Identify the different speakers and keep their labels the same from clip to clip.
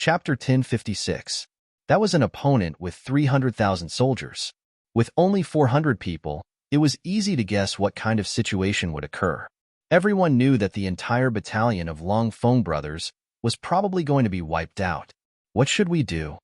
Speaker 1: Chapter 1056. That was an opponent with 300,000 soldiers. With only 400 people, it was easy to guess what kind of situation would occur. Everyone knew that the entire battalion of Long Feng brothers was probably going to be wiped out. What should we do?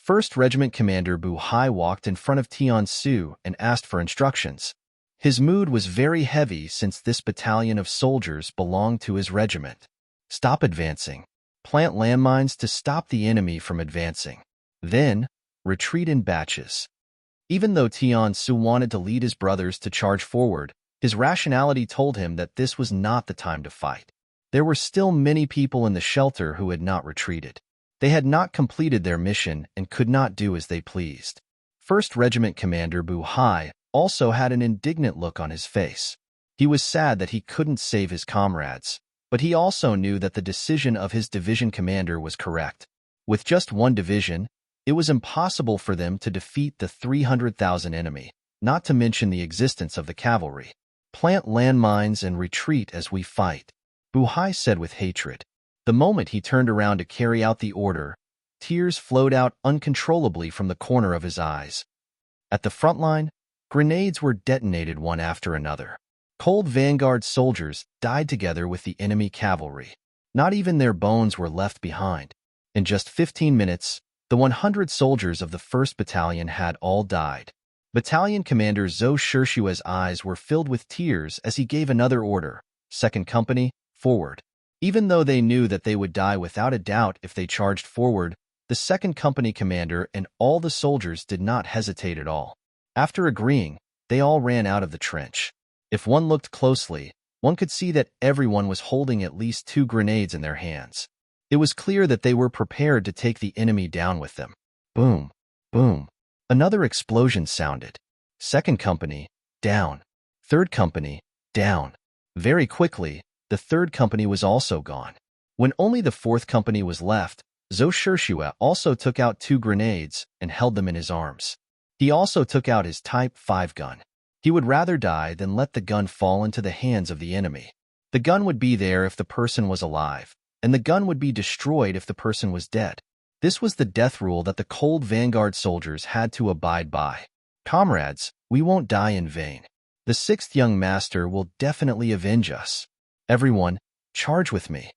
Speaker 1: 1st Regiment Commander Bu Hai walked in front of Tian Su and asked for instructions. His mood was very heavy since this battalion of soldiers belonged to his regiment. Stop advancing. Plant landmines to stop the enemy from advancing. Then, retreat in batches. Even though Tian Su wanted to lead his brothers to charge forward, his rationality told him that this was not the time to fight. There were still many people in the shelter who had not retreated. They had not completed their mission and could not do as they pleased. 1st Regiment Commander Bu Hai also had an indignant look on his face. He was sad that he couldn't save his comrades, but he also knew that the decision of his division commander was correct. With just one division, it was impossible for them to defeat the 300,000 enemy, not to mention the existence of the cavalry. Plant landmines and retreat as we fight, Bu Hai said with hatred. The moment he turned around to carry out the order, tears flowed out uncontrollably from the corner of his eyes. At the front line, grenades were detonated one after another. Cold vanguard soldiers died together with the enemy cavalry. Not even their bones were left behind. In just 15 minutes, the 100 soldiers of the 1st Battalion had all died. Battalion Commander Zhou Shishua's eyes were filled with tears as he gave another order, 2nd Company, forward. Even though they knew that they would die without a doubt if they charged forward, the 2nd Company commander and all the soldiers did not hesitate at all. After agreeing, they all ran out of the trench. If one looked closely, one could see that everyone was holding at least 2 grenades in their hands. It was clear that they were prepared to take the enemy down with them. Boom, boom. Another explosion sounded. 2nd Company, down. 3rd Company, down. Very quickly, the 3rd Company was also gone. When only the 4th Company was left, Zhou Shishua also took out 2 grenades and held them in his arms. He also took out his Type 5 gun. He would rather die than let the gun fall into the hands of the enemy. The gun would be there if the person was alive, and the gun would be destroyed if the person was dead. This was the death rule that the cold vanguard soldiers had to abide by. Comrades, we won't die in vain. The 6th young master will definitely avenge us. Everyone, charge with me.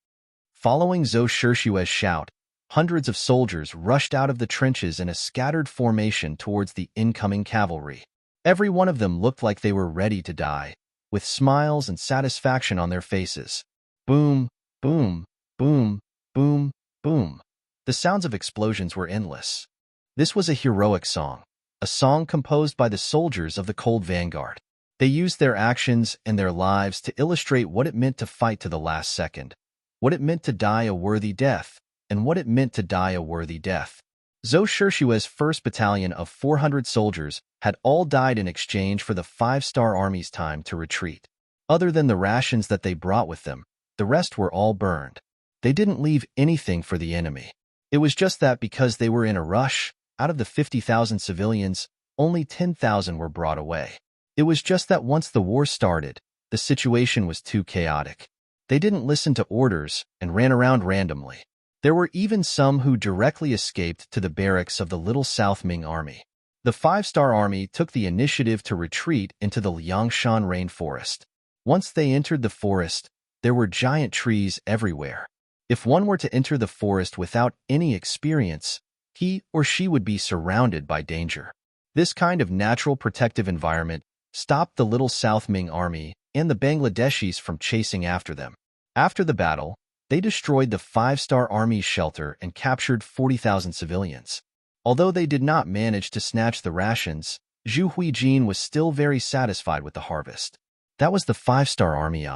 Speaker 1: Following Zhou Shishua's shout, hundreds of soldiers rushed out of the trenches in a scattered formation towards the incoming cavalry. Every one of them looked like they were ready to die, with smiles and satisfaction on their faces. Boom, boom, boom, boom, boom. The sounds of explosions were endless. This was a heroic song, a song composed by the soldiers of the Cold Vanguard. They used their actions and their lives to illustrate what it meant to fight to the last second, what it meant to die a worthy death, and what it meant to die a worthy death. Zhou Shishua's 1st Battalion of 400 soldiers had all died in exchange for the 5-star Army's time to retreat. Other than the rations that they brought with them, the rest were all burned. They didn't leave anything for the enemy. It was just that because they were in a rush, out of the 50,000 civilians, only 10,000 were brought away. It was just that once the war started, the situation was too chaotic. They didn't listen to orders and ran around randomly. There were even some who directly escaped to the barracks of the Little South Ming Army. The 5-star Army took the initiative to retreat into the Liangshan rainforest. Once they entered the forest, there were giant trees everywhere. If one were to enter the forest without any experience, he or she would be surrounded by danger. This kind of natural protective environment stopped the Little South Ming Army and the Bangladeshis from chasing after them. After the battle, they destroyed the 5-star Army's shelter and captured 40,000 civilians. Although they did not manage to snatch the rations, Zhu Huijin was still very satisfied with the harvest. That was the 5-star Army.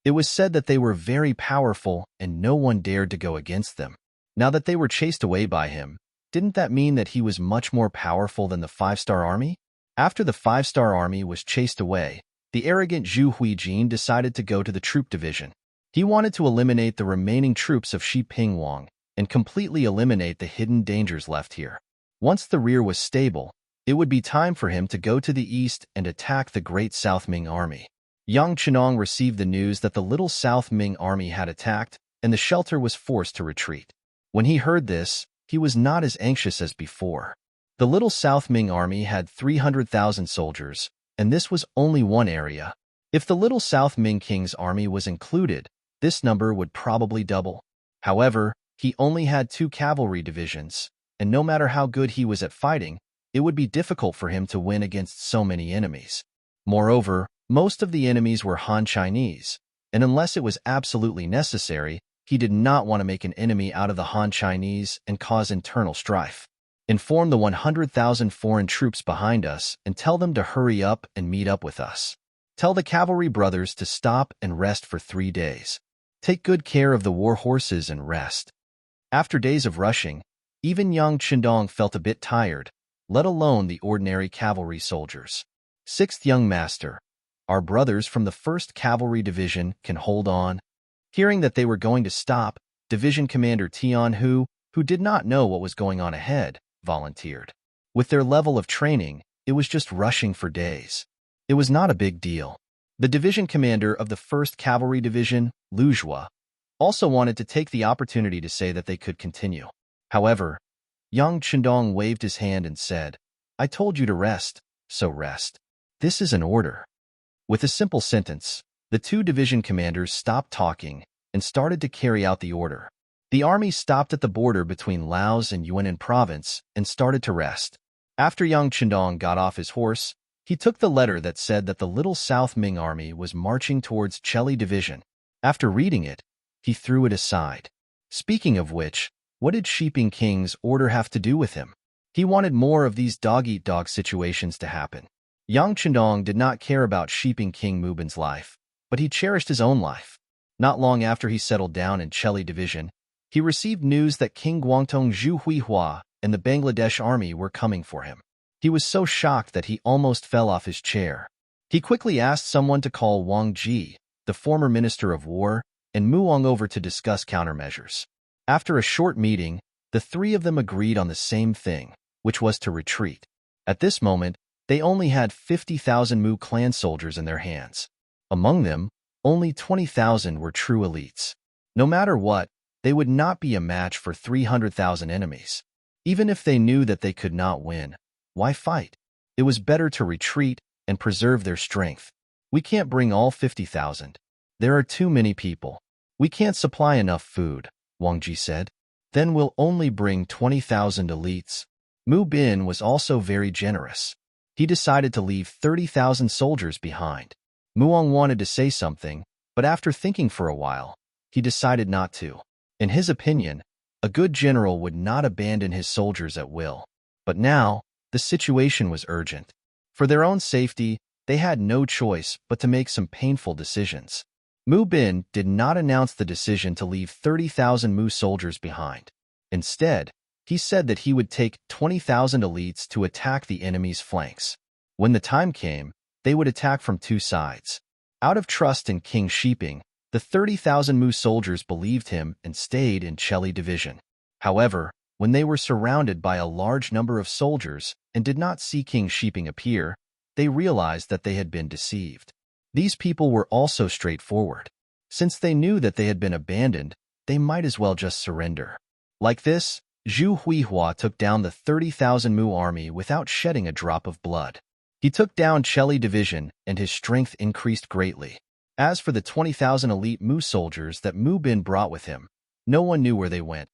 Speaker 1: It was said that they were very powerful and no one dared to go against them. Now that they were chased away by him, didn't that mean that he was much more powerful than the 5-star Army? After the 5-star Army was chased away, the arrogant Zhu Huijin decided to go to the troop division. He wanted to eliminate the remaining troops of Shi Pingwang and completely eliminate the hidden dangers left here. Once the rear was stable, it would be time for him to go to the east and attack the Great South Ming Army. Yang Chenong received the news that the Little South Ming Army had attacked, and the shelter was forced to retreat. When he heard this, he was not as anxious as before. The little South Ming army had 300,000 soldiers, and this was only one area. If the little South Ming King's army was included, this number would probably double. However, he only had 2 cavalry divisions, and no matter how good he was at fighting, it would be difficult for him to win against so many enemies. Moreover, most of the enemies were Han Chinese, and unless it was absolutely necessary, he did not want to make an enemy out of the Han Chinese and cause internal strife. Inform the 100,000 foreign troops behind us and tell them to hurry up and meet up with us. Tell the cavalry brothers to stop and rest for 3 days. Take good care of the war horses and rest. After days of rushing, even young Qindong felt a bit tired, let alone the ordinary cavalry soldiers. 6th Young Master, our brothers from the 1st Cavalry Division can hold on. Hearing that they were going to stop, Division Commander Tian Hu did not know what was going on ahead, volunteered. With their level of training, it was just rushing for days. It was not a big deal. The division commander of the 1st Cavalry Division, Lu Zhua, also wanted to take the opportunity to say that they could continue. However, young Qindong waved his hand and said, "I told you to rest, so rest. This is an order." With a simple sentence, the 2 division commanders stopped talking and started to carry out the order. The army stopped at the border between Laos and Yunnan province and started to rest. After young Qindong got off his horse, he took the letter that said that the little South Ming army was marching towards Cheli Division. After reading it, he threw it aside. Speaking of which, what did Shiping King's order have to do with him? He wanted more of these dog-eat-dog situations to happen. Yang Qindong did not care about Shiping King Mubin's life, but he cherished his own life. Not long after he settled down in Cheli Division, he received news that King Guangdong Zhu Huihua and the Bangladesh army were coming for him. He was so shocked that he almost fell off his chair. He quickly asked someone to call Wang Ji, the former Minister of War, and Muong over to discuss countermeasures. After a short meeting, the 3 of them agreed on the same thing, which was to retreat. At this moment, they only had 50,000 Mu clan soldiers in their hands. Among them, only 20,000 were true elites. No matter what, they would not be a match for 300,000 enemies. Even if they knew that they could not win, why fight? It was better to retreat and preserve their strength. We can't bring all 50,000. There are too many people. We can't supply enough food, Wang Ji said. Then we'll only bring 20,000 elites. Mu Bin was also very generous. He decided to leave 30,000 soldiers behind. Muong wanted to say something, but after thinking for a while, he decided not to. In his opinion, a good general would not abandon his soldiers at will. But now, the situation was urgent. For their own safety, they had no choice but to make some painful decisions. Mu Bin did not announce the decision to leave 30,000 Mu soldiers behind. Instead, he said that he would take 20,000 elites to attack the enemy's flanks. When the time came, they would attack from 2 sides. Out of trust in King Shiping, the 30,000 Mu soldiers believed him and stayed in Cheli Division. However, when they were surrounded by a large number of soldiers and did not see King Shiping appear, they realized that they had been deceived. These people were also straightforward. Since they knew that they had been abandoned, they might as well just surrender. Like this, Zhu Huihua took down the 30,000 Mu army without shedding a drop of blood. He took down Cheli Division and his strength increased greatly. As for the 20,000 elite Mu soldiers that Mu Bin brought with him, no one knew where they went.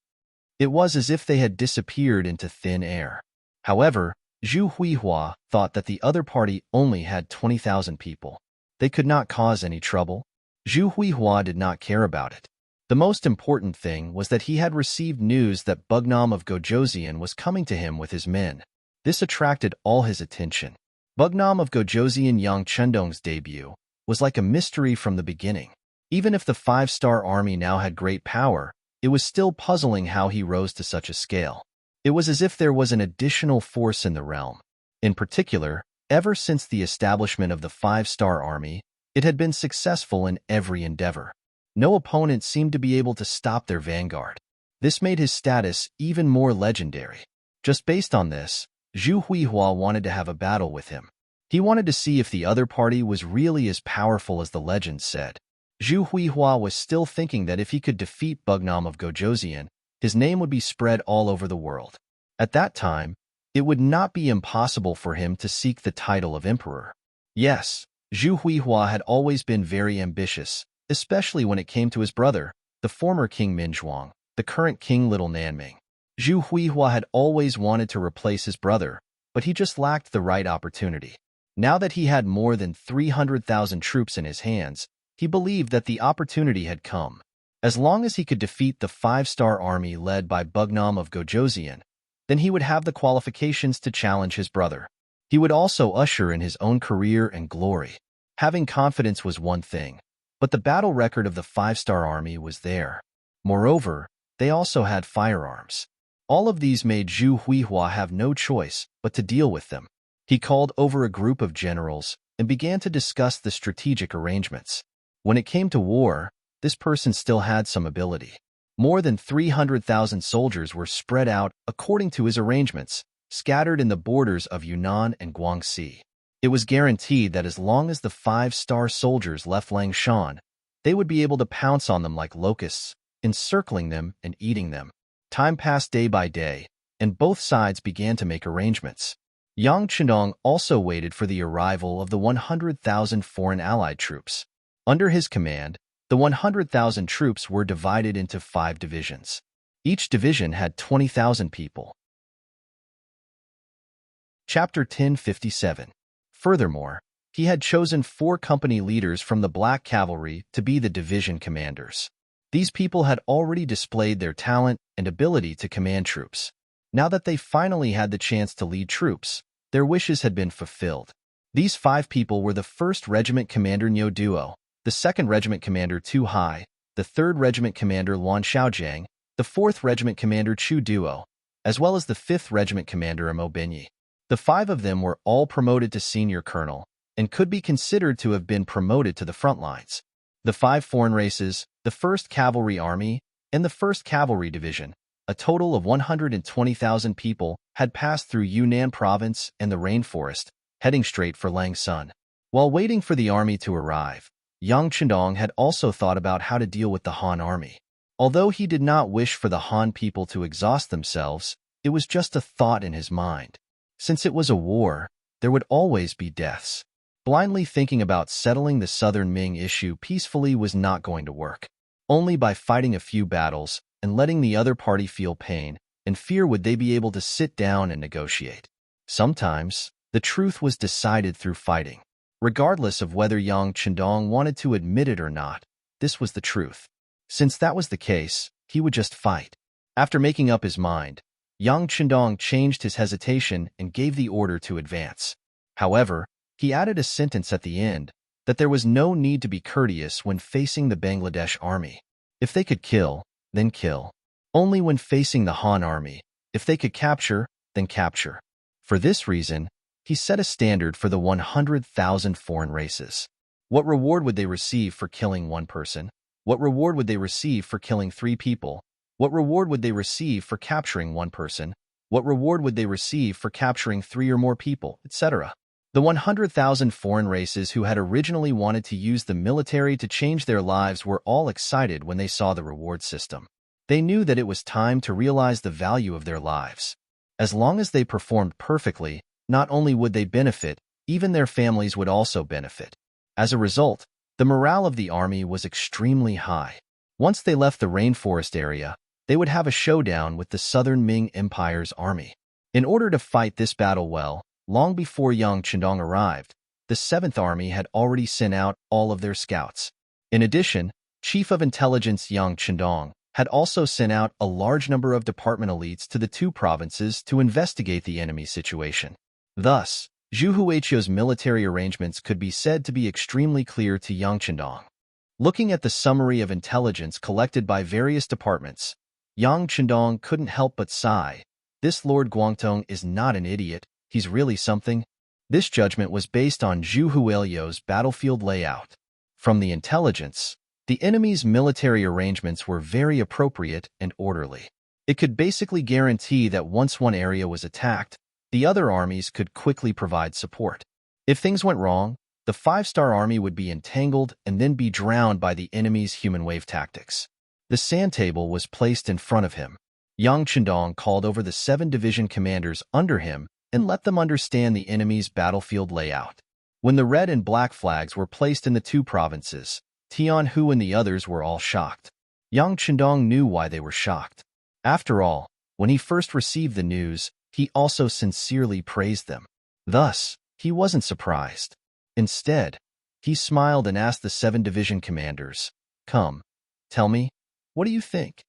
Speaker 1: It was as if they had disappeared into thin air. However, Zhu Huihua thought that the other party only had 20,000 people. They could not cause any trouble. Zhu Huihua did not care about it. The most important thing was that he had received news that Bugnam of Gojoseon was coming to him with his men. This attracted all his attention. Bugnam of Gojoseon Yang Chendong's debut was like a mystery from the beginning. Even if the 5-star army now had great power, it was still puzzling how he rose to such a scale. It was as if there was an additional force in the realm. In particular, ever since the establishment of the 5-star army, it had been successful in every endeavor. No opponent seemed to be able to stop their vanguard. This made his status even more legendary. Just based on this, Zhu Huihua wanted to have a battle with him. He wanted to see if the other party was really as powerful as the legends said. Zhu Huihua was still thinking that if he could defeat Bugnam of Gojoseon, his name would be spread all over the world. At that time, it would not be impossible for him to seek the title of emperor. Yes, Zhu Huihua had always been very ambitious, especially when it came to his brother, the former King Minzhuang, the current King Little Nanming. Zhu Huihua had always wanted to replace his brother, but he just lacked the right opportunity. Now that he had more than 300,000 troops in his hands, he believed that the opportunity had come. As long as he could defeat the 5-star army led by Bugnam of Gojoseon, then he would have the qualifications to challenge his brother. He would also usher in his own career and glory. Having confidence was one thing, but the battle record of the 5-star army was there. Moreover, they also had firearms. All of these made Zhu Huihua have no choice but to deal with them. He called over a group of generals and began to discuss the strategic arrangements. When it came to war, this person still had some ability. More than 300,000 soldiers were spread out according to his arrangements, scattered in the borders of Yunnan and Guangxi. It was guaranteed that as long as the 5-star soldiers left Langshan, they would be able to pounce on them like locusts, encircling them and eating them. Time passed day by day, and both sides began to make arrangements. Yang Chendong also waited for the arrival of the 100,000 foreign allied troops. Under his command, the 100,000 troops were divided into 5 divisions. Each division had 20,000 people. Chapter 1057. Furthermore, he had chosen 4 company leaders from the Black Cavalry to be the division commanders. These people had already displayed their talent and ability to command troops. Now that they finally had the chance to lead troops, their wishes had been fulfilled. These 5 people were the 1st Regiment Commander Niu Duo, the 2nd Regiment Commander Tu Hai, the 3rd Regiment Commander Luan Xiaojiang, the 4th Regiment Commander Chu Duo, as well as the 5th Regiment Commander Mo Binyi. The 5 of them were all promoted to senior colonel and could be considered to have been promoted to the front lines. The 5 foreign races, the 1st Cavalry Army, and the 1st Cavalry Division, a total of 120,000 people, had passed through Yunnan Province and the rainforest, heading straight for Langsun. While waiting for the army to arrive, Yang Chendong had also thought about how to deal with the Han army. Although he did not wish for the Han people to exhaust themselves, it was just a thought in his mind. Since it was a war, there would always be deaths. Blindly thinking about settling the southern Ming issue peacefully was not going to work. Only by fighting a few battles and letting the other party feel pain and fear would they be able to sit down and negotiate. Sometimes, the truth was decided through fighting. Regardless of whether Yang Chendong wanted to admit it or not, this was the truth. Since that was the case, he would just fight. After making up his mind, Yang Chendong changed his hesitation and gave the order to advance. However, he added a sentence at the end that there was no need to be courteous when facing the Bangladesh army. If they could kill, then kill. Only when facing the Han army, if they could capture, then capture. For this reason, he set a standard for the 100,000 foreign races. What reward would they receive for killing 1 person? What reward would they receive for killing 3 people? What reward would they receive for capturing 1 person? What reward would they receive for capturing 3 or more people, etc.? The 100,000 foreign races who had originally wanted to use the military to change their lives were all excited when they saw the reward system. They knew that it was time to realize the value of their lives. As long as they performed perfectly, not only would they benefit, even their families would also benefit. As a result, the morale of the army was extremely high. Once they left the rainforest area, they would have a showdown with the Southern Ming Empire's army. In order to fight this battle well, long before Yang Chendong arrived, the 7th Army had already sent out all of their scouts. In addition, Chief of Intelligence Yang Chendong had also sent out a large number of department elites to the 2 provinces to investigate the enemy situation. Thus, Zhu Huichu's military arrangements could be said to be extremely clear to Yang Chendong. Looking at the summary of intelligence collected by various departments, Yang Chendong couldn't help but sigh. This Lord Guangtong is not an idiot, he's really something. This judgment was based on Zhu Huichu's battlefield layout. From the intelligence, the enemy's military arrangements were very appropriate and orderly. It could basically guarantee that once one area was attacked, the other armies could quickly provide support. If things went wrong, the 5-star army would be entangled and then be drowned by the enemy's human wave tactics. The sand table was placed in front of him. Yang Chendong called over the 7 division commanders under him and let them understand the enemy's battlefield layout. When the red and black flags were placed in the 2 provinces, Tian Hu and the others were all shocked. Yang Chendong knew why they were shocked. After all, when he first received the news, he also sincerely praised them. Thus, he wasn't surprised. Instead, he smiled and asked the 7 division commanders, "Come, tell me, what do you think?"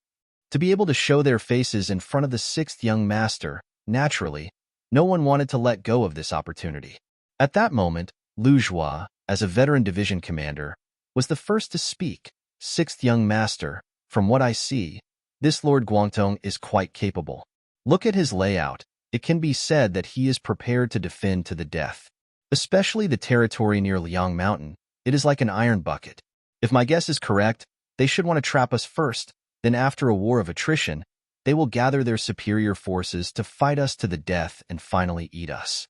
Speaker 1: To be able to show their faces in front of the 6th young master, naturally, no one wanted to let go of this opportunity. At that moment, Lu Zhua, as a veteran division commander, was the first to speak. "6th young master, from what I see, this Lord Guangtong is quite capable. Look at his layout. It can be said that he is prepared to defend to the death. Especially the territory near Liang Mountain, it is like an iron bucket. If my guess is correct, they should want to trap us first, then after a war of attrition, they will gather their superior forces to fight us to the death and finally eat us."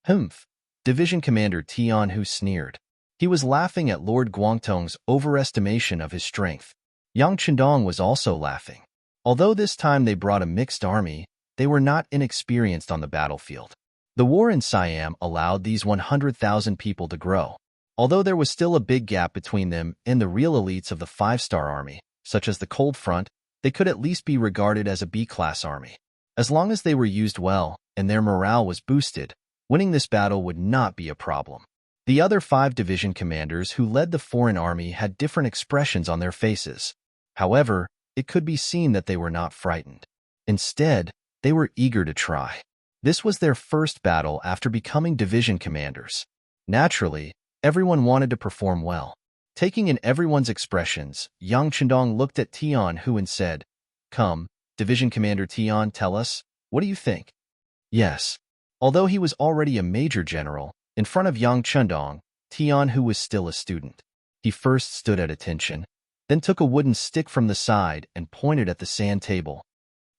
Speaker 1: Humph! Division Commander Tian Hu sneered. He was laughing at Lord Guangtong's overestimation of his strength. Yang Chendong was also laughing. Although this time they brought a mixed army, they were not inexperienced on the battlefield. The war in Siam allowed these 100,000 people to grow. Although there was still a big gap between them and the real elites of the 5-star army, such as the Cold Front, they could at least be regarded as a B-class army. As long as they were used well and their morale was boosted, winning this battle would not be a problem. The other 5 division commanders who led the foreign army had different expressions on their faces. However, it could be seen that they were not frightened. Instead, they were eager to try. This was their first battle after becoming division commanders. Naturally, everyone wanted to perform well. Taking in everyone's expressions, Yang Chendong looked at Tian Hu and said, "Come, Division Commander Tian, tell us, what do you think?" Yes. Although he was already a major general, in front of Yang Chendong, Tian Hu was still a student. He first stood at attention, then took a wooden stick from the side and pointed at the sand table.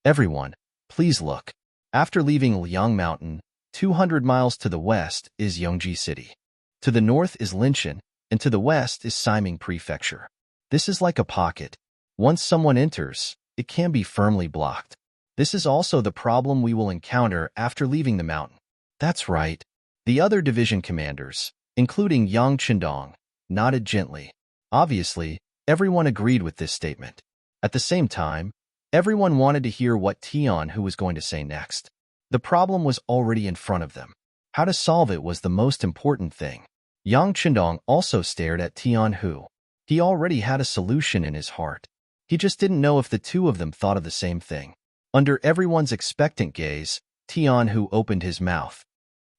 Speaker 1: "Everyone, please look. After leaving Liang Mountain, 200 miles to the west is Yongji City. To the north is Linshan, and to the west is Siming Prefecture. This is like a pocket. Once someone enters, it can be firmly blocked. This is also the problem we will encounter after leaving the mountain." That's right. The other division commanders, including Yang Chendong, nodded gently. Obviously, everyone agreed with this statement. At the same time, everyone wanted to hear what Tian Hu was going to say next. The problem was already in front of them. How to solve it was the most important thing. Yang Chendong also stared at Tian Hu. He already had a solution in his heart. He just didn't know if the two of them thought of the same thing. Under everyone's expectant gaze, Tian Hu opened his mouth.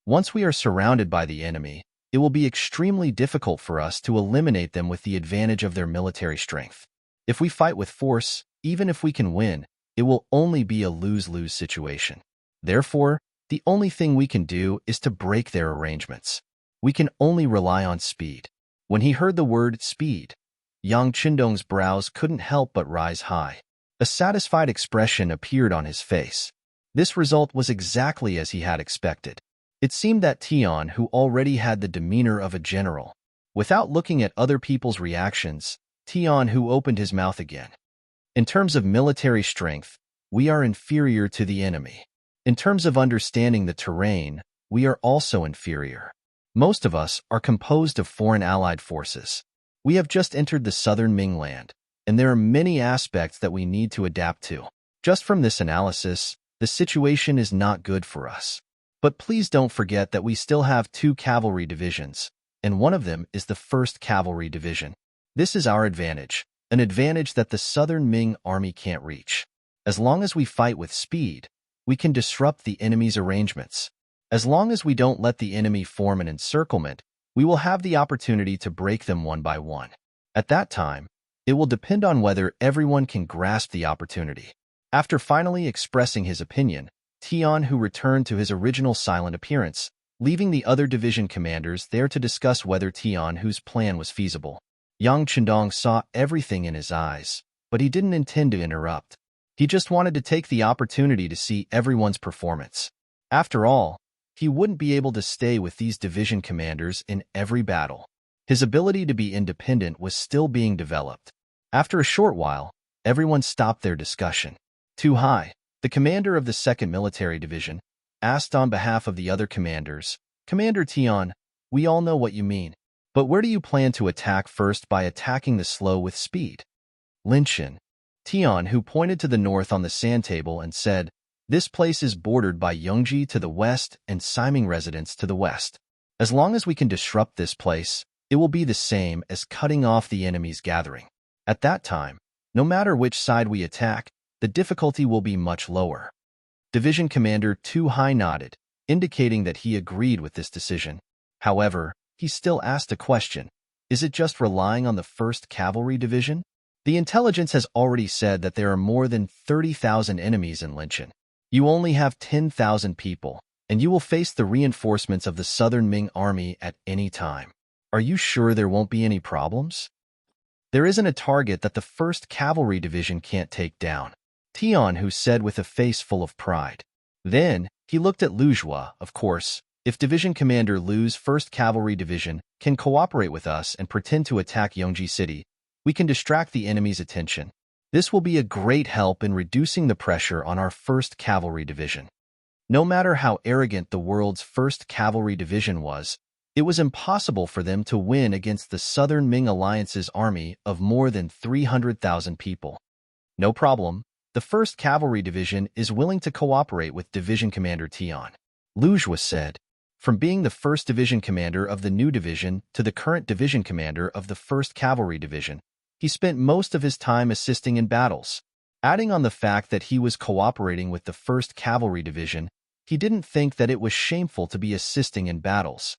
Speaker 1: "Once we are surrounded by the enemy, it will be extremely difficult for us to eliminate them with the advantage of their military strength. If we fight with force, even if we can win, it will only be a lose-lose situation. Therefore, the only thing we can do is to break their arrangements. We can only rely on speed." When he heard the word speed, Yang Chendong's brows couldn't help but rise high. A satisfied expression appeared on his face. This result was exactly as he had expected. It seemed that Tian Hu already had the demeanor of a general. Without looking at other people's reactions, Tian Hu opened his mouth again. "In terms of military strength, we are inferior to the enemy. In terms of understanding the terrain, we are also inferior. Most of us are composed of foreign allied forces. We have just entered the southern Ming land, and there are many aspects that we need to adapt to. Just from this analysis, the situation is not good for us. But please don't forget that we still have 2 cavalry divisions, and one of them is the 1st Cavalry Division. This is our advantage, an advantage that the southern Ming army can't reach. As long as we fight with speed, we can disrupt the enemy's arrangements. As long as we don't let the enemy form an encirclement, we will have the opportunity to break them one by one. At that time, it will depend on whether everyone can grasp the opportunity." After finally expressing his opinion, Tian Hu returned to his original silent appearance, leaving the other division commanders there to discuss whether Tian Hu's plan was feasible. Yang Chendong saw everything in his eyes, but he didn't intend to interrupt. He just wanted to take the opportunity to see everyone's performance. After all, he wouldn't be able to stay with these division commanders in every battle. His ability to be independent was still being developed. After a short while, everyone stopped their discussion. Too high. The commander of the 2nd Military Division asked on behalf of the other commanders, Commander Tian, we all know what you mean. But where do you plan to attack first by attacking the slow with speed? Linshan. Tian, who pointed to the north on the sand table and said, this place is bordered by Yongji to the west and Siming residents to the west. As long as we can disrupt this place, it will be the same as cutting off the enemy's gathering. At that time, no matter which side we attack, the difficulty will be much lower. Division Commander Tu Hai nodded, indicating that he agreed with this decision. However, he still asked a question. Is it just relying on the 1st Cavalry Division? The intelligence has already said that there are more than 30,000 enemies in Linshan. You only have 10,000 people, and you will face the reinforcements of the Southern Ming Army at any time. Are you sure there won't be any problems? There isn't a target that the 1st Cavalry Division can't take down. Tian, who said with a face full of pride. Then, he looked at Lujua. Of course, if Division Commander Lu's 1st Cavalry Division can cooperate with us and pretend to attack Yongji City, we can distract the enemy's attention. This will be a great help in reducing the pressure on our 1st Cavalry Division. No matter how arrogant the world's 1st Cavalry Division was, it was impossible for them to win against the Southern Ming Alliance's army of more than 300,000 people. No problem, the 1st Cavalry Division is willing to cooperate with Division Commander Tian. Lujua said, from being the 1st Division Commander of the new division to the current Division Commander of the 1st Cavalry Division, he spent most of his time assisting in battles. Adding on the fact that he was cooperating with the 1st Cavalry Division, he didn't think that it was shameful to be assisting in battles.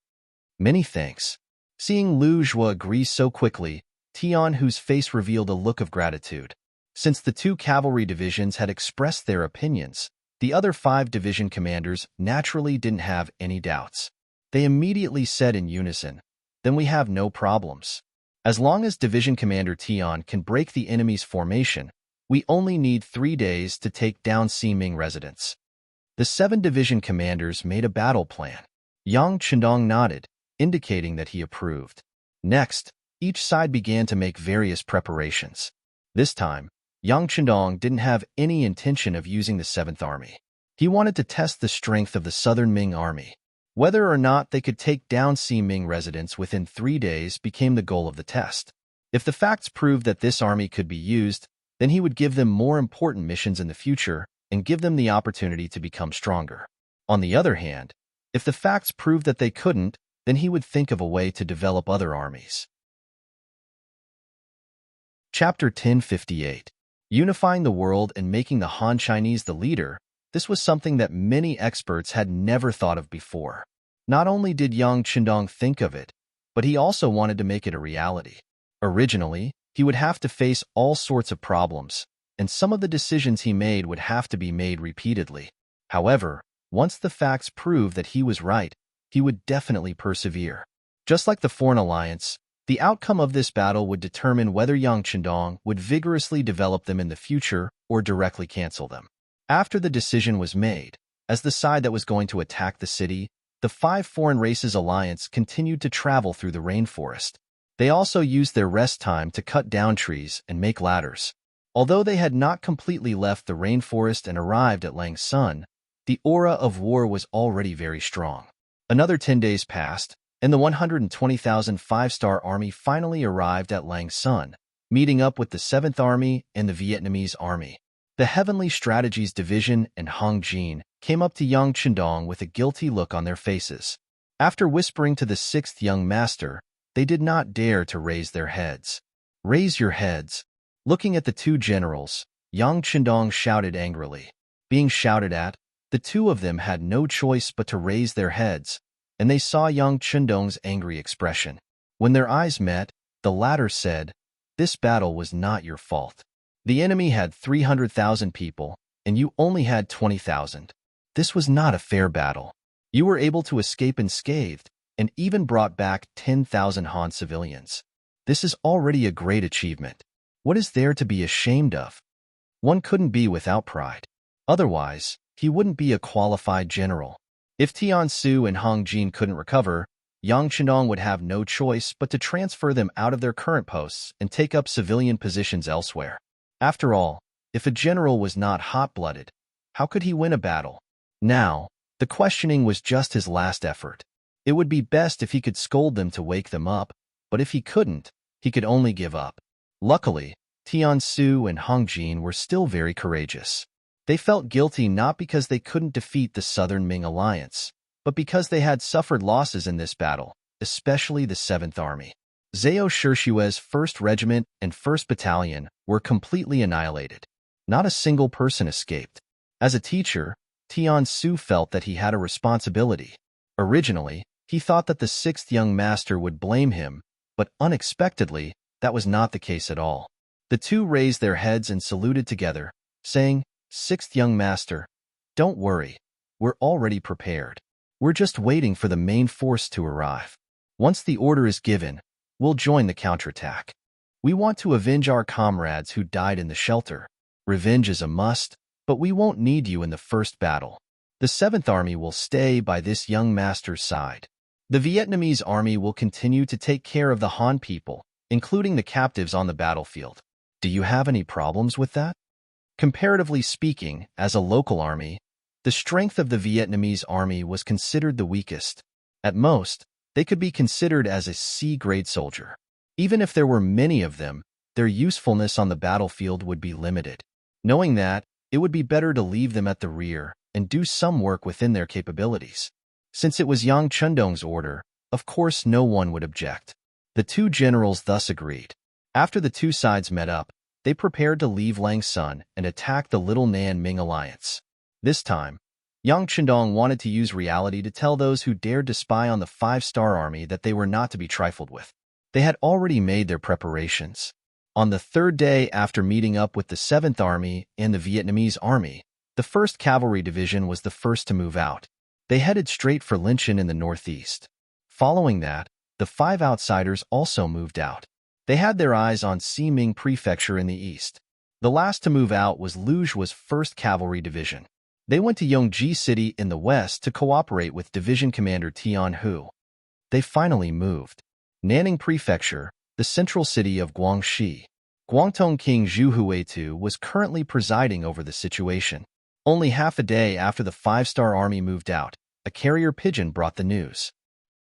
Speaker 1: Many thanks. Seeing Lujua agree so quickly, Tian, whose face revealed a look of gratitude. Since the 2 cavalry divisions had expressed their opinions, the other 5 division commanders naturally didn't have any doubts. They immediately said in unison, then we have no problems. As long as Division Commander Tian can break the enemy's formation, we only need 3 days to take down Siming residents. The 7 division commanders made a battle plan. Yang Chendong nodded, indicating that he approved. Next, each side began to make various preparations. This time, Yang Chendong didn't have any intention of using the 7th Army. He wanted to test the strength of the Southern Ming Army. Whether or not they could take down Siming residents within 3 days became the goal of the test. If the facts proved that this army could be used, then he would give them more important missions in the future and give them the opportunity to become stronger. On the other hand, if the facts proved that they couldn't, then he would think of a way to develop other armies. Chapter 1058. Unifying the world and making the Han Chinese the leader. This was something that many experts had never thought of before. Not only did Yang Chendong think of it, but he also wanted to make it a reality. Originally, he would have to face all sorts of problems, and some of the decisions he made would have to be made repeatedly. However, once the facts proved that he was right, he would definitely persevere. Just like the Foreign Alliance, the outcome of this battle would determine whether Yang Chendong would vigorously develop them in the future or directly cancel them. After the decision was made, as the side that was going to attack the city, the 5 Foreign Races Alliance continued to travel through the rainforest. They also used their rest time to cut down trees and make ladders. Although they had not completely left the rainforest and arrived at Langsun, the aura of war was already very strong. Another 10 days passed, and the 120,000 5-star army finally arrived at Langsun, meeting up with the 7th Army and the Vietnamese Army. The Heavenly Strategies Division and Hong Jin came up to Yang Chendong with a guilty look on their faces. After whispering to the 6th young master, they did not dare to raise their heads. Raise your heads. Looking at the 2 generals, Yang Chendong shouted angrily. Being shouted at, the 2 of them had no choice but to raise their heads, and they saw Yang Chendong's angry expression. When their eyes met, the latter said, "This battle was not your fault. The enemy had 300,000 people, and you only had 20,000. This was not a fair battle. You were able to escape unscathed, and even brought back 10,000 Han civilians. This is already a great achievement. What is there to be ashamed of? One couldn't be without pride. Otherwise, he wouldn't be a qualified general." If Tian Su and Hong Jin couldn't recover, Yang Chendong would have no choice but to transfer them out of their current posts and take up civilian positions elsewhere. After all, If a general was not hot-blooded, how could he win a battle? Now, the questioning was just his last effort. It would be best if he could scold them to wake them up, but if he couldn't, he could only give up. Luckily, Tian Su and Hong Jin were still very courageous. They felt guilty not because they couldn't defeat the Southern Ming alliance, but because they had suffered losses in this battle, especially the 7th Army. Zhao Shishui's 1st Regiment and 1st Battalion were completely annihilated. Not a single person escaped. As a teacher, Tian Su felt that he had a responsibility. Originally, he thought that the 6th young master would blame him, but unexpectedly, that was not the case at all. The two raised their heads and saluted together, saying, "6th young master, don't worry, we're already prepared. We're just waiting for the main force to arrive. Once the order is given, we'll join the counterattack. We want to avenge our comrades who died in the shelter. Revenge is a must, but we won't need you in the first battle. The 7th Army will stay by this young master's side. The Vietnamese army will continue to take care of the Han people, including the captives on the battlefield. Do you have any problems with that?" Comparatively speaking, as a local army, the strength of the Vietnamese army was considered the weakest. At most, they could be considered as a C-grade soldier. Even if there were many of them, their usefulness on the battlefield would be limited. Knowing that, it would be better to leave them at the rear and do some work within their capabilities. Since it was Yang Chundong's order, of course no one would object. The two generals thus agreed. After the two sides met up, they prepared to leave Lang Sun and attack the Little Nan Ming alliance. This time, Yang Chundong wanted to use reality to tell those who dared to spy on the 5-star army that they were not to be trifled with. They had already made their preparations. On the 3rd day after meeting up with the 7th Army and the Vietnamese Army, the 1st Cavalry Division was the first to move out. They headed straight for Linchin in the northeast. Following that, the 5 outsiders also moved out. They had their eyes on Ximing Prefecture in the east. The last to move out was Lu Zhua's 1st Cavalry Division. They went to Yongji City in the west to cooperate with Division Commander Tian Hu. They finally moved. Nanning Prefecture, the central city of Guangxi. Guangdong King Zhu Huitu was currently presiding over the situation. Only half a day after the 5-star army moved out, a carrier pigeon brought the news.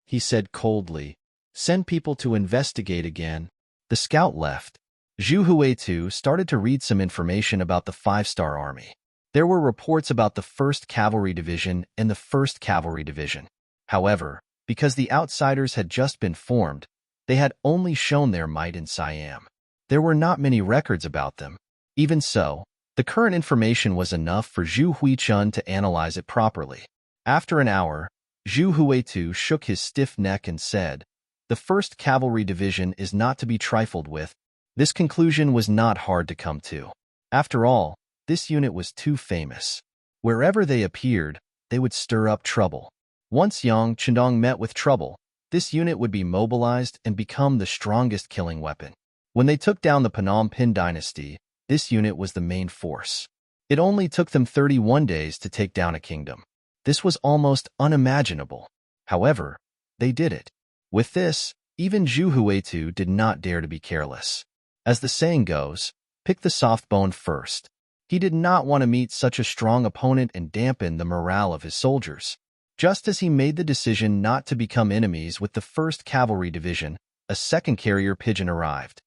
Speaker 1: He said coldly, "Send people to investigate again." The scout left. Zhu Huitu started to read some information about the 5-star army. There were reports about the 1st Cavalry Division and the 1st Cavalry Division. However, because the outsiders had just been formed, they had only shown their might in Siam. There were not many records about them. Even so, the current information was enough for Zhu Huichun to analyze it properly. After an hour, Zhu Huitu shook his stiff neck and said, "The 1st Cavalry Division is not to be trifled with." This conclusion was not hard to come to. After all, this unit was too famous. Wherever they appeared, they would stir up trouble. Once Yang Chundong met with trouble, this unit would be mobilized and become the strongest killing weapon. When they took down the Phnom Penh dynasty, this unit was the main force. It only took them 31 days to take down a kingdom. This was almost unimaginable. However, they did it. With this, even Zhu Huitu did not dare to be careless. As the saying goes, pick the soft bone first. He did not want to meet such a strong opponent and dampen the morale of his soldiers. Just as he made the decision not to become enemies with the 1st Cavalry Division, a second carrier pigeon arrived.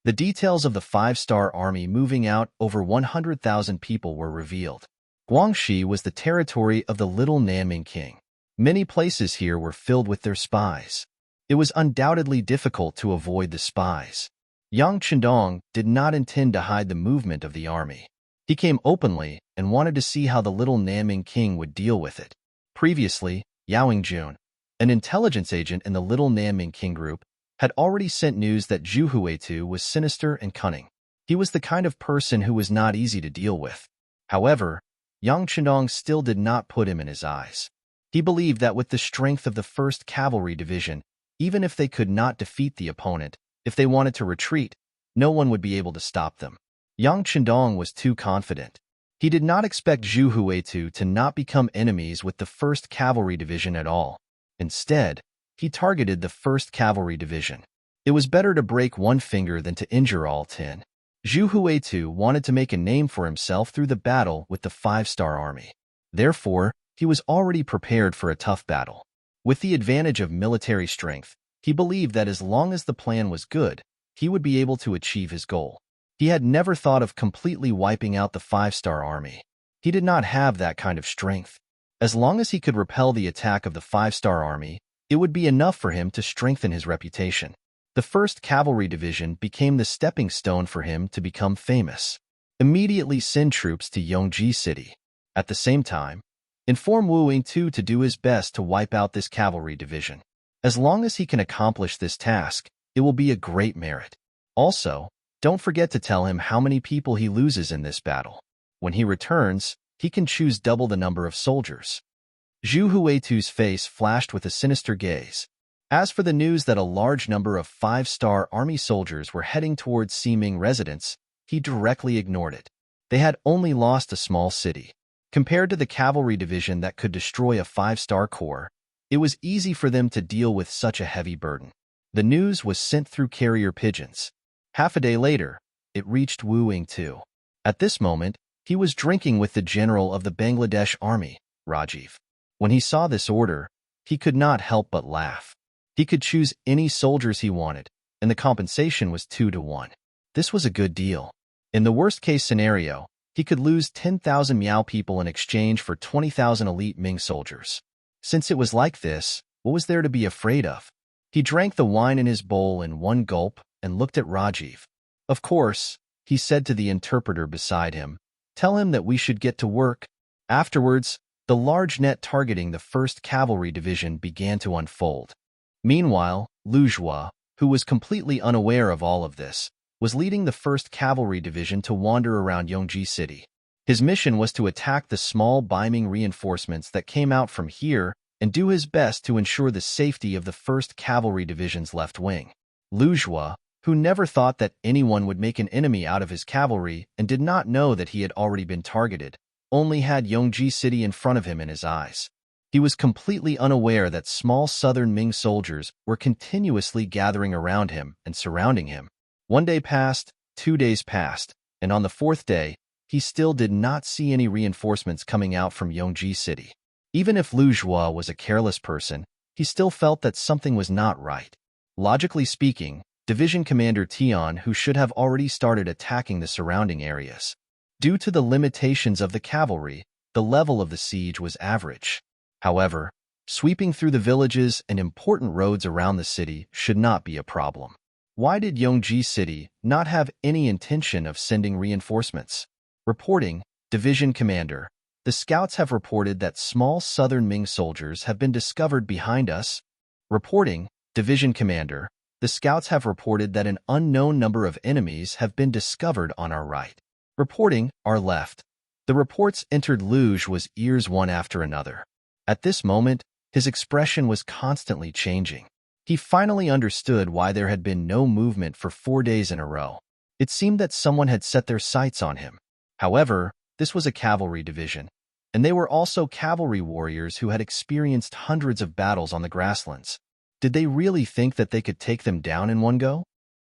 Speaker 1: The details of the 5-star army moving out over 100,000 people were revealed. Guangxi was the territory of the Little Nanming King. Many places here were filled with their spies. It was undoubtedly difficult to avoid the spies. Yang Chundong did not intend to hide the movement of the army. He came openly and wanted to see how the Little Nanming King would deal with it. Previously, Yao Yingjun, an intelligence agent in the Little Nanming King group, had already sent news that Zhu Huitu was sinister and cunning. He was the kind of person who was not easy to deal with. However, Yang Chundong still did not put him in his eyes. He believed that with the strength of the 1st Cavalry Division, even if they could not defeat the opponent, if they wanted to retreat, no one would be able to stop them. Yang Chundong was too confident. He did not expect Zhu Huitu to not become enemies with the 1st Cavalry Division at all. Instead, he targeted the 1st Cavalry Division. It was better to break one finger than to injure all 10. Zhu Huitu wanted to make a name for himself through the battle with the five-star army. Therefore, he was already prepared for a tough battle. With the advantage of military strength, he believed that as long as the plan was good, he would be able to achieve his goal. He had never thought of completely wiping out the five-star army. He did not have that kind of strength. As long as he could repel the attack of the five-star army, it would be enough for him to strengthen his reputation. The 1st Cavalry Division became the stepping stone for him to become famous. Immediately send troops to Yongji City. At the same time, inform Wu Yingtu to do his best to wipe out this cavalry division. As long as he can accomplish this task, it will be a great merit. Also, don't forget to tell him how many people he loses in this battle. When he returns, he can choose double the number of soldiers. Zhu Huitu's face flashed with a sinister gaze. As for the news that a large number of five-star army soldiers were heading towards Ming residence, he directly ignored it. They had only lost a small city. Compared to the cavalry division that could destroy a five-star corps, it was easy for them to deal with such a heavy burden. The news was sent through carrier pigeons. Half a day later, it reached Wu Yingtu. At this moment, he was drinking with the general of the Bangladesh army, Rajiv. When he saw this order, he could not help but laugh. He could choose any soldiers he wanted, and the compensation was 2-to-1. This was a good deal. In the worst-case scenario, he could lose 10,000 Miao people in exchange for 20,000 elite Ming soldiers. Since it was like this, what was there to be afraid of? He drank the wine in his bowl in one gulp and looked at Rajiv. Of course, he said to the interpreter beside him, "Tell him that we should get to work." Afterwards, the large net targeting the 1st Cavalry Division began to unfold. Meanwhile, Lu Zhua, who was completely unaware of all of this, was leading the 1st Cavalry Division to wander around Yongji City. His mission was to attack the small Ming reinforcements that came out from here and do his best to ensure the safety of the 1st Cavalry Division's left wing. Lu Zhua, who never thought that anyone would make an enemy out of his cavalry and did not know that he had already been targeted, only had Yongji City in front of him in his eyes. He was completely unaware that small southern Ming soldiers were continuously gathering around him and surrounding him. 1 day passed, 2 days passed, and on the 4th day, he still did not see any reinforcements coming out from Yongji City. Even if Lu Zhua was a careless person, he still felt that something was not right. Logically speaking, Division Commander Tian, who should have already started attacking the surrounding areas. Due to the limitations of the cavalry, the level of the siege was average. However, sweeping through the villages and important roads around the city should not be a problem. Why did Yongji City not have any intention of sending reinforcements? Reporting, Division Commander, the scouts have reported that small southern Ming soldiers have been discovered behind us. Reporting, Division Commander, the scouts have reported that an unknown number of enemies have been discovered on our right. Reporting, our left. The reports entered Lu Zhua's ears one after another. At this moment, his expression was constantly changing. He finally understood why there had been no movement for 4 days in a row. It seemed that someone had set their sights on him. However, this was a cavalry division, and they were also cavalry warriors who had experienced hundreds of battles on the grasslands. Did they really think that they could take them down in one go?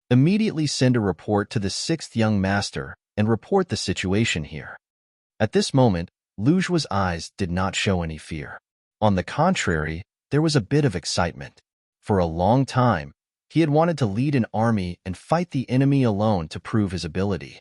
Speaker 1: Immediately send a report to the 6th Young Master and report the situation here. At this moment, Lu Zhua's eyes did not show any fear. On the contrary, there was a bit of excitement. For a long time, he had wanted to lead an army and fight the enemy alone to prove his ability.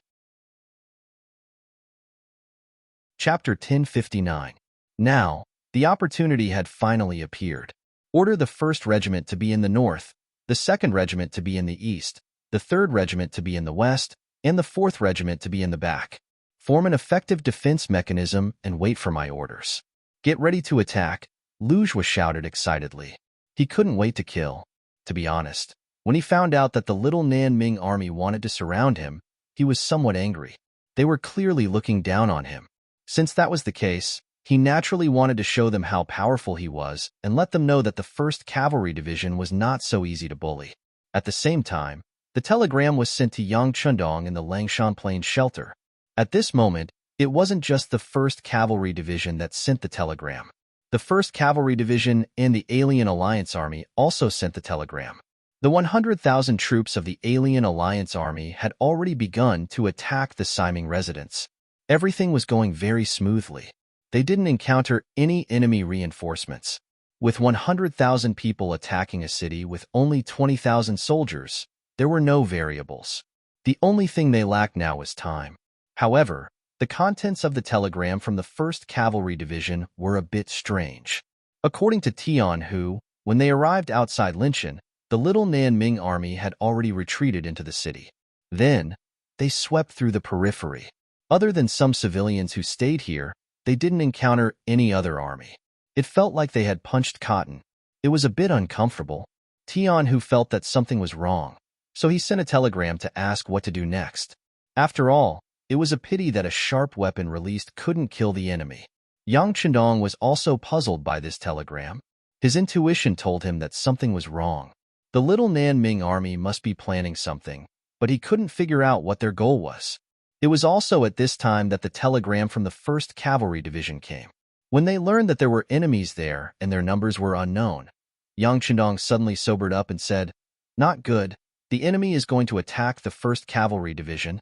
Speaker 1: Chapter 1059. Now, the opportunity had finally appeared. Order the 1st Regiment to be in the north, the 2nd Regiment to be in the east, the 3rd Regiment to be in the west, and the 4th Regiment to be in the back. Form an effective defense mechanism and wait for my orders. Get ready to attack, Lu Zhua shouted excitedly. He couldn't wait to kill. To be honest, when he found out that the little Nanming army wanted to surround him, he was somewhat angry. They were clearly looking down on him. Since that was the case, he naturally wanted to show them how powerful he was and let them know that the 1st Cavalry Division was not so easy to bully. At the same time, the telegram was sent to Yang Chundong in the Langshan Plains shelter. At this moment, it wasn't just the 1st Cavalry Division that sent the telegram. The 1st Cavalry Division and the Alien Alliance Army also sent the telegram. The 100,000 troops of the Alien Alliance army had already begun to attack the Siming residents. Everything was going very smoothly. They didn't encounter any enemy reinforcements. With 100,000 people attacking a city with only 20,000 soldiers, there were no variables. The only thing they lacked now was time. However, the contents of the telegram from the 1st Cavalry Division were a bit strange. According to Tian Hu, when they arrived outside Linshan, the little Ming army had already retreated into the city. Then, they swept through the periphery. Other than some civilians who stayed here, they didn't encounter any other army. It felt like they had punched cotton. It was a bit uncomfortable. Tian Hu felt that something was wrong, so he sent a telegram to ask what to do next. After all, it was a pity that a sharp weapon released couldn't kill the enemy. Yang Chendong was also puzzled by this telegram. His intuition told him that something was wrong. The little Ming army must be planning something, but he couldn't figure out what their goal was. It was also at this time that the telegram from the 1st Cavalry Division came. When they learned that there were enemies there and their numbers were unknown, Yang Chendong suddenly sobered up and said, "Not good. The enemy is going to attack the 1st Cavalry Division.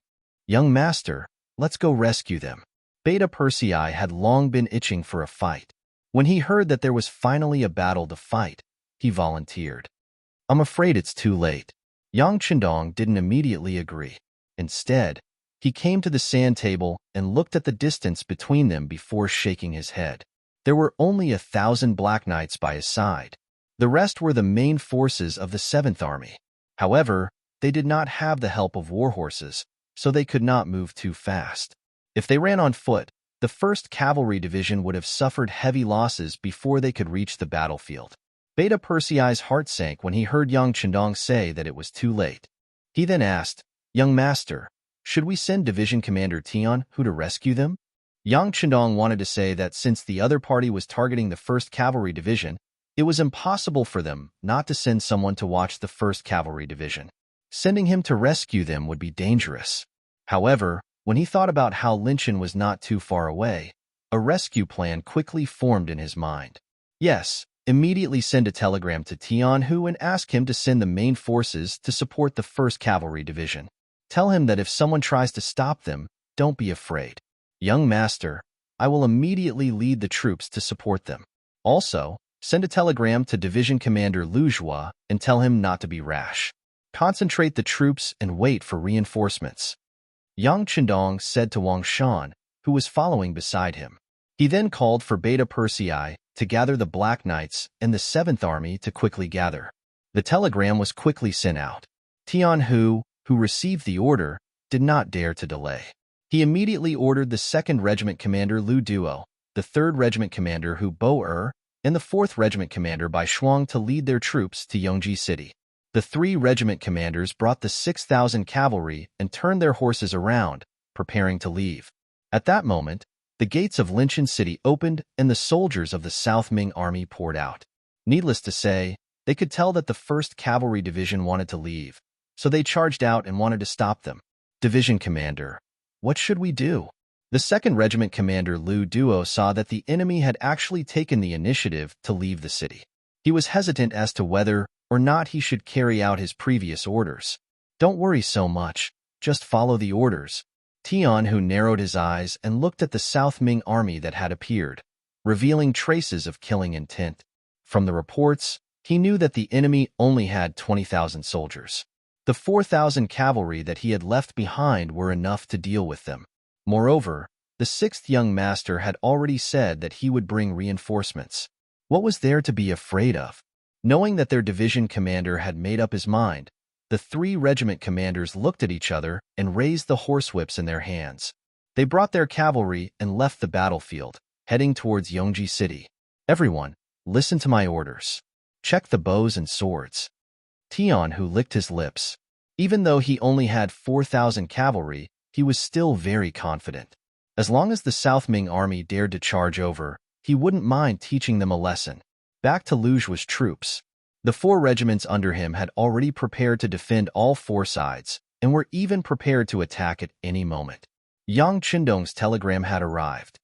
Speaker 1: Young master, let's go rescue them." Beta Persei had long been itching for a fight. When he heard that there was finally a battle to fight, he volunteered. "I'm afraid it's too late." Yang Chendong didn't immediately agree. Instead, he came to the sand table and looked at the distance between them before shaking his head. There were only 1,000 Black Knights by his side. The rest were the main forces of the 7th Army. However, they did not have the help of war horses, so they could not move too fast. If they ran on foot, the 1st Cavalry Division would have suffered heavy losses before they could reach the battlefield. Beta Persei's heart sank when he heard Yang Chendong say that it was too late. He then asked, "Young master, should we send Division Commander Tian Hu to rescue them?" Yang Chendong wanted to say that since the other party was targeting the 1st Cavalry Division, it was impossible for them not to send someone to watch the 1st Cavalry Division. Sending him to rescue them would be dangerous. However, when he thought about how Linshan was not too far away, a rescue plan quickly formed in his mind. Yes, immediately send a telegram to Tian Hu and ask him to send the main forces to support the 1st Cavalry Division. Tell him that if someone tries to stop them, don't be afraid. Young master, I will immediately lead the troops to support them. Also, send a telegram to Division Commander Lu Zhua and tell him not to be rash. Concentrate the troops and wait for reinforcements." Yang Chendong said to Wang Shan, who was following beside him. He then called for Beta Persei to gather the Black Knights and the 7th Army to quickly gather. The telegram was quickly sent out. Tian Hu, who received the order, did not dare to delay. He immediately ordered the 2nd Regiment Commander Lu Duo, the 3rd Regiment Commander Hu Bo and the 4th Regiment Commander Bai Shuang to lead their troops to Yongji City. The 3 regiment commanders brought the 6,000 cavalry and turned their horses around, preparing to leave. At that moment, the gates of Linshan City opened and the soldiers of the South Ming Army poured out. Needless to say, they could tell that the 1st Cavalry Division wanted to leave, so they charged out and wanted to stop them. "Division Commander, what should we do?" The 2nd Regiment Commander Lu Duo saw that the enemy had actually taken the initiative to leave the city. He was hesitant as to whether or not he should carry out his previous orders. "Don't worry so much, just follow the orders." Tian Hu narrowed his eyes and looked at the South Ming army that had appeared, revealing traces of killing intent. From the reports, he knew that the enemy only had 20,000 soldiers. The 4,000 cavalry that he had left behind were enough to deal with them. Moreover, the 6th young master had already said that he would bring reinforcements. What was there to be afraid of? Knowing that their division commander had made up his mind, the 3 regiment commanders looked at each other and raised the horsewhips in their hands. They brought their cavalry and left the battlefield, heading towards Yongji City. "Everyone, listen to my orders. Check the bows and swords." Tian Hu licked his lips. Even though he only had 4,000 cavalry, he was still very confident. As long as the South Ming army dared to charge over, he wouldn't mind teaching them a lesson. Back to Lu Zhua's troops. The 4 regiments under him had already prepared to defend all 4 sides, and were even prepared to attack at any moment. Yang Chendong's telegram had arrived.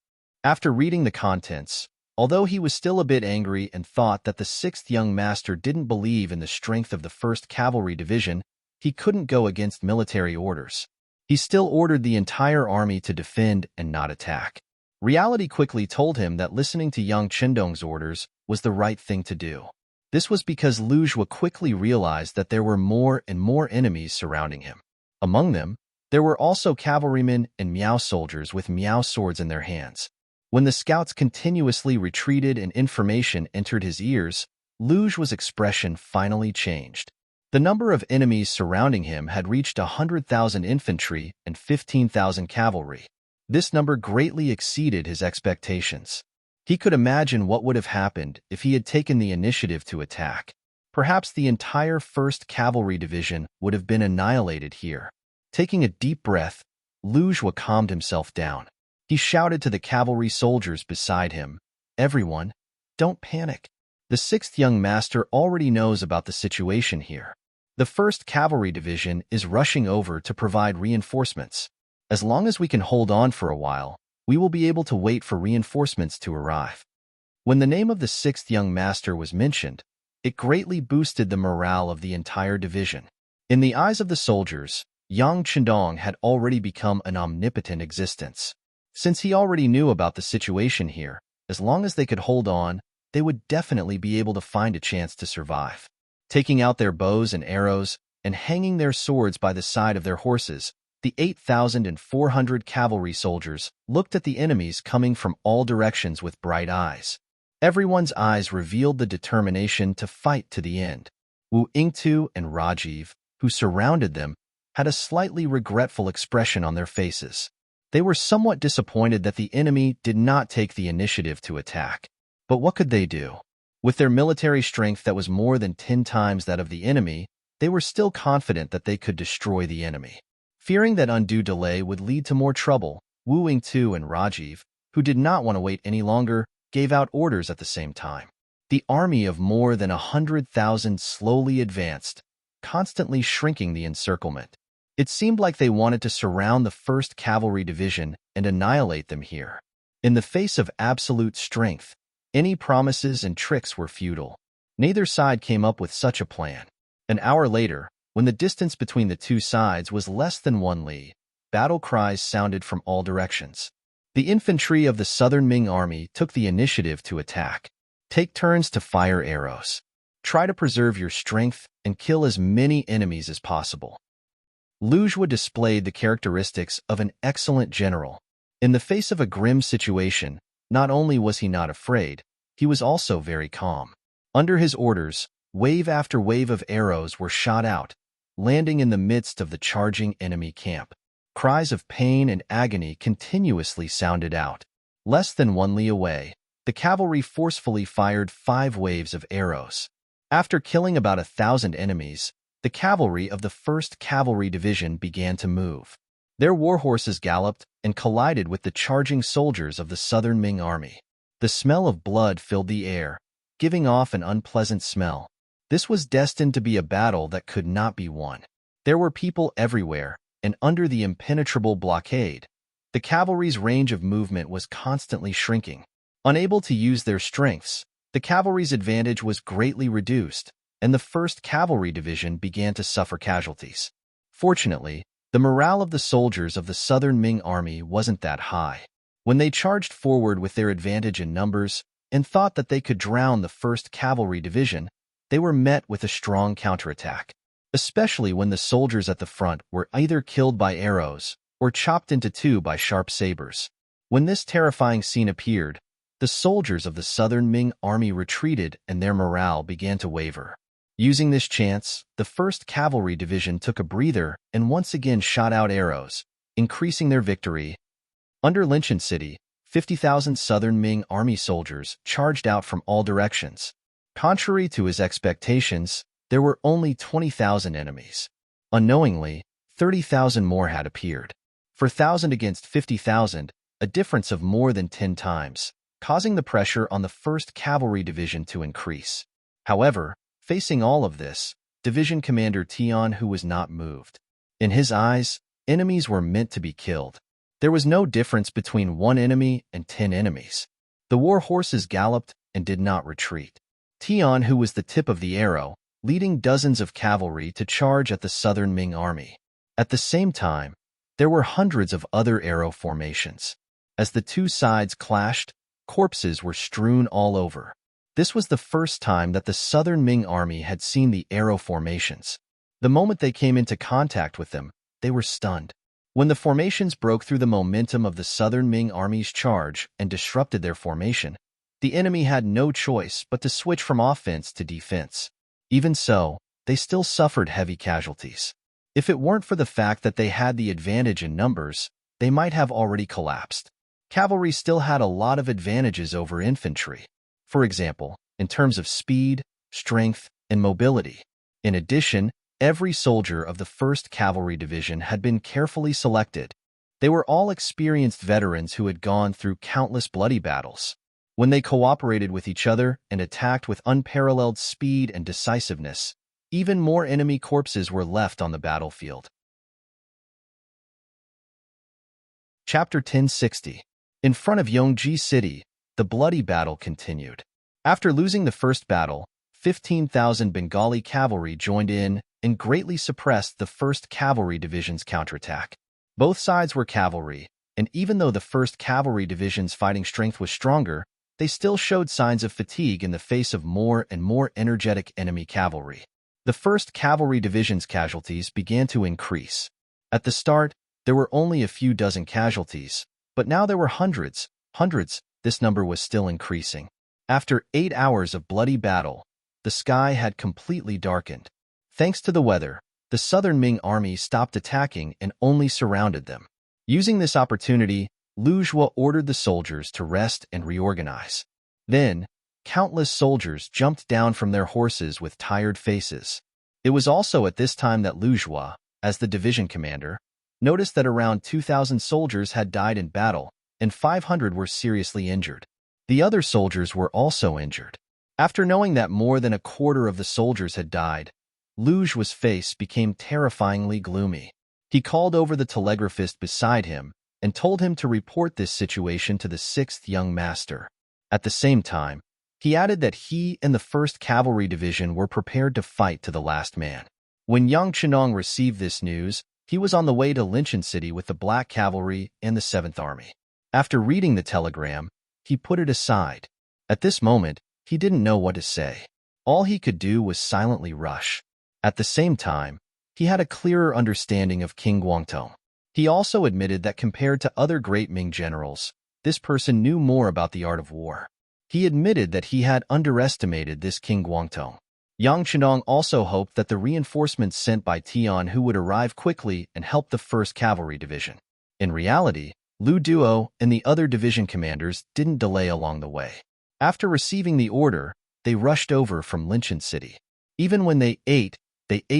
Speaker 1: After reading the contents, Although he was still a bit angry and thought that the sixth young master didn't believe in the strength of the 1st Cavalry Division, he couldn't go against military orders. He still ordered the entire army to defend and not attack. Reality quickly told him that listening to Yang Qindong's orders was the right thing to do. This was because Lu Zhuo quickly realized that there were more and more enemies surrounding him. Among them, there were also cavalrymen and Miao soldiers with Miao swords in their hands. When the scouts continuously retreated and information entered his ears, Lu Zhuo's expression finally changed. The number of enemies surrounding him had reached 100,000 infantry and 15,000 cavalry. This number greatly exceeded his expectations. He could imagine what would have happened if he had taken the initiative to attack. Perhaps the entire 1st Cavalry Division would have been annihilated here. Taking a deep breath, Lu Zhuo calmed himself down. He shouted to the cavalry soldiers beside him, "Everyone, don't panic. The 6th young master already knows about the situation here. The 1st Cavalry Division is rushing over to provide reinforcements. As long as we can hold on for a while, we will be able to wait for reinforcements to arrive." When the name of the 6th young master was mentioned, it greatly boosted the morale of the entire division. In the eyes of the soldiers, Yang Qindong had already become an omnipotent existence. Since he already knew about the situation here, as long as they could hold on, they would definitely be able to find a chance to survive. Taking out their bows and arrows and hanging their swords by the side of their horses, the 8,400 cavalry soldiers looked at the enemies coming from all directions with bright eyes. Everyone's eyes revealed the determination to fight to the end. Wu Yingtu and Rajiv, who surrounded them, had a slightly regretful expression on their faces. They were somewhat disappointed that the enemy did not take the initiative to attack. But what could they do? With their military strength that was more than 10 times that of the enemy, they were still confident that they could destroy the enemy. Fearing that undue delay would lead to more trouble, Wu Yingtu and Rajiv, who did not want to wait any longer, gave out orders at the same time. The army of more than 100,000 slowly advanced, constantly shrinking the encirclement. It seemed like they wanted to surround the 1st Cavalry Division and annihilate them here. In the face of absolute strength, any promises and tricks were futile. Neither side came up with such a plan. An hour later, when the distance between the two sides was less than 1 li, battle cries sounded from all directions. The infantry of the southern Ming army took the initiative to attack. Take turns to fire arrows. Try to preserve your strength and kill as many enemies as possible. Lu Zhuo displayed the characteristics of an excellent general. In the face of a grim situation, not only was he not afraid, he was also very calm. Under his orders, wave after wave of arrows were shot out, landing in the midst of the charging enemy camp. Cries of pain and agony continuously sounded out. Less than 1 li away, the cavalry forcefully fired 5 waves of arrows. After killing about 1,000 enemies, the cavalry of the 1st Cavalry Division began to move. Their warhorses galloped and collided with the charging soldiers of the southern Ming army. The smell of blood filled the air, giving off an unpleasant smell. This was destined to be a battle that could not be won. There were people everywhere, and under the impenetrable blockade, the cavalry's range of movement was constantly shrinking. Unable to use their strengths, the cavalry's advantage was greatly reduced, and the 1st Cavalry Division began to suffer casualties. Fortunately, the morale of the soldiers of the southern Ming army wasn't that high. When they charged forward with their advantage in numbers and thought that they could drown the 1st Cavalry Division, they were met with a strong counterattack, especially when the soldiers at the front were either killed by arrows or chopped into 2 by sharp sabers. When this terrifying scene appeared, the soldiers of the southern Ming army retreated and their morale began to waver. Using this chance, the 1st Cavalry Division took a breather and once again shot out arrows, increasing their victory. Under Linchin City, 50,000 southern Ming army soldiers charged out from all directions. Contrary to his expectations, there were only 20,000 enemies. Unknowingly, 30,000 more had appeared. 4,000 against 50,000, a difference of more than 10 times, causing the pressure on the 1st Cavalry Division to increase. However, facing all of this, Division Commander Tian Hu was not moved. In his eyes, enemies were meant to be killed. There was no difference between 1 enemy and 10 enemies. The war horses galloped and did not retreat. Tian, who was the tip of the arrow, leading dozens of cavalry to charge at the southern Ming army. At the same time, there were hundreds of other arrow formations. As the two sides clashed, corpses were strewn all over. This was the first time that the southern Ming army had seen the arrow formations. The moment they came into contact with them, they were stunned. When the formations broke through the momentum of the southern Ming army's charge and disrupted their formation, the enemy had no choice but to switch from offense to defense. Even so, they still suffered heavy casualties. If it weren't for the fact that they had the advantage in numbers, they might have already collapsed. Cavalry still had a lot of advantages over infantry. For example, in terms of speed, strength, and mobility. In addition, every soldier of the 1st Cavalry Division had been carefully selected. They were all experienced veterans who had gone through countless bloody battles. When they cooperated with each other and attacked with unparalleled speed and decisiveness, even more enemy corpses were left on the battlefield. Chapter 1060. In front of Yongji City, the bloody battle continued. After losing the first battle, 15,000 Bengali cavalry joined in and greatly suppressed the 1st Cavalry Division's counterattack. Both sides were cavalry, and even though the 1st Cavalry Division's fighting strength was stronger, they still showed signs of fatigue in the face of more and more energetic enemy cavalry. The 1st Cavalry Division's casualties began to increase. At the start, there were only a few dozen casualties, but now there were hundreds. This number was still increasing. After 8 hours of bloody battle, the sky had completely darkened. Thanks to the weather, the southern Ming army stopped attacking and only surrounded them. Using this opportunity, Lu Zhuo ordered the soldiers to rest and reorganize. Then, countless soldiers jumped down from their horses with tired faces. It was also at this time that Lu Zhuo, as the division commander, noticed that around 2,000 soldiers had died in battle, and 500 were seriously injured. The other soldiers were also injured. After knowing that more than a quarter of the soldiers had died, Lu Zhuo's face became terrifyingly gloomy. He called over the telegraphist beside him and told him to report this situation to the 6th Young Master. At the same time, he added that he and the 1st Cavalry Division were prepared to fight to the last man. When Yang Chenong received this news, he was on the way to Linchin City with the Black Cavalry and the 7th Army. After reading the telegram, he put it aside. At this moment, he didn't know what to say. All he could do was silently rush. At the same time, he had a clearer understanding of King Guangtong. He also admitted that compared to other great Ming generals, this person knew more about the art of war. He admitted that he had underestimated this King Guangtong. Yang Chenong also hoped that the reinforcements sent by Tian Hu would arrive quickly and help the 1st Cavalry Division. In reality, Lu Duo and the other division commanders didn't delay along the way. After receiving the order, they rushed over from Linchin City. Even when they ate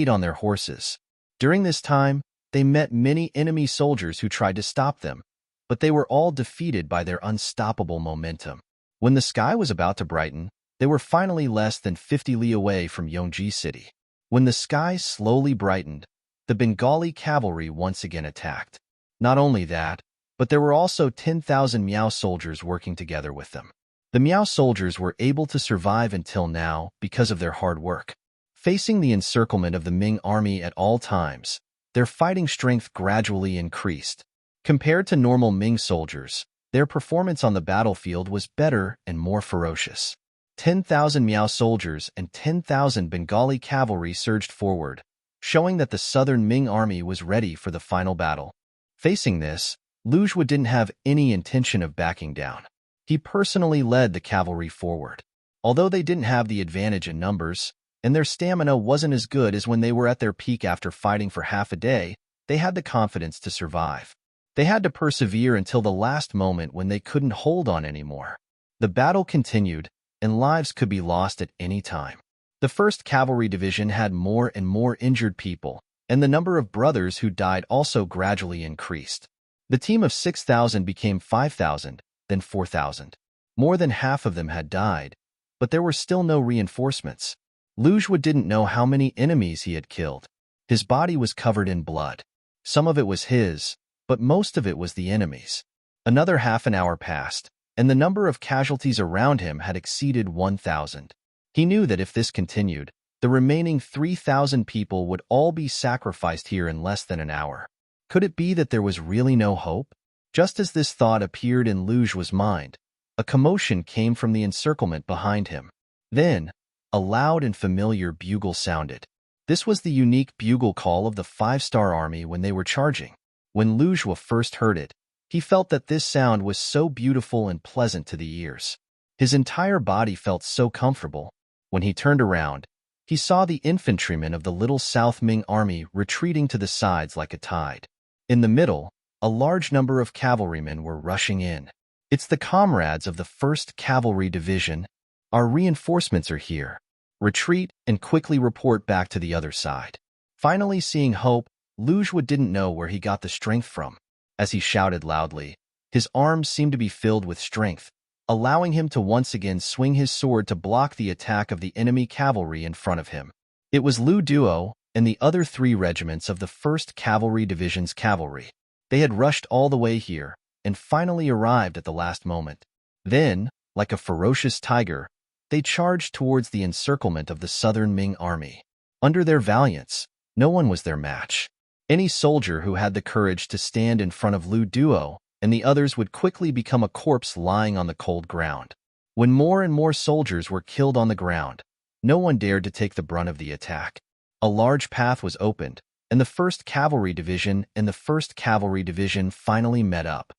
Speaker 1: on their horses. During this time, they met many enemy soldiers who tried to stop them, but they were all defeated by their unstoppable momentum. When the sky was about to brighten, they were finally less than 50 li away from Yongji City. When the sky slowly brightened, the Bengali cavalry once again attacked. Not only that, but there were also 10,000 Miao soldiers working together with them. The Miao soldiers were able to survive until now because of their hard work. Facing the encirclement of the Ming army at all times, their fighting strength gradually increased. Compared to normal Ming soldiers, their performance on the battlefield was better and more ferocious. 10,000 Miao soldiers and 10,000 Bengali cavalry surged forward, showing that the southern Ming army was ready for the final battle. Facing this, Lu Zhuo didn't have any intention of backing down. He personally led the cavalry forward. Although they didn't have the advantage in numbers, and their stamina wasn't as good as when they were at their peak after fighting for half a day, they had the confidence to survive. They had to persevere until the last moment when they couldn't hold on anymore. The battle continued, and lives could be lost at any time. The 1st Cavalry Division had more and more injured people, and the number of brothers who died also gradually increased. The team of 6,000 became 5,000, then 4,000. More than half of them had died, but there were still no reinforcements. Lu Zhuo didn't know how many enemies he had killed. His body was covered in blood. Some of it was his, but most of it was the enemy's. Another half an hour passed, and the number of casualties around him had exceeded 1,000. He knew that if this continued, the remaining 3,000 people would all be sacrificed here in less than an hour. Could it be that there was really no hope? Just as this thought appeared in Lu Zhuo's mind, a commotion came from the encirclement behind him. Then, a loud and familiar bugle sounded. This was the unique bugle call of the 5-star army when they were charging. When Lu Zhuo first heard it, he felt that this sound was so beautiful and pleasant to the ears. His entire body felt so comfortable. When he turned around, he saw the infantrymen of the little South Ming army retreating to the sides like a tide. In the middle, a large number of cavalrymen were rushing in. It's the comrades of the 1st Cavalry Division. Our reinforcements are here. Retreat and quickly report back to the other side. Finally seeing hope, Lu Zhuo didn't know where he got the strength from. As he shouted loudly, his arms seemed to be filled with strength, allowing him to once again swing his sword to block the attack of the enemy cavalry in front of him. It was Lu Duo and the other 3 regiments of the 1st Cavalry Division's cavalry. They had rushed all the way here and finally arrived at the last moment. Then, like a ferocious tiger, they charged towards the encirclement of the southern Ming army. Under their valiance, no one was their match. Any soldier who had the courage to stand in front of Lu Duo and the others would quickly become a corpse lying on the cold ground. When more and more soldiers were killed on the ground, no one dared to take the brunt of the attack. A large path was opened, and the 1st Cavalry Division and the 1st Cavalry Division finally met up.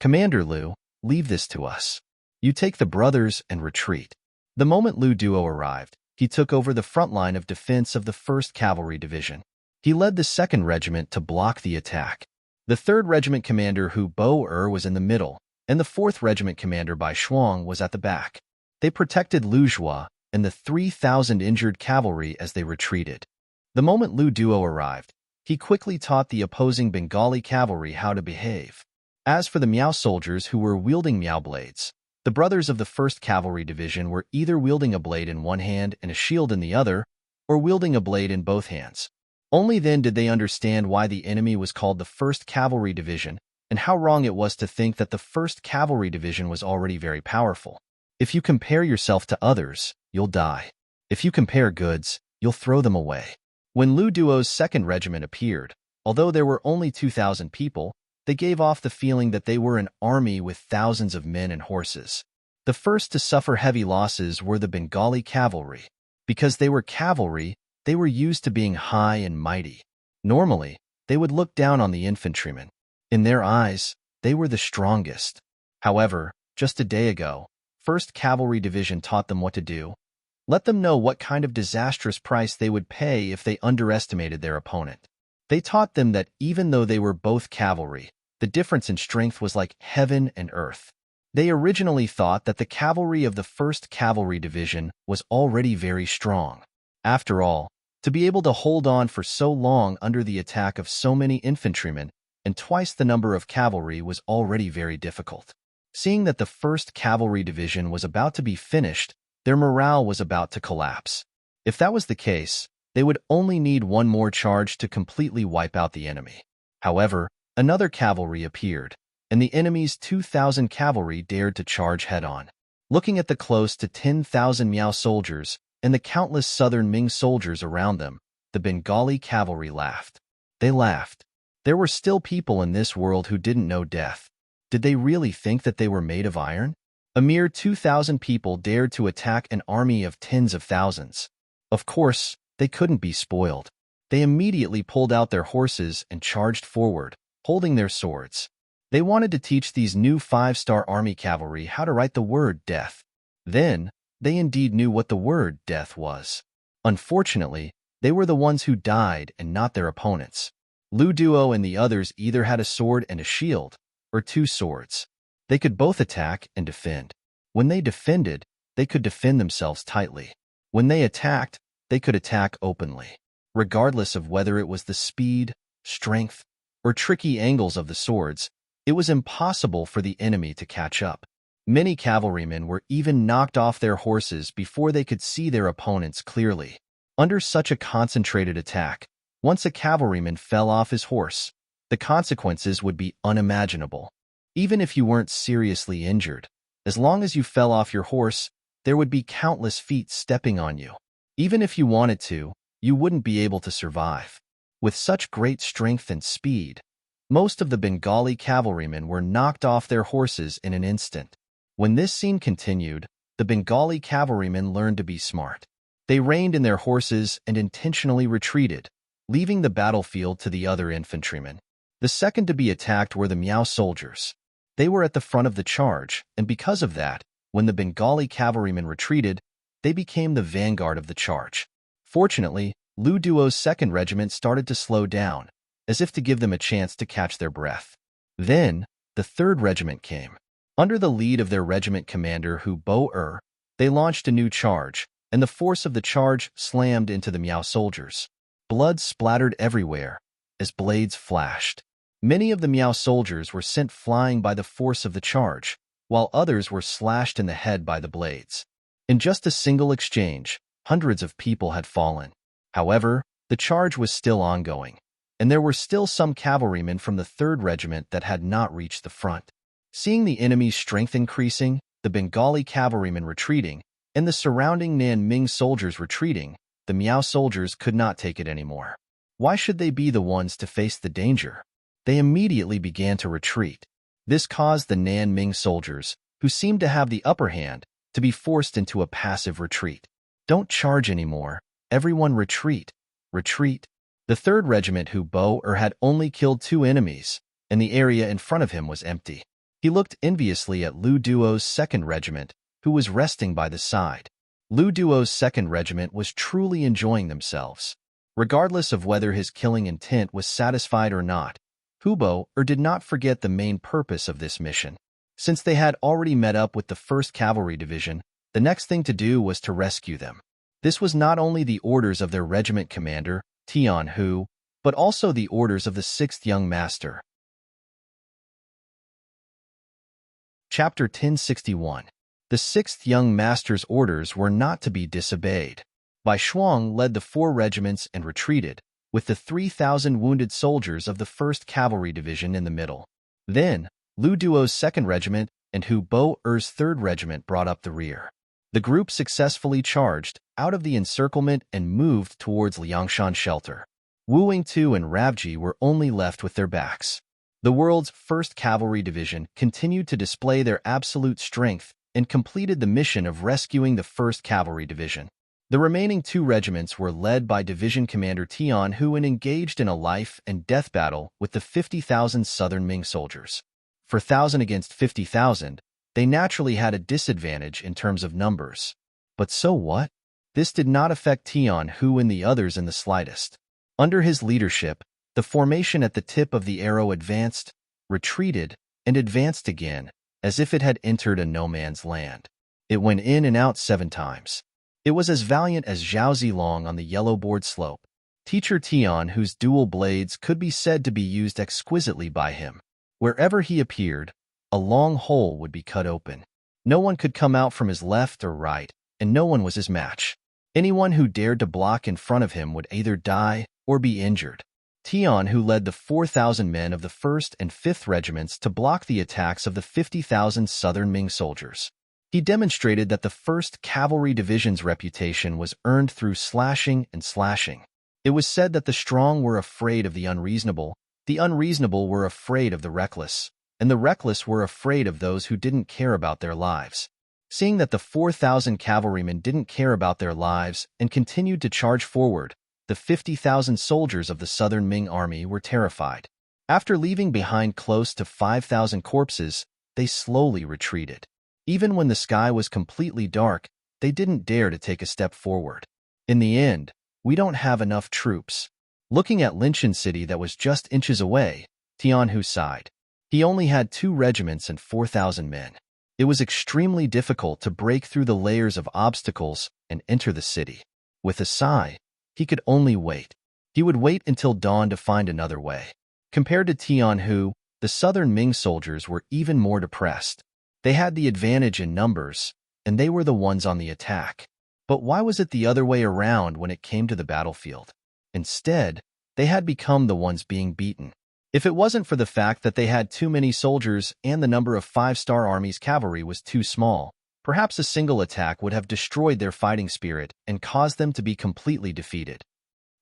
Speaker 1: Commander Lu, leave this to us. You take the brothers and retreat. The moment Lu Duo arrived, he took over the front line of defense of the 1st Cavalry Division. He led the 2nd Regiment to block the attack. The 3rd Regiment commander Hu Bo was in the middle, and the 4th Regiment commander Bai Shuang was at the back. They protected Lu Zhuo and the 3,000 injured cavalry as they retreated. The moment Lu Duo arrived, he quickly taught the opposing Bengali cavalry how to behave. As for the Miao soldiers who were wielding Miao blades, the brothers of the 1st Cavalry Division were either wielding a blade in one hand and a shield in the other, or wielding a blade in both hands. Only then did they understand why the enemy was called the 1st Cavalry Division and how wrong it was to think that the 1st Cavalry Division was already very powerful. If you compare yourself to others, you'll die. If you compare goods, you'll throw them away. When Lu Duo's 2nd Regiment appeared, although there were only 2,000 people, they gave off the feeling that they were an army with thousands of men and horses. The first to suffer heavy losses were the Bengali cavalry. Because they were cavalry, they were used to being high and mighty. Normally, they would look down on the infantrymen. In their eyes, they were the strongest. However, just a day ago, 1st Cavalry Division taught them what to do. Let them know what kind of disastrous price they would pay if they underestimated their opponent. They taught them that even though they were both cavalry, the difference in strength was like heaven and earth. They originally thought that the cavalry of the 1st Cavalry Division was already very strong. After all, to be able to hold on for so long under the attack of so many infantrymen and twice the number of cavalry was already very difficult. Seeing that the 1st Cavalry Division was about to be finished, their morale was about to collapse. If that was the case, they would only need one more charge to completely wipe out the enemy. However, another cavalry appeared, and the enemy's 2,000 cavalry dared to charge head-on. Looking at the close to 10,000 Miao soldiers and the countless southern Ming soldiers around them, the Bengali cavalry laughed. They laughed. There were still people in this world who didn't know death. Did they really think that they were made of iron? A mere 2,000 people dared to attack an army of tens of thousands. Of course, they couldn't be spoiled. They immediately pulled out their horses and charged forward, holding their swords. They wanted to teach these new 5-star army cavalry how to write the word death. Then, they indeed knew what the word death was. Unfortunately, they were the ones who died and not their opponents. Lu Duo and the others either had a sword and a shield, or 2 swords. They could both attack and defend. When they defended, they could defend themselves tightly. When they attacked, they could attack openly. Regardless of whether it was the speed, strength, or tricky angles of the swords, it was impossible for the enemy to catch up. Many cavalrymen were even knocked off their horses before they could see their opponents clearly. Under such a concentrated attack, once a cavalryman fell off his horse, the consequences would be unimaginable. Even if you weren't seriously injured, As long as you fell off your horse, there would be countless feet stepping on you. Even if you wanted to, you wouldn't be able to survive. With such great strength and speed, most of the Bengali cavalrymen were knocked off their horses in an instant. When this scene continued, the Bengali cavalrymen learned to be smart. They reined in their horses and intentionally retreated, leaving the battlefield to the other infantrymen. The second to be attacked were the Miao soldiers. They were at the front of the charge, and because of that, when the Bengali cavalrymen retreated, they became the vanguard of the charge. Fortunately, Lu Duo's 2nd Regiment started to slow down, as if to give them a chance to catch their breath. Then, the 3rd Regiment came. Under the lead of their regiment commander Hu Bo-er, they launched a new charge, and the force of the charge slammed into the Miao soldiers. Blood splattered everywhere, as blades flashed. Many of the Miao soldiers were sent flying by the force of the charge, while others were slashed in the head by the blades. In just a single exchange, hundreds of people had fallen. However, the charge was still ongoing, and there were still some cavalrymen from the 3rd Regiment that had not reached the front. Seeing the enemy's strength increasing, the Bengali cavalrymen retreating, and the surrounding Ming soldiers retreating, the Miao soldiers could not take it anymore. Why should they be the ones to face the danger? They immediately began to retreat. This caused the Ming soldiers, who seemed to have the upper hand, to be forced into a passive retreat. Don't charge anymore. Everyone retreat. Retreat. The 3rd Regiment Hu Bo-er had only killed 2 enemies, and the area in front of him was empty. He looked enviously at Lu Duo's 2nd Regiment, who was resting by the side. Lu Duo's 2nd Regiment was truly enjoying themselves. Regardless of whether his killing intent was satisfied or not, Hu Bo-er did not forget the main purpose of this mission. Since they had already met up with the 1st Cavalry Division, the next thing to do was to rescue them. This was not only the orders of their regiment commander, Tian Hu, but also the orders of the 6th Young Master. Chapter 1061. The 6th Young Master's orders were not to be disobeyed. Bai Shuang led the 4 regiments and retreated, with the 3,000 wounded soldiers of the 1st Cavalry Division in the middle. Then, Lu Duo's 2nd Regiment and Hu Bo-er's 3rd Regiment brought up the rear. The group successfully charged out of the encirclement and moved towards Liangshan shelter. Wu Yingtu and Ravji were only left with their backs. The world's 1st Cavalry Division continued to display their absolute strength and completed the mission of rescuing the 1st Cavalry Division. The remaining 2 regiments were led by Division Commander Tian Hu and engaged in a life-and-death battle with the 50,000 Southern Ming soldiers. For 1,000 against 50,000, they naturally had a disadvantage in terms of numbers. But so what? This did not affect Tian Hu and the others in the slightest. Under his leadership, the formation at the tip of the arrow advanced, retreated, and advanced again, as if it had entered a no-man's land. It went in and out 7 times. It was as valiant as Zhao Zilong on the yellow board slope. Teacher Tian, whose dual blades could be said to be used exquisitely by him. Wherever he appeared, a long hole would be cut open. No one could come out from his left or right, and no one was his match. Anyone who dared to block in front of him would either die or be injured. Tian, who led the 4,000 men of the 1st and 5th Regiments to block the attacks of the 50,000 Southern Ming soldiers. He demonstrated that the 1st Cavalry Division's reputation was earned through slashing and slashing. It was said that the strong were afraid of the unreasonable were afraid of the reckless, and the reckless were afraid of those who didn't care about their lives. Seeing that the 4,000 cavalrymen didn't care about their lives and continued to charge forward, the 50,000 soldiers of the Southern Ming army were terrified. After leaving behind close to 5,000 corpses, they slowly retreated. Even when the sky was completely dark, they didn't dare to take a step forward. In the end, we don't have enough troops. Looking at Linshan City that was just inches away, Tian Hu sighed. He only had 2 regiments and 4,000 men. It was extremely difficult to break through the layers of obstacles and enter the city. With a sigh, he could only wait. He would wait until dawn to find another way. Compared to Tian Hu, the Southern Ming soldiers were even more depressed. They had the advantage in numbers, and they were the ones on the attack. But why was it the other way around when it came to the battlefield? Instead, they had become the ones being beaten. If it wasn't for the fact that they had too many soldiers and the number of five-star army's cavalry was too small, perhaps a single attack would have destroyed their fighting spirit and caused them to be completely defeated.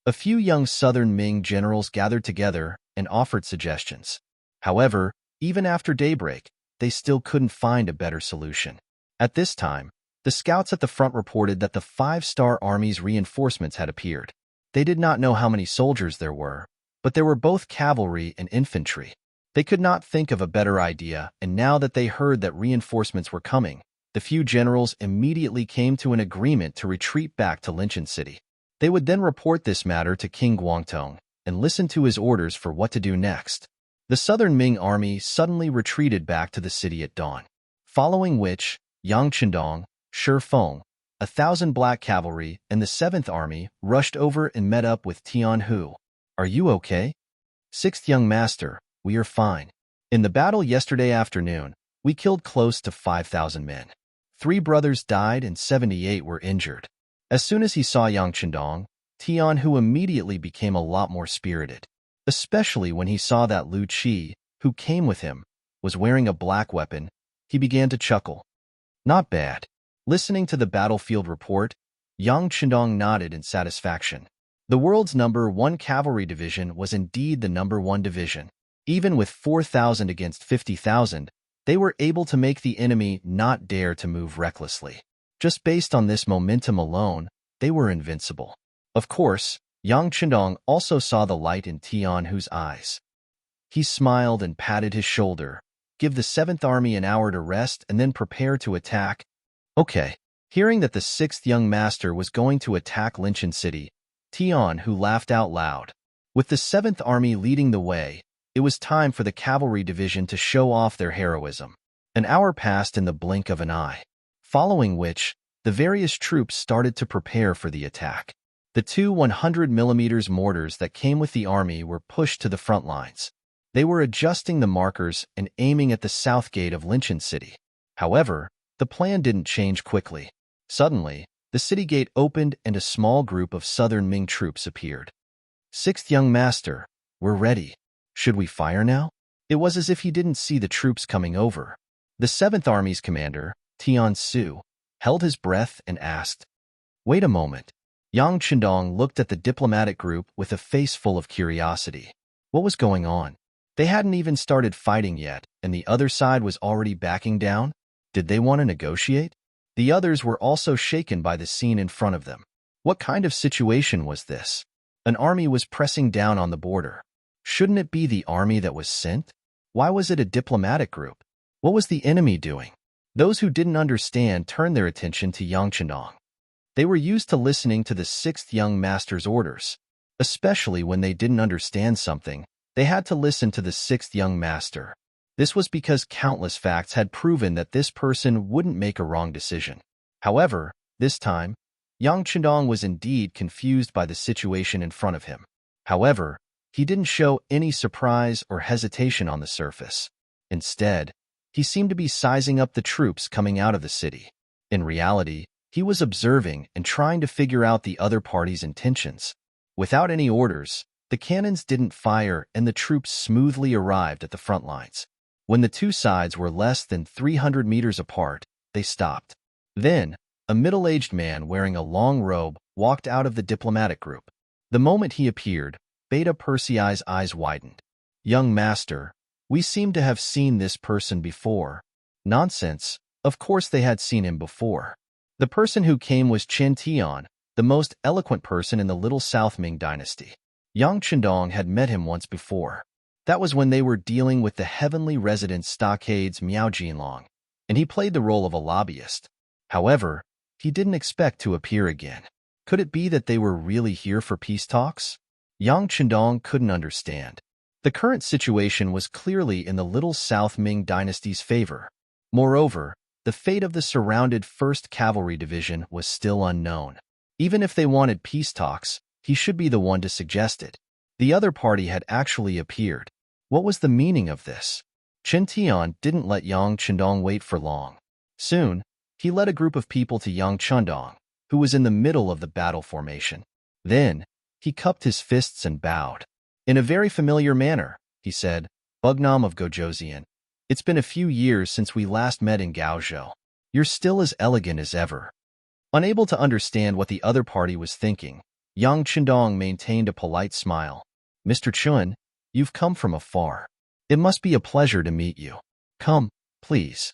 Speaker 1: A few young southern Ming generals gathered together and offered suggestions. However, even after daybreak, they still couldn't find a better solution. At this time, the scouts at the front reported that the five-star army's reinforcements had appeared. They did not know how many soldiers there were, but there were both cavalry and infantry. They could not think of a better idea, and now that they heard that reinforcements were coming, the few generals immediately came to an agreement to retreat back to Linchin City. They would then report this matter to King Guangtong and listen to his orders for what to do next. The southern Ming army suddenly retreated back to the city at dawn, following which Yang Chendong, Shi Feng, 1,000 black cavalry, and the 7th Army rushed over and met up with Tian Hu. "Are you okay?" "Sixth young master, we are fine. In the battle yesterday afternoon, we killed close to 5,000 men. 3 brothers died and 78 were injured." As soon as he saw Yang Chendong, Tian Hu immediately became a lot more spirited, especially when he saw that Lu Qi, who came with him, was wearing a black weapon. He began to chuckle. "Not bad." Listening to the battlefield report, Yang Chendong nodded in satisfaction. The world's number 1 cavalry division was indeed the number 1 division. Even with 4,000 against 50,000, they were able to make the enemy not dare to move recklessly. Just based on this momentum alone, they were invincible. Of course, Yang Chendong also saw the light in Tian Hu's eyes. He smiled and patted his shoulder. "Give the 7th Army an hour to rest and then prepare to attack." "Okay." Hearing that the 6th young master was going to attack Linchin City, Tian Hu laughed out loud. With the 7th Army leading the way, it was time for the cavalry division to show off their heroism. An hour passed in the blink of an eye, following which, the various troops started to prepare for the attack. The 2 100mm mortars that came with the army were pushed to the front lines. They were adjusting the markers and aiming at the south gate of Linchin City. However, the plan didn't change quickly. Suddenly, the city gate opened and a small group of southern Ming troops appeared. "Sixth young master, we're ready. Should we fire now?" It was as if he didn't see the troops coming over. The 7th Army's commander, Tian Su, held his breath and asked. "Wait a moment." Yang Chendong looked at the diplomatic group with a face full of curiosity. What was going on? They hadn't even started fighting yet, and the other side was already backing down? Did they want to negotiate? The others were also shaken by the scene in front of them. What kind of situation was this? An army was pressing down on the border. Shouldn't it be the army that was sent? Why was it a diplomatic group? What was the enemy doing? Those who didn't understand turned their attention to Yang Chendong. They were used to listening to the 6th young master's orders. Especially when they didn't understand something, they had to listen to the 6th young master. This was because countless facts had proven that this person wouldn't make a wrong decision. However, this time, Yang Chendong was indeed confused by the situation in front of him. However, he didn't show any surprise or hesitation on the surface. Instead, he seemed to be sizing up the troops coming out of the city. In reality, he was observing and trying to figure out the other party's intentions. Without any orders, the cannons didn't fire and the troops smoothly arrived at the front lines. When the two sides were less than 300 meters apart, they stopped. Then, a middle-aged man wearing a long robe walked out of the diplomatic group. The moment he appeared, Beta Persei's eyes widened. "Young master, we seem to have seen this person before." Nonsense, of course they had seen him before. The person who came was Chen Tian, the most eloquent person in the Little South Ming dynasty. Yang Chendong had met him once before. That was when they were dealing with the heavenly resident stockades Miao Jinlong, and he played the role of a lobbyist. However, he didn't expect to appear again. Could it be that they were really here for peace talks? Yang Chendong couldn't understand. The current situation was clearly in the Little South Ming dynasty's favor. Moreover, the fate of the surrounded 1st Cavalry Division was still unknown. Even if they wanted peace talks, he should be the one to suggest it. The other party had actually appeared. What was the meaning of this? Chen Tian didn't let Yang Chendong wait for long. Soon, he led a group of people to Yang Chendong, who was in the middle of the battle formation. Then, he cupped his fists and bowed. In a very familiar manner, he said, Bugnam of Gojoseon. It's been a few years since we last met in Gaozhou. You're still as elegant as ever. Unable to understand what the other party was thinking, Yang Chendong maintained a polite smile. Mr. Chun, you've come from afar. It must be a pleasure to meet you. Come, please.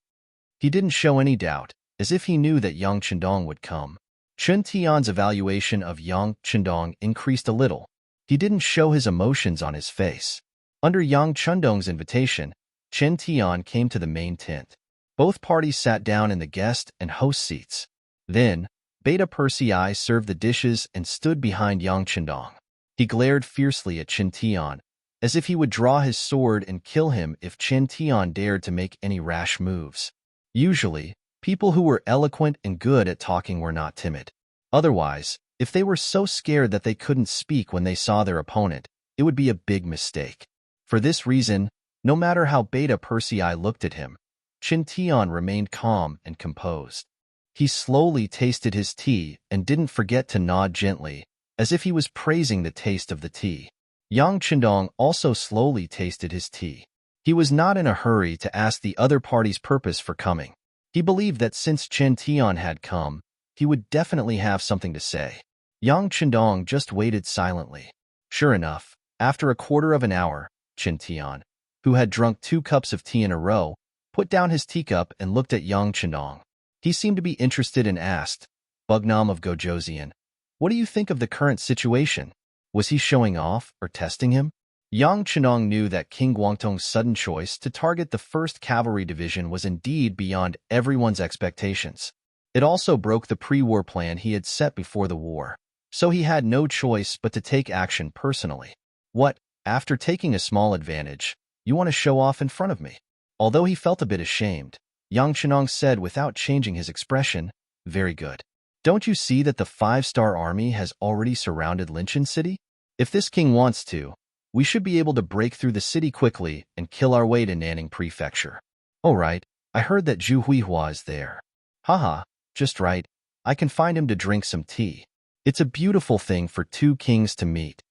Speaker 1: He didn't show any doubt, as if he knew that Yang Chendong would come. Chun Tian's evaluation of Yang Chendong increased a little. He didn't show his emotions on his face. Under Yang Chendong's invitation, Chen Tian came to the main tent. Both parties sat down in the guest and host seats. Then, Beta Persei served the dishes and stood behind Yang Chendong. He glared fiercely at Chen Tian, as if he would draw his sword and kill him if Chen Tian dared to make any rash moves. Usually, people who were eloquent and good at talking were not timid. Otherwise, if they were so scared that they couldn't speak when they saw their opponent, it would be a big mistake. For this reason, no matter how Beta Persei looked at him, Chen Tian remained calm and composed. He slowly tasted his tea and didn't forget to nod gently, as if he was praising the taste of the tea. Yang Chendong also slowly tasted his tea. He was not in a hurry to ask the other party's purpose for coming. He believed that since Chen Tian had come, he would definitely have something to say. Yang Chendong just waited silently. Sure enough, after a quarter of an hour, Chen Tian, who had drunk 2 cups of tea in a row, put down his teacup and looked at Yang Chendong. He seemed to be interested and asked, Bugnam of Gojoseon, what do you think of the current situation? Was he showing off or testing him? Yang Chendong knew that King Guangtong's sudden choice to target the 1st Cavalry Division was indeed beyond everyone's expectations. It also broke the pre-war plan he had set before the war, so he had no choice but to take action personally. What, after taking a small advantage, you want to show off in front of me? Although he felt a bit ashamed, Yang Chendong said without changing his expression, very good. Don't you see that the 5-star army has already surrounded Linchin City? If this king wants to, we should be able to break through the city quickly and kill our way to Nanning Prefecture. Oh right, I heard that Zhu Huihua is there. Haha, just right, I can find him to drink some tea. It's a beautiful thing for 2 kings to meet.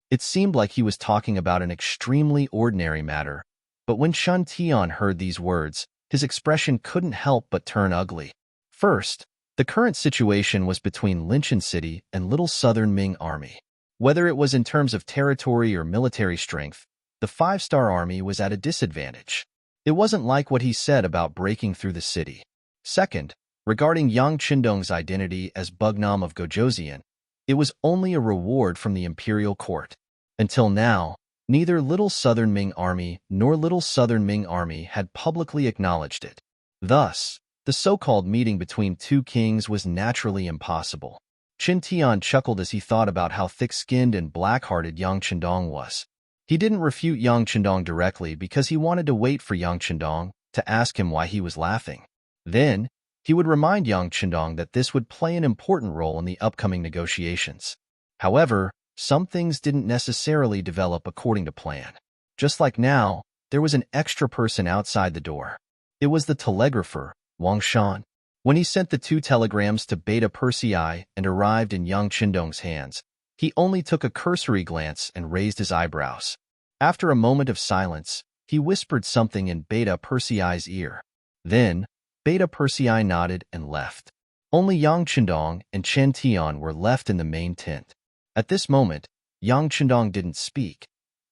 Speaker 1: It seemed like he was talking about an extremely ordinary matter, but when Chen Tian heard these words, his expression couldn't help but turn ugly. First, the current situation was between Linchin City and Little Southern Ming Army. Whether it was in terms of territory or military strength, the 5-star army was at a disadvantage. It wasn't like what he said about breaking through the city. Second, regarding Yang Chendong's identity as Bugnam of Gojoseon, it was only a reward from the imperial court. Until now, neither Little Southern Ming Army nor Little Southern Ming Army had publicly acknowledged it. Thus, the so-called meeting between 2 kings was naturally impossible. Chen Tian chuckled as he thought about how thick-skinned and black-hearted Yang Chendong was. He didn't refute Yang Chendong directly because he wanted to wait for Yang Chendong to ask him why he was laughing. Then, he would remind Yang Chendong that this would play an important role in the upcoming negotiations. However, some things didn't necessarily develop according to plan. Just like now, there was an extra person outside the door. It was the telegrapher, Wang Shan. When he sent the 2 telegrams to Beta Persei and arrived in Yang Chendong's hands, he only took a cursory glance and raised his eyebrows. After a moment of silence, he whispered something in Beta Persei's ear. Then, Beta Persei nodded and left. Only Yang Chendong and Chen Tian were left in the main tent. At this moment, Yang Chendong didn't speak,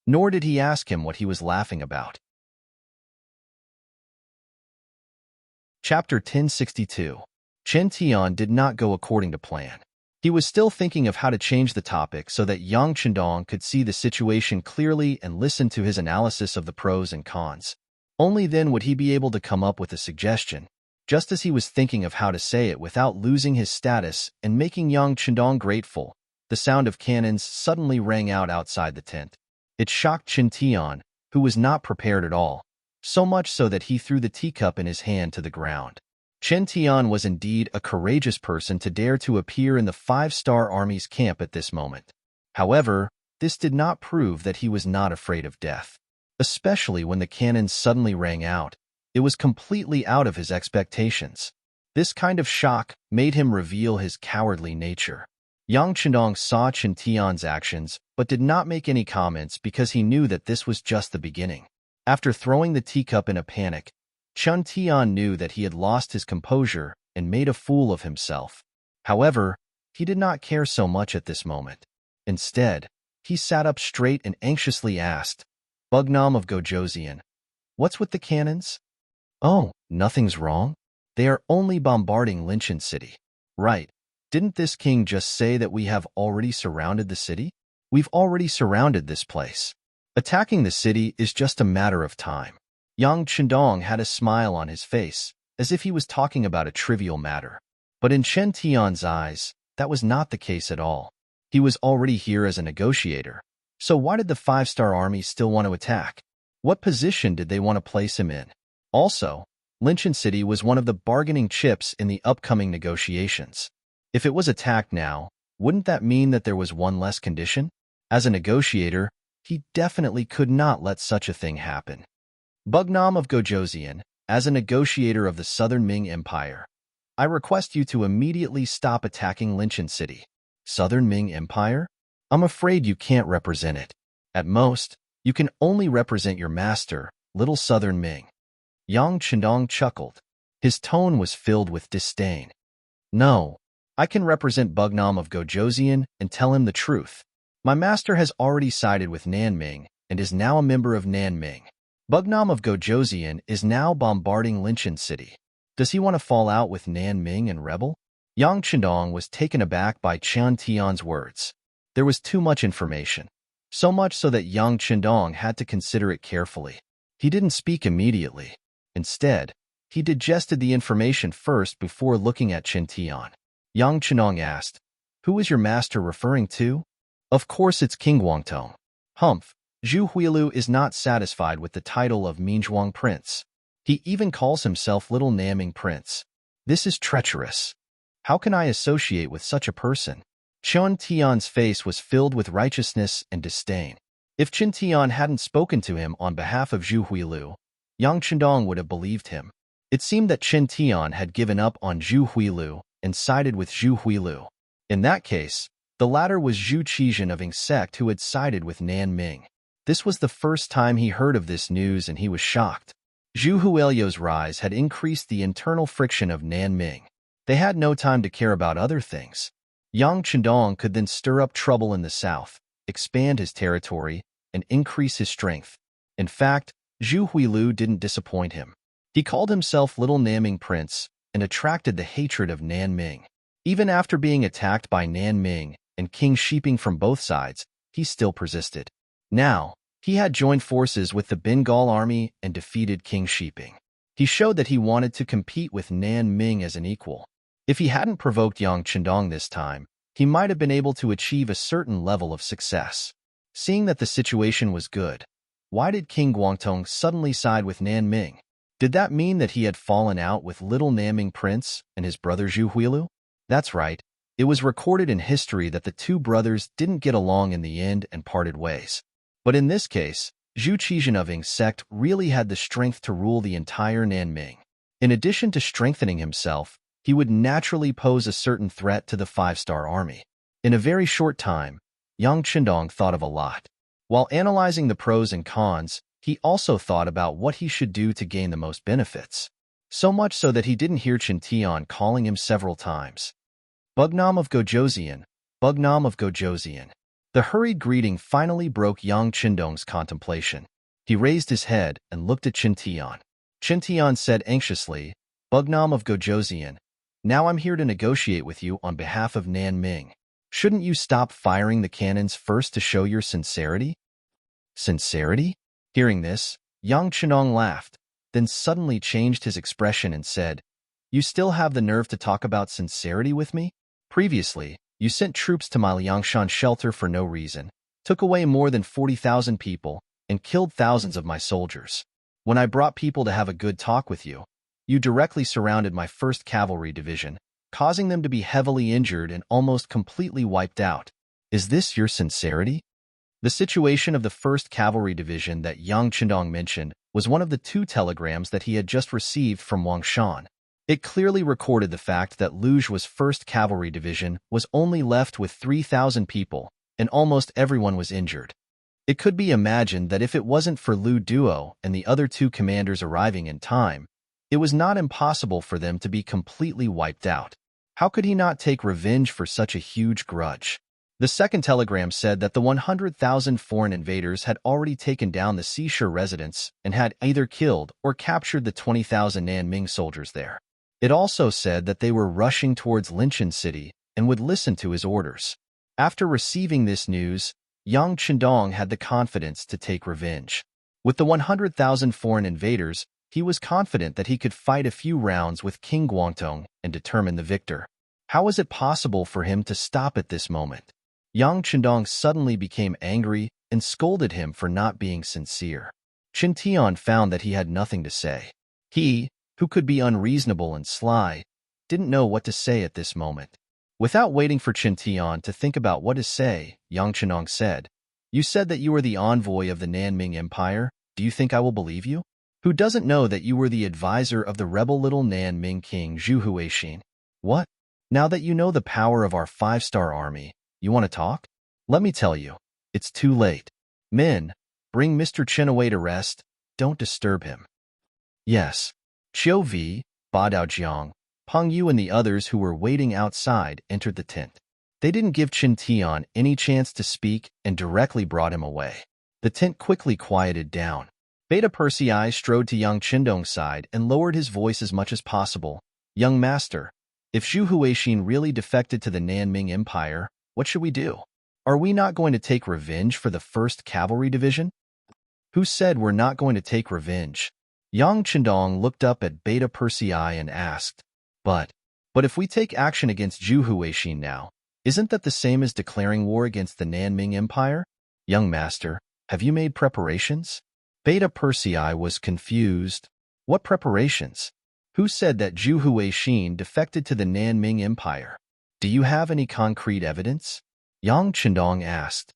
Speaker 1: nor did he ask him what he was laughing about. Chapter 1062. Chen Tian did not go according to plan. He was still thinking of how to change the topic so that Yang Chendong could see the situation clearly and listen to his analysis of the pros and cons. Only then would he be able to come up with a suggestion. Just as he was thinking of how to say it without losing his status and making Yang Chendong grateful, the sound of cannons suddenly rang out outside the tent. It shocked Chen Tian, who was not prepared at all, so much so that he threw the teacup in his hand to the ground. Chen Tian was indeed a courageous person to dare to appear in the 5-star army's camp at this moment. However, this did not prove that he was not afraid of death. Especially when the cannons suddenly rang out, it was completely out of his expectations. This kind of shock made him reveal his cowardly nature. Yang Chendong saw Chen Tian's actions, but did not make any comments because he knew that this was just the beginning. After throwing the teacup in a panic, Chen Tian knew that he had lost his composure and made a fool of himself. However, he did not care so much at this moment. Instead, he sat up straight and anxiously asked, Bugnam of Gojoseon, what's with the cannons? Oh, nothing's wrong. They are only bombarding Linchin City. Right. Didn't this king just say that we have already surrounded the city? We've already surrounded this place. Attacking the city is just a matter of time. Yang Chendong had a smile on his face, as if he was talking about a trivial matter. But in Chen Tian's eyes, that was not the case at all. He was already here as a negotiator. So why did the 5-star army still want to attack? What position did they want to place him in? Also, Linchin City was one of the bargaining chips in the upcoming negotiations. If it was attacked now, wouldn't that mean that there was one less condition? As a negotiator, he definitely could not let such a thing happen. Bugnam of Gojoseon, as a negotiator of the Southern Ming Empire, I request you to immediately stop attacking Linchin City. Southern Ming Empire? I'm afraid you can't represent it. At most, you can only represent your master, Little Southern Ming. Yang Chendong chuckled. His tone was filled with disdain. No, I can represent Bugnam of Gojoseon and tell him the truth. My master has already sided with Nanming and is now a member of Nanming. Bugnam of Gojoseon is now bombarding Linchin City. Does he want to fall out with Nanming and rebel? Yang Chendong was taken aback by Chen Tian's words. There was too much information, so much so that Yang Chendong had to consider it carefully. He didn't speak immediately. Instead, he digested the information first before looking at Chen Tian. Yang Chendong asked, Who is your master referring to? Of course it's King Guangtong. Humph, Zhu Huilu is not satisfied with the title of Minzhuang Prince. He even calls himself Little Naming Prince. This is treacherous. How can I associate with such a person? Chen Tian's face was filled with righteousness and disdain. If Chen Tian hadn't spoken to him on behalf of Zhu Huilu, Yang Chendong would have believed him. It seemed that Chen Tian had given up on Zhu Huilu and sided with Zhu Huilu. In that case, the latter was Zhu Qizhan of Ing sect who had sided with Nan Ming. This was the first time he heard of this news and he was shocked. Zhu Huilio's rise had increased the internal friction of Nan Ming. They had no time to care about other things. Yang Chendong could then stir up trouble in the south, expand his territory, and increase his strength. In fact, Zhu Huilu didn't disappoint him. He called himself Little Naming Prince and attracted the hatred of Nan Ming. Even after being attacked by Nan Ming and King Shiping from both sides, he still persisted. Now, he had joined forces with the Bengal army and defeated King Shiping. He showed that he wanted to compete with Nan Ming as an equal. If he hadn't provoked Yang Chendong this time, he might have been able to achieve a certain level of success. Seeing that the situation was good, why did King Guangtong suddenly side with Nan Ming? Did that mean that he had fallen out with Little Naming Prince and his brother Zhu Huilu? That's right. It was recorded in history that the two brothers didn't get along in the end and parted ways. But in this case, Zhu Qizhan of Ing sect really had the strength to rule the entire Nanming. In addition to strengthening himself, he would naturally pose a certain threat to the 5-star army. In a very short time, Yang Chendong thought of a lot. While analyzing the pros and cons, he also thought about what he should do to gain the most benefits. So much so that he didn't hear Chen Tian calling him several times. Bugnam of Gojoseon, Bugnam of Gojoseon. The hurried greeting finally broke Yang Chendong's contemplation. He raised his head and looked at Chen Tian. Chen Tian said anxiously, Bugnam of Gojoseon, now I'm here to negotiate with you on behalf of Nan Ming. Shouldn't you stop firing the cannons first to show your sincerity? Sincerity? Hearing this, Yang Chendong laughed, then suddenly changed his expression and said, You still have the nerve to talk about sincerity with me? Previously, you sent troops to my Liangshan shelter for no reason, took away more than 40,000 people, and killed thousands of my soldiers. When I brought people to have a good talk with you, you directly surrounded my 1st Cavalry Division, causing them to be heavily injured and almost completely wiped out. Is this your sincerity? The situation of the 1st Cavalry Division that Yang Chendong mentioned was one of the 2 telegrams that he had just received from Wang Shan. It clearly recorded the fact that Luge's 1st Cavalry Division was only left with 3,000 people, and almost everyone was injured. It could be imagined that if it wasn't for Lu Duo and the other 2 commanders arriving in time, it was not impossible for them to be completely wiped out. How could he not take revenge for such a huge grudge? The second telegram said that the 100,000 foreign invaders had already taken down the seashore residents and had either killed or captured the 20,000 Ming soldiers there. It also said that they were rushing towards Linchin City and would listen to his orders. After receiving this news, Yang Chendong had the confidence to take revenge. With the 100,000 foreign invaders, he was confident that he could fight a few rounds with King Guangdong and determine the victor. How was it possible for him to stop at this moment? Yang Chendong suddenly became angry and scolded him for not being sincere. Qin Tian found that he had nothing to say. He, who could be unreasonable and sly, didn't know what to say at this moment. Without waiting for Qin Tian to think about what to say, Yang Chendong said, "You said that you were the envoy of the Nanming Empire. Do you think I will believe you? Who doesn't know that you were the advisor of the rebel little Nanming king Zhu Huixin? What? Now that you know the power of our 5-star army, you want to talk? Let me tell you, it's too late. Men, bring Mr. Qin away to rest. Don't disturb him." Yes. Qiu Vi, Ba Daojiang, Peng Yu and the others who were waiting outside entered the tent. They didn't give Qin Tian any chance to speak and directly brought him away. The tent quickly quieted down. Beta Persei strode to Yang Chendong's side and lowered his voice as much as possible. "Young master, if Zhu Huixin really defected to the Nanming Empire, what should we do? Are we not going to take revenge for the 1st Cavalry Division?" "Who said we're not going to take revenge?" Yang Chendong looked up at Beta Persei and asked, But if we take action against Zhu Huixin now, isn't that the same as declaring war against the Nanming Empire? Young master, have you made preparations?" Beta Persei was confused. What preparations? Who said that Zhu Huixin defected to the Nanming Empire? Do you have any concrete evidence? Yang Chendong asked.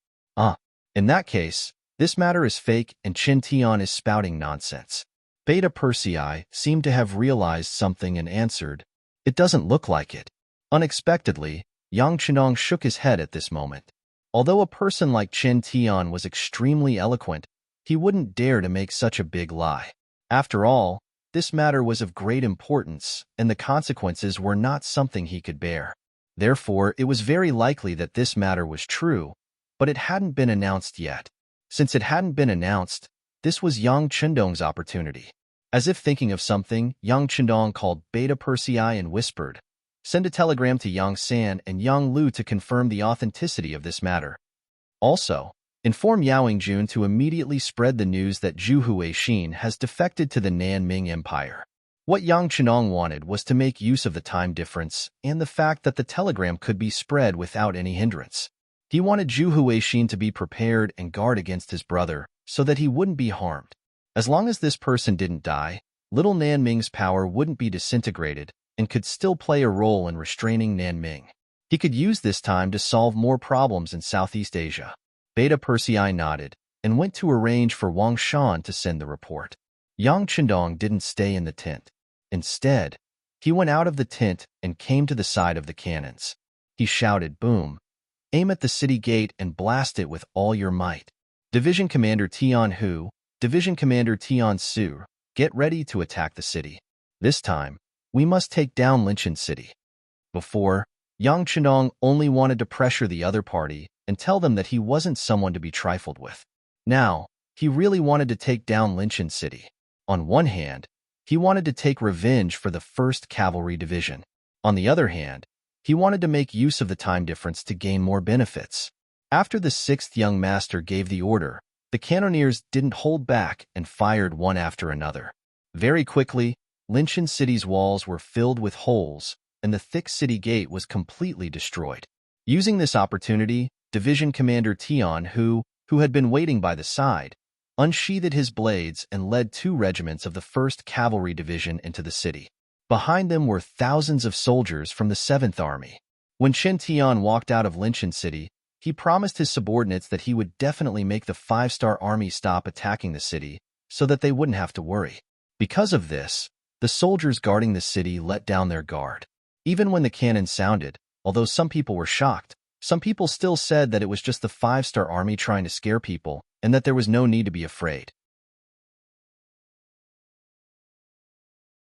Speaker 1: In that case, this matter is fake and Qin Tian is spouting nonsense. Beta Persei seemed to have realized something and answered, "It doesn't look like it." Unexpectedly, Yang Chendong shook his head at this moment. Although a person like Qin Tian was extremely eloquent, he wouldn't dare to make such a big lie. After all, this matter was of great importance, and the consequences were not something he could bear. Therefore, it was very likely that this matter was true, but it hadn't been announced yet. Since it hadn't been announced, this was Yang Chendong's opportunity. As if thinking of something, Yang Chendong called Beta Persei and whispered, "Send a telegram to Yang San and Yang Lu to confirm the authenticity of this matter. Also, inform Yao Yingjun to immediately spread the news that Zhu Huixin has defected to the Nanming Empire." What Yang Chendong wanted was to make use of the time difference and the fact that the telegram could be spread without any hindrance. He wanted Zhu Huixin to be prepared and guard against his brother so that he wouldn't be harmed. As long as this person didn't die, little Nanming's power wouldn't be disintegrated and could still play a role in restraining Nanming. He could use this time to solve more problems in Southeast Asia. Beta Persei nodded and went to arrange for Wang Shan to send the report. Yang Chendong didn't stay in the tent. Instead, he went out of the tent and came to the side of the cannons. He shouted, "Boom! Aim at the city gate and blast it with all your might. Division Commander Tian Hu, Division Commander Tian Su, get ready to attack the city. This time, we must take down Linchin City." Before, Yang Chendong only wanted to pressure the other party and tell them that he wasn't someone to be trifled with. Now, he really wanted to take down Linchin City. On one hand, he wanted to take revenge for the 1st Cavalry Division. On the other hand, he wanted to make use of the time difference to gain more benefits. After the 6th young master gave the order, the cannoneers didn't hold back and fired one after another. Very quickly, Linchin City's walls were filled with holes, and the thick city gate was completely destroyed. Using this opportunity, Division Commander Tian Hu had been waiting by the side, unsheathed his blades and led 2 regiments of the 1st Cavalry Division into the city. Behind them were thousands of soldiers from the 7th Army. When Qin Tian walked out of Linchin City, he promised his subordinates that he would definitely make the 5-star army stop attacking the city so that they wouldn't have to worry. Because of this, The soldiers guarding the city let down their guard. Even when the cannon sounded, although some people were shocked, some people still said that it was just the five-star army trying to scare people and that there was no need to be afraid.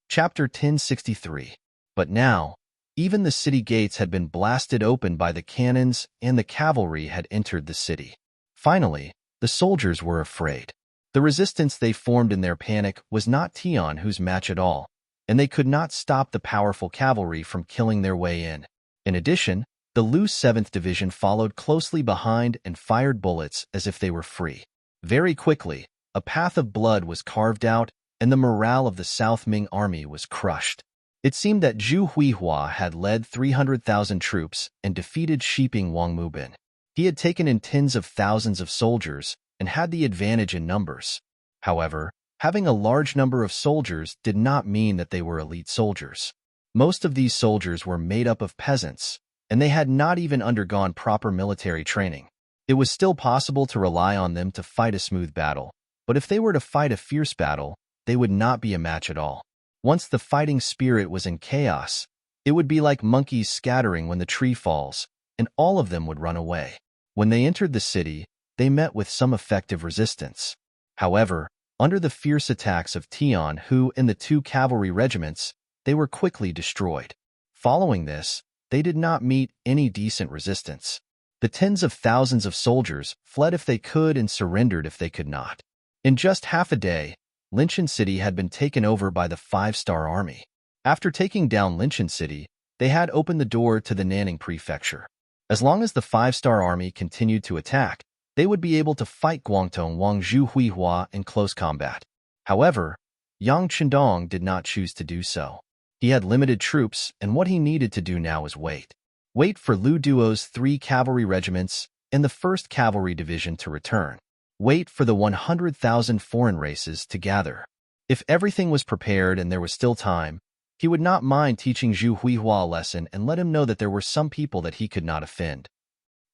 Speaker 1: Chapter 1063. But now, even the city gates had been blasted open by the cannons and the cavalry had entered the city. Finally, the soldiers were afraid. The resistance they formed in their panic was not Tianhu's match at all, and they could not stop the powerful cavalry from killing their way in. In addition, the Lu 7th Division followed closely behind and fired bullets as if they were free. Very quickly, a path of blood was carved out, and the morale of the South Ming army was crushed. It seemed that Zhu Huihua had led 300,000 troops and defeated Shiping Wang Mubin. He had taken in tens of thousands of soldiers and had the advantage in numbers. However, having a large number of soldiers did not mean that they were elite soldiers. Most of these soldiers were made up of peasants, and they had not even undergone proper military training. It was still possible to rely on them to fight a smooth battle, but if they were to fight a fierce battle, they would not be a match at all. Once the fighting spirit was in chaos, it would be like monkeys scattering when the tree falls, and all of them would run away. When they entered the city, they met with some effective resistance. However, under the fierce attacks of Tianhu and the two cavalry regiments, they were quickly destroyed. Following this, they did not meet any decent resistance. The tens of thousands of soldiers fled if they could and surrendered if they could not. In just half a day, Linchin City had been taken over by the five-star army. After taking down Linchin City, they had opened the door to the Nanning Prefecture. As long as the five-star army continued to attack, they would be able to fight Guangdong Wang Zhu Huihua in close combat. However, Yang Chendong did not choose to do so. He had limited troops, and what he needed to do now was wait. Wait for Lu Duo's 3 cavalry regiments and the 1st Cavalry Division to return. Wait for the 100,000 foreign races to gather. If everything was prepared and there was still time, he would not mind teaching Zhu Huihua a lesson and let him know that there were some people that he could not offend.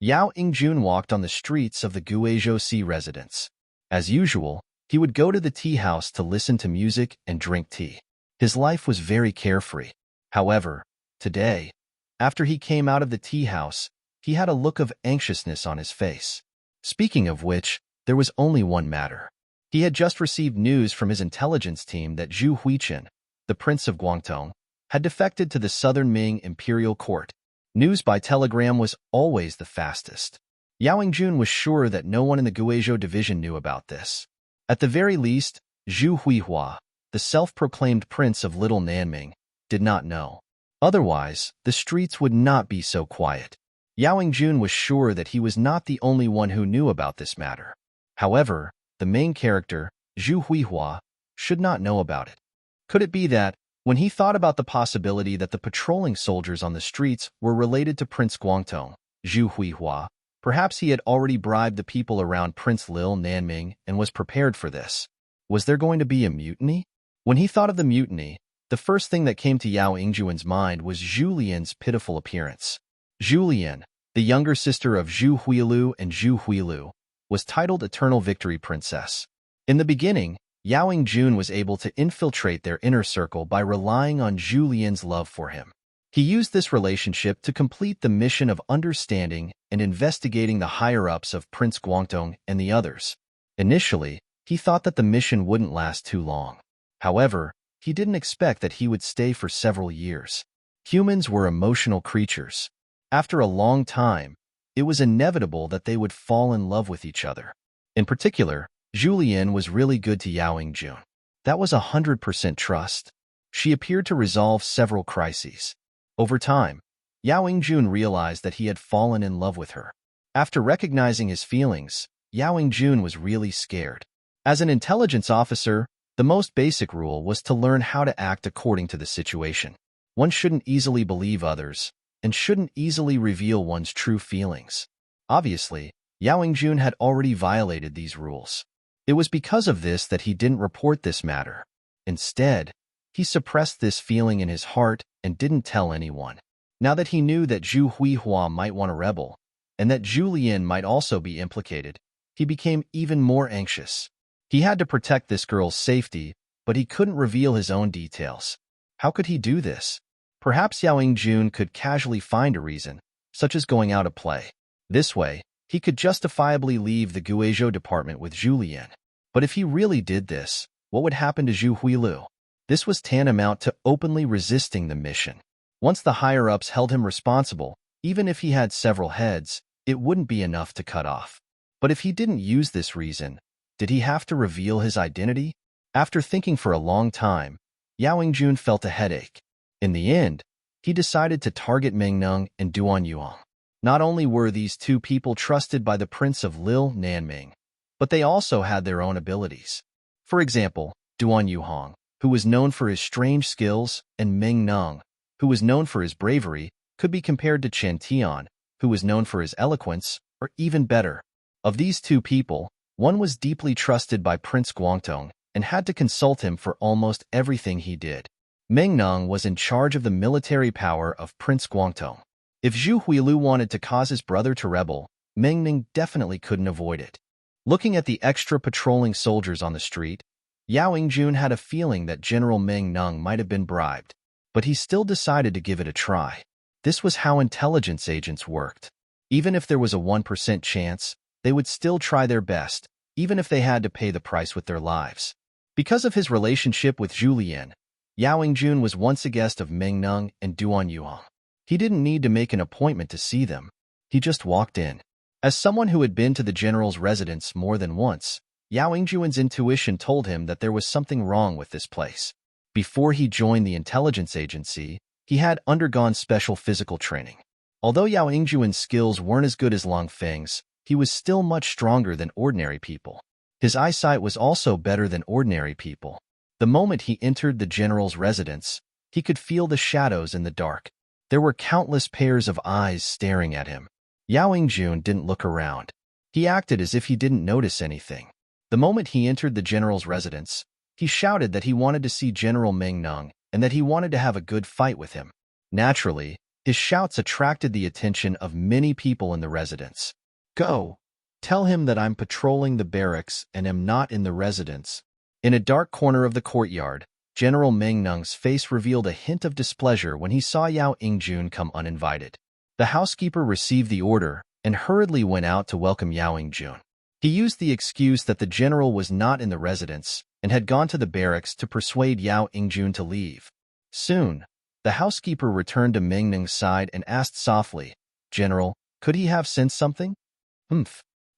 Speaker 1: Yao Yingjun walked on the streets of the Guizhou Sea residence. As usual, he would go to the tea house to listen to music and drink tea. His life was very carefree. However, today, after he came out of the tea house, he had a look of anxiousness on his face. Speaking of which, there was only one matter. He had just received news from his intelligence team that Zhu Huichen, the Prince of Guangdong, had defected to the Southern Ming imperial court. News by telegram was always the fastest. Yao Yingjun was sure that no one in the Guizhou division knew about this. At the very least, Zhu Huihua, the self-proclaimed Prince of Little Nanming, did not know. Otherwise, the streets would not be so quiet. Yao Yingjun was sure that he was not the only one who knew about this matter. However, the main character, Zhu Huihua, should not know about it. Could it be that, when he thought about the possibility that the patrolling soldiers on the streets were related to Prince Guangdong, Zhu Huihua, perhaps he had already bribed the people around Prince Lil Nanming and was prepared for this? Was there going to be a mutiny? When he thought of the mutiny, the first thing that came to Yao Yingjun's mind was Zhu Lian's pitiful appearance. Zhu Lian, the younger sister of Zhu Huilu and Zhu Huilu, was titled Eternal Victory Princess. In the beginning, Yao Yingjun was able to infiltrate their inner circle by relying on Zhu Lian's love for him. He used this relationship to complete the mission of understanding and investigating the higher-ups of Prince Guangdong and the others. Initially, he thought that the mission wouldn't last too long. However, he didn't expect that he would stay for several years. Humans were emotional creatures. After a long time, it was inevitable that they would fall in love with each other. In particular, Zhu Lian was really good to Yao Yingjun. That was 100% trust. She appeared to resolve several crises. Over time, Yao Yingjun realized that he had fallen in love with her. After recognizing his feelings, Yao Yingjun was really scared. As an intelligence officer, the most basic rule was to learn how to act according to the situation. One shouldn't easily believe others, and shouldn't easily reveal one's true feelings. Obviously, Yao Yingjun had already violated these rules. It was because of this that he didn't report this matter. Instead, he suppressed this feeling in his heart and didn't tell anyone. Now that he knew that Zhu Huihua might want to rebel, and that Zhu Lian might also be implicated, he became even more anxious. He had to protect this girl's safety, but he couldn't reveal his own details. How could he do this? Perhaps Yao Yingjun could casually find a reason, such as going out to play. This way, he could justifiably leave the Guizhou department with Zhu Lian. But if he really did this, what would happen to Zhu Huilu? This was tantamount to openly resisting the mission. Once the higher-ups held him responsible, even if he had several heads, it wouldn't be enough to cut off. But if he didn't use this reason, did he have to reveal his identity? After thinking for a long time, Yao Yingjun felt a headache. In the end, he decided to target Ming and Duan Yuan. Not only were these two people trusted by the Prince of Lil Nanming, but they also had their own abilities. For example, Duan Yuhong, who was known for his strange skills, and Ming Neng, who was known for his bravery, could be compared to Chen Tian, who was known for his eloquence, or even better. Of these two people, one was deeply trusted by Prince Guangdong and had to consult him for almost everything he did. Ming Neng was in charge of the military power of Prince Guangdong. If Zhu Huilu wanted to cause his brother to rebel, Ming Neng definitely couldn't avoid it. Looking at the extra patrolling soldiers on the street, Yao Yingjun had a feeling that General Ming Neng might have been bribed, but he still decided to give it a try. This was how intelligence agents worked. Even if there was a 1% chance, they would still try their best, even if they had to pay the price with their lives. Because of his relationship with Zhu Lian, Yao Yingjun was once a guest of Ming Neng and Duan Yuan. He didn't need to make an appointment to see them. He just walked in. As someone who had been to the general's residence more than once, Yao Yingjun's intuition told him that there was something wrong with this place. Before he joined the intelligence agency, he had undergone special physical training. Although Yao Yingjun's skills weren't as good as Long Feng's, he was still much stronger than ordinary people. His eyesight was also better than ordinary people. The moment he entered the general's residence, he could feel the shadows in the dark. There were countless pairs of eyes staring at him. Yao Yingjun didn't look around. He acted as if he didn't notice anything. The moment he entered the general's residence, he shouted that he wanted to see General Ming Neng and that he wanted to have a good fight with him. Naturally, his shouts attracted the attention of many people in the residence. Go! Tell him that I'm patrolling the barracks and am not in the residence. In a dark corner of the courtyard, General Ming Neng's face revealed a hint of displeasure when he saw Yao Yingjun come uninvited. The housekeeper received the order and hurriedly went out to welcome Yao Yingjun. He used the excuse that the general was not in the residence and had gone to the barracks to persuade Yao Yingjun to leave. Soon, the housekeeper returned to Ming Neng's side and asked softly, "General, could he have sensed something?"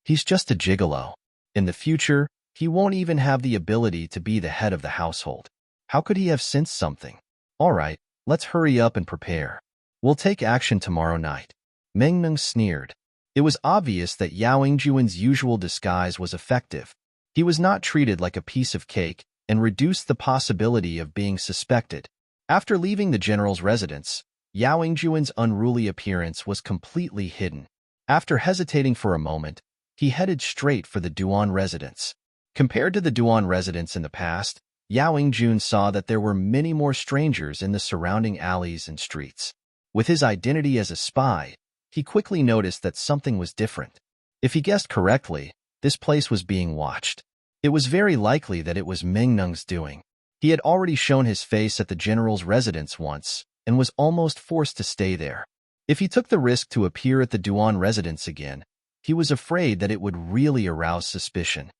Speaker 1: He's just a gigolo. In the future, he won't even have the ability to be the head of the household. How could he have sensed something? All right, let's hurry up and prepare. We'll take action tomorrow night. Ming Neng sneered. It was obvious that Yao Yingjun's usual disguise was effective. He was not treated like a piece of cake and reduced the possibility of being suspected. After leaving the general's residence, Yao Yingjun's unruly appearance was completely hidden. After hesitating for a moment, he headed straight for the Duan residence. Compared to the Duan residence in the past, Yao Yingjun saw that there were many more strangers in the surrounding alleys and streets. With his identity as a spy, he quickly noticed that something was different. If he guessed correctly, this place was being watched. It was very likely that it was Ming Neng's doing. He had already shown his face at the general's residence once and was almost forced to stay there. If he took the risk to appear at the Duan residence again, he was afraid that it would really arouse suspicion.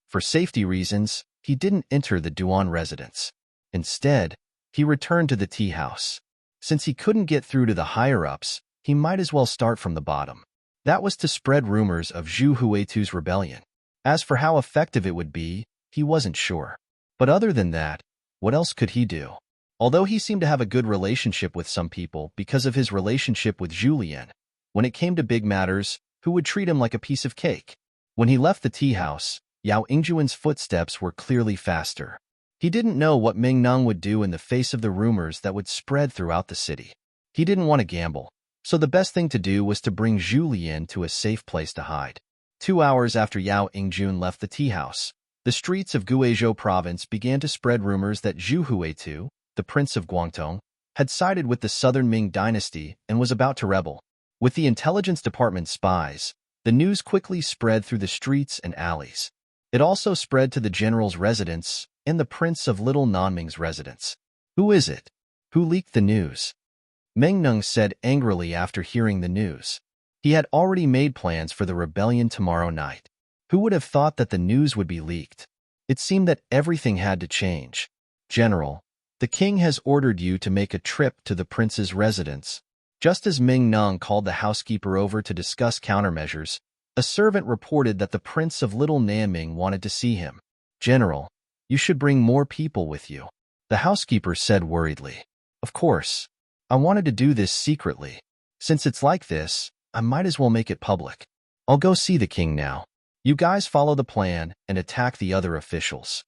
Speaker 1: For safety reasons, he didn't enter the Duan residence. Instead, he returned to the tea house. Since he couldn't get through to the higher-ups, he might as well start from the bottom. That was to spread rumors of Zhu Huitu's rebellion. As for how effective it would be, he wasn't sure. But other than that, what else could he do? Although he seemed to have a good relationship with some people because of his relationship with Zhu Lian, when it came to big matters, who would treat him like a piece of cake? When he left the tea house, Yao Yingjun's footsteps were clearly faster. He didn't know what Ming Neng would do in the face of the rumors that would spread throughout the city. He didn't want to gamble, so the best thing to do was to bring Zhu Lian to a safe place to hide. 2 hours after Yao Yingjun left the tea house, the streets of Guizhou province began to spread rumors that Zhu Huitu, the Prince of Guangdong, had sided with the southern Ming dynasty and was about to rebel. With the intelligence department spies, the news quickly spread through the streets and alleys. It also spread to the general's residence and the prince of Little Nanming's residence. Who is it? Who leaked the news? Ming said angrily after hearing the news. He had already made plans for the rebellion tomorrow night. Who would have thought that the news would be leaked? It seemed that everything had to change. General, the king has ordered you to make a trip to the prince's residence. Just as Ming called the housekeeper over to discuss countermeasures, a servant reported that the prince of Little Nanming wanted to see him. General, you should bring more people with you, the housekeeper said worriedly. Of course. I wanted to do this secretly. Since it's like this, I might as well make it public. I'll go see the king now. You guys follow the plan and attack the other officials.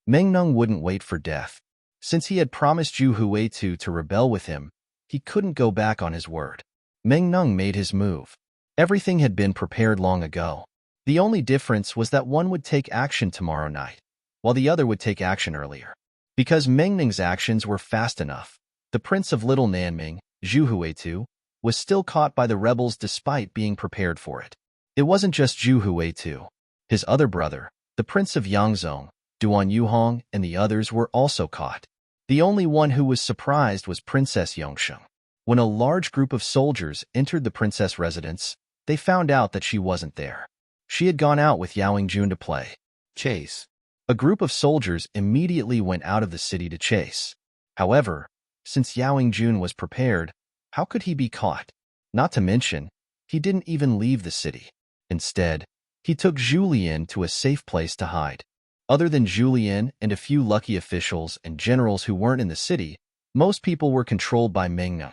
Speaker 1: Ming wouldn't wait for death. Since he had promised Zhu Huitu to rebel with him, he couldn't go back on his word. Ming made his move. Everything had been prepared long ago. The only difference was that one would take action tomorrow night, while the other would take action earlier. Because Ming's actions were fast enough, the prince of Little Nanming, Zhu Huitu, was still caught by the rebels despite being prepared for it. It wasn't just Zhu Huitu. His other brother, the prince of Yangzhong, Duan Yuhong, and the others were also caught. The only one who was surprised was Princess Yongsheng. When a large group of soldiers entered the princess residence, they found out that she wasn't there. She had gone out with Yao Jun to play chase. A group of soldiers immediately went out of the city to chase. However, since Yao Jun was prepared, how could he be caught? Not to mention, he didn't even leave the city. Instead, he took Julien to a safe place to hide. Other than Julien and a few lucky officials and generals who weren't in the city, most people were controlled by Ming.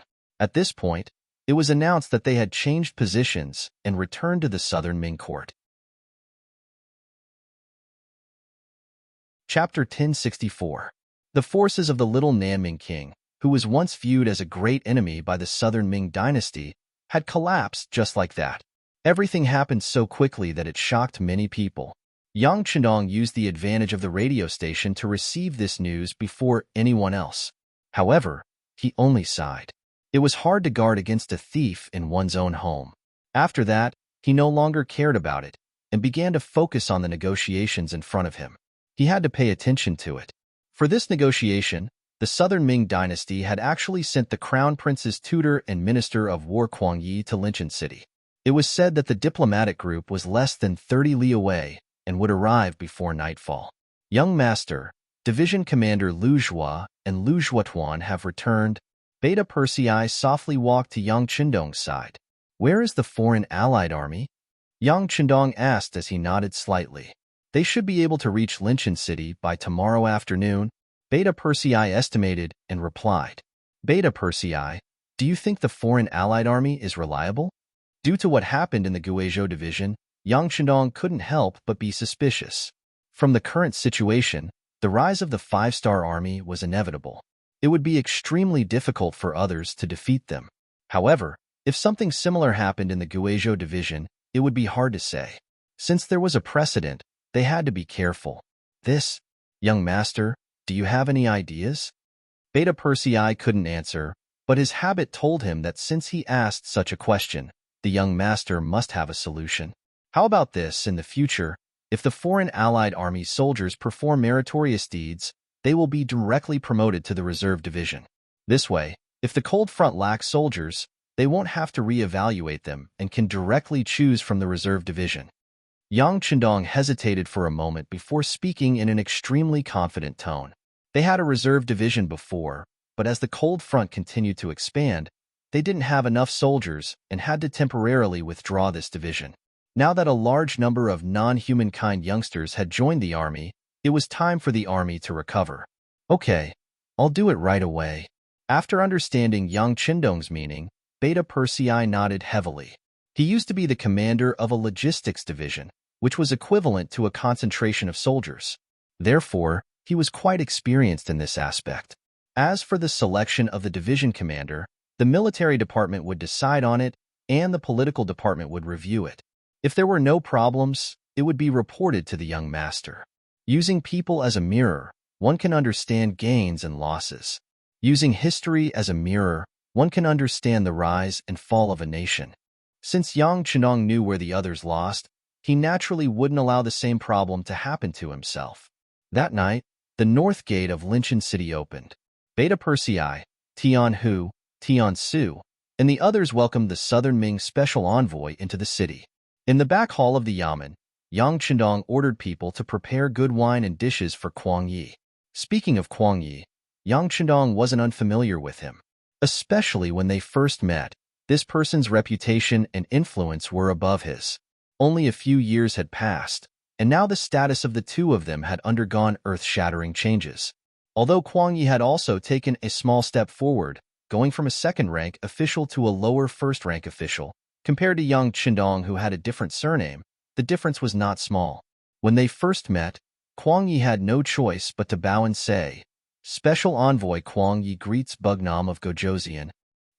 Speaker 1: At this point, it was announced that they had changed positions and returned to the southern Ming court. Chapter 1064. The forces of the Little Nanming king, who was once viewed as a great enemy by the southern Ming dynasty, had collapsed just like that. Everything happened so quickly that it shocked many people. Yang Chendong used the advantage of the radio station to receive this news before anyone else. However, he only sighed. It was hard to guard against a thief in one's own home. After that, he no longer cared about it and began to focus on the negotiations in front of him. He had to pay attention to it. For this negotiation, the southern Ming dynasty had actually sent the crown prince's tutor and minister of war Kuang Yi to Linchin City. It was said that the diplomatic group was less than 30 li away and would arrive before nightfall. Young Master, Division Commander Lu Zhua and Lu Zhuatuan have returned. Beta Persei softly walked to Yang Chendong's side. Where is the foreign allied army? Yang Chendong asked as he nodded slightly. They should be able to reach Linchin City by tomorrow afternoon, Beta Persei estimated and replied. Beta Persei, do you think the foreign allied army is reliable? Due to what happened in the Guizhou division, Yang Chendong couldn't help but be suspicious. From the current situation, the rise of the five-star army was inevitable. It would be extremely difficult for others to defeat them. However, if something similar happened in the Guizhou division, it would be hard to say. Since there was a precedent, they had to be careful. This, young master, do you have any ideas? Beta Persei couldn't answer, but his habit told him that since he asked such a question, the young master must have a solution. How about this in the future? If the foreign allied army soldiers perform meritorious deeds, they will be directly promoted to the reserve division. This way, if the cold front lacks soldiers, they won't have to re-evaluate them and can directly choose from the reserve division. Yang Chendong hesitated for a moment before speaking in an extremely confident tone. They had a reserve division before, but as the cold front continued to expand, they didn't have enough soldiers and had to temporarily withdraw this division. Now that a large number of non-humankind youngsters had joined the army, it was time for the army to recover. Okay, I'll do it right away. After understanding Yang Chendong's meaning, Beta Persei nodded heavily. He used to be the commander of a logistics division, which was equivalent to a concentration of soldiers. Therefore, he was quite experienced in this aspect. As for the selection of the division commander, the military department would decide on it, and the political department would review it. If there were no problems, it would be reported to the young master. Using people as a mirror, one can understand gains and losses. Using history as a mirror, one can understand the rise and fall of a nation. Since Yang Chendong knew where the others lost, he naturally wouldn't allow the same problem to happen to himself. That night, the north gate of Linchin City opened. Beta Persei, Tian Hu, Tian Su, and the others welcomed the Southern Ming special envoy into the city. In the back hall of the Yamen, Yang Chendong ordered people to prepare good wine and dishes for Kuang Yi. Speaking of Kuang Yi, Yang Chendong wasn't unfamiliar with him. Especially when they first met, this person's reputation and influence were above his. Only a few years had passed, and now the status of the two of them had undergone earth-shattering changes. Although Kuang Yi had also taken a small step forward, going from a second-rank official to a lower first-rank official, compared to Yang Chendong who had a different surname, the difference was not small. When they first met, Kuang Yi had no choice but to bow and say, "Special Envoy Kuang Yi greets Bugnam of Gojoseon.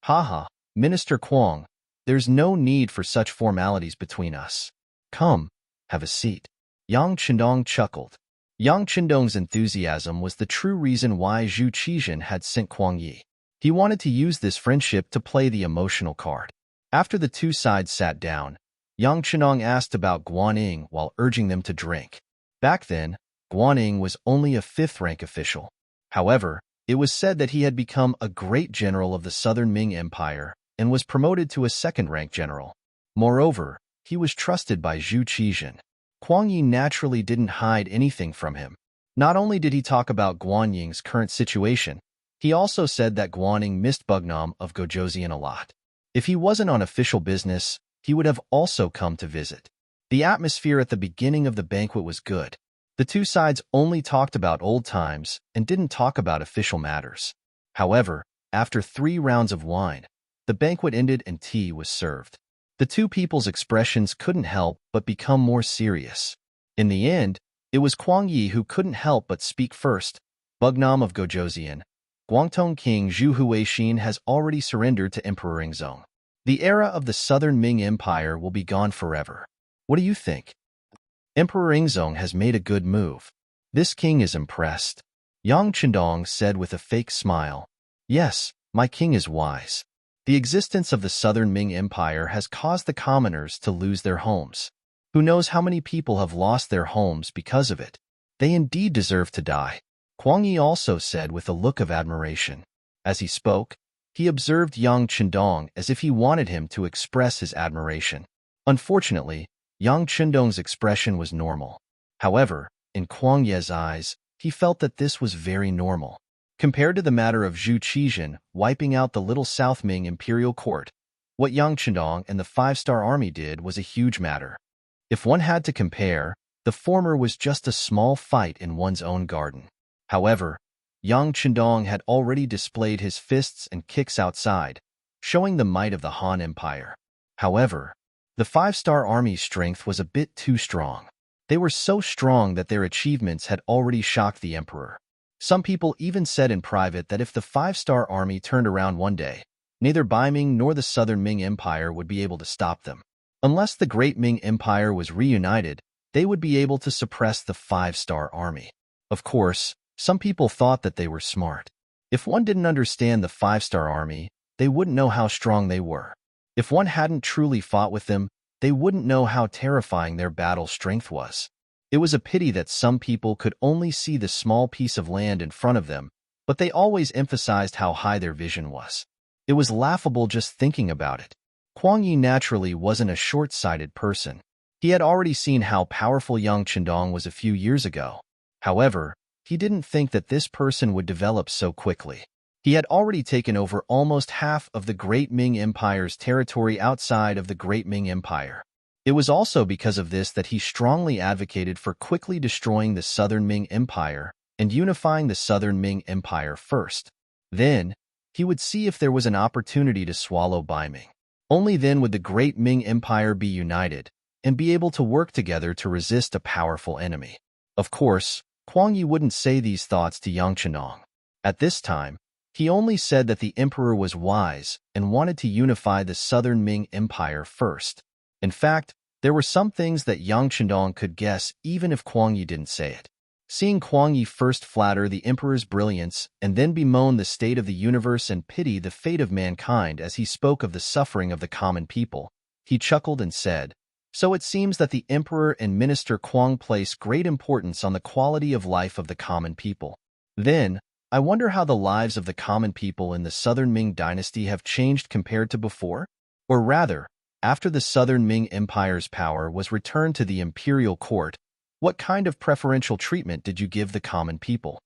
Speaker 1: Haha, Minister Kuang, there's no need for such formalities between us. Come, have a seat." Yang Chendong chuckled. Yang Chendong's enthusiasm was the true reason why Zhu Qizhen had sent Kuang Yi. He wanted to use this friendship to play the emotional card. After the two sides sat down, Yang Chendong asked about Guaning while urging them to drink. Back then, Guaning was only a fifth-rank official. However, it was said that he had become a great general of the Southern Ming Empire and was promoted to a second-rank general. Moreover, he was trusted by Zhu Qizhen. Kuang Yi naturally didn't hide anything from him. Not only did he talk about Guanying's current situation, he also said that Guaning missed Bugnam of Gojoseon a lot. If he wasn't on official business, he would have also come to visit. The atmosphere at the beginning of the banquet was good. The two sides only talked about old times and didn't talk about official matters. However, after 3 rounds of wine, the banquet ended and tea was served. The two people's expressions couldn't help but become more serious. In the end, it was Kuang Yi who couldn't help but speak first. "Bugnam of Gojoseon, Guangdong King Zhu Huixin has already surrendered to Emperor Ingzong. The era of the Southern Ming Empire will be gone forever. What do you think? Emperor Ingzong has made a good move. This king is impressed." Yang Chendong said with a fake smile. "Yes, my king is wise. The existence of the Southern Ming Empire has caused the commoners to lose their homes. Who knows how many people have lost their homes because of it? They indeed deserve to die." Kuang Yi also said with a look of admiration. As he spoke, he observed Yang Chendong as if he wanted him to express his admiration. Unfortunately, Yang Chendong's expression was normal. However, in Kuang Yi's eyes, he felt that this was very normal. Compared to the matter of Zhu Qizhen wiping out the little South Ming imperial court, what Yang Chendong and the 5-star army did was a huge matter. If one had to compare, the former was just a small fight in one's own garden. However, Yang Chendong had already displayed his fists and kicks outside, showing the might of the Han Empire. However, the 5-star army's strength was a bit too strong. They were so strong that their achievements had already shocked the emperor. Some people even said in private that if the 5-star army turned around one day, neither Bai Ming nor the Southern Ming Empire would be able to stop them. Unless the Great Ming Empire was reunited, they would be able to suppress the 5-star army. Of course, some people thought that they were smart. If one didn't understand the 5-star army, they wouldn't know how strong they were. If one hadn't truly fought with them, they wouldn't know how terrifying their battle strength was. It was a pity that some people could only see the small piece of land in front of them, but they always emphasized how high their vision was. It was laughable just thinking about it. Kuang Yi naturally wasn't a short-sighted person. He had already seen how powerful Yang Chendong was a few years ago. However, he didn't think that this person would develop so quickly. He had already taken over almost half of the Great Ming Empire's territory outside of the Great Ming Empire. It was also because of this that he strongly advocated for quickly destroying the Southern Ming Empire and unifying the Southern Ming Empire first. Then, he would see if there was an opportunity to swallow Bai Ming. Only then would the Great Ming Empire be united and be able to work together to resist a powerful enemy. Of course, Kuang Yi wouldn't say these thoughts to Yang Chendong. At this time, he only said that the emperor was wise and wanted to unify the Southern Ming Empire first. In fact, there were some things that Yang Chendong could guess even if Kuang Yi didn't say it. Seeing Kuang Yi first flatter the emperor's brilliance and then bemoan the state of the universe and pity the fate of mankind as he spoke of the suffering of the common people, he chuckled and said, So it seems that the emperor and minister Kuang place great importance on the quality of life of the common people. Then, I wonder how the lives of the common people in the southern Ming dynasty have changed compared to before? Or rather, after the southern Ming Empire's power was returned to the imperial court, what kind of preferential treatment did you give the common people?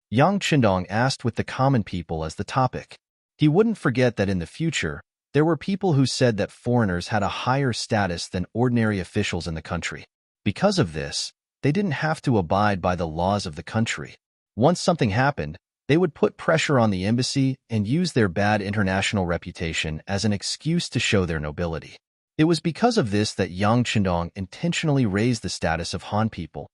Speaker 1: Yang Qindong asked with the common people as the topic. He wouldn't forget that in the future, there were people who said that foreigners had a higher status than ordinary officials in the country. Because of this, they didn't have to abide by the laws of the country. Once something happened, they would put pressure on the embassy and use their bad international reputation as an excuse to show their nobility. It was because of this that Yang Qindong intentionally raised the status of Han people.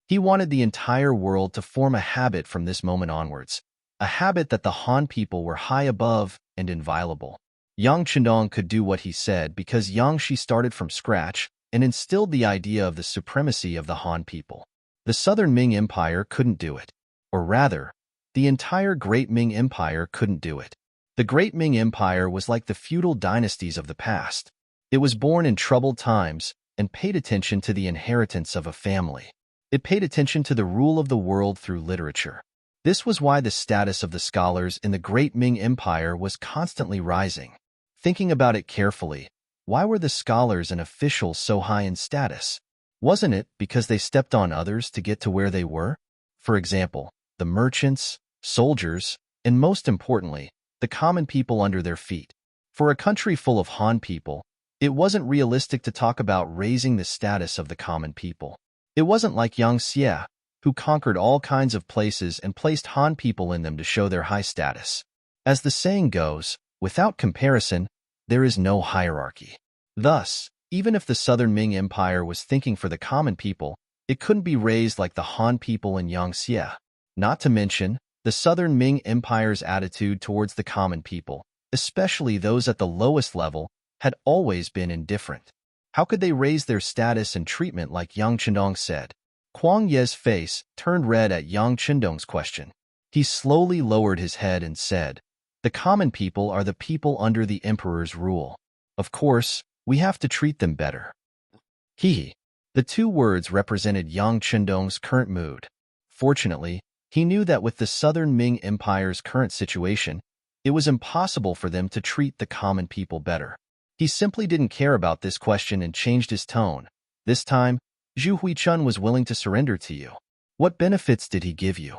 Speaker 1: He wanted the entire world to form a habit from this moment onwards, a habit that the Han people were high above and inviolable. Yang Qindong could do what he said because Yang Shi started from scratch and instilled the idea of the supremacy of the Han people. The southern Ming Empire couldn't do it. Or rather, the entire Great Ming Empire couldn't do it. The Great Ming Empire was like the feudal dynasties of the past. It was born in troubled times and paid attention to the inheritance of a family. It paid attention to the rule of the world through literature. This was why the status of the scholars in the Great Ming Empire was constantly rising. Thinking about it carefully, why were the scholars and officials so high in status? Wasn't it because they stepped on others to get to where they were? For example, the merchants, soldiers, and most importantly, the common people under their feet. For a country full of Han people, it wasn't realistic to talk about raising the status of the common people. It wasn't like Yang Xie, who conquered all kinds of places and placed Han people in them to show their high status. As the saying goes, without comparison, there is no hierarchy. Thus, even if the southern Ming Empire was thinking for the common people, it couldn't be raised like the Han people in Yang Xie. Not to mention, the southern Ming Empire's attitude towards the common people, especially those at the lowest level, had always been indifferent. How could they raise their status and treatment like Yang Qindong said? Kuang Ye's face turned red at Yang Qindong's question. He slowly lowered his head and said, "The common people are the people under the emperor's rule. Of course, we have to treat them better." He. The two words represented Yang Qindong's current mood. Fortunately, he knew that with the southern Ming Empire's current situation, it was impossible for them to treat the common people better. He simply didn't care about this question and changed his tone. This time, Zhu Huichun was willing to surrender to you. What benefits did he give you?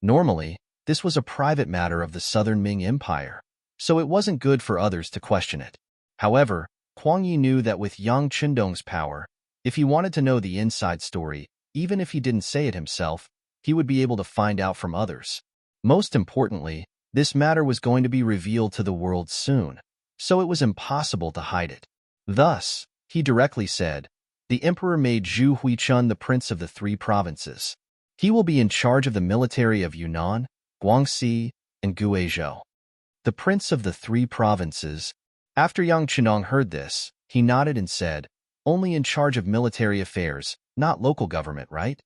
Speaker 1: Normally, this was a private matter of the southern Ming Empire, so it wasn't good for others to question it. However, Kuang Yi knew that with Yang Qindong's power, if he wanted to know the inside story, even if he didn't say it himself, he would be able to find out from others. Most importantly, this matter was going to be revealed to the world soon, so it was impossible to hide it. Thus, he directly said, "The emperor made Zhu Huichun the prince of the 3 provinces. He will be in charge of the military of Yunnan, Guangxi, and Guizhou." The prince of the 3 provinces. After Yang Qindong heard this, he nodded and said, "Only in charge of military affairs, not local government, right?"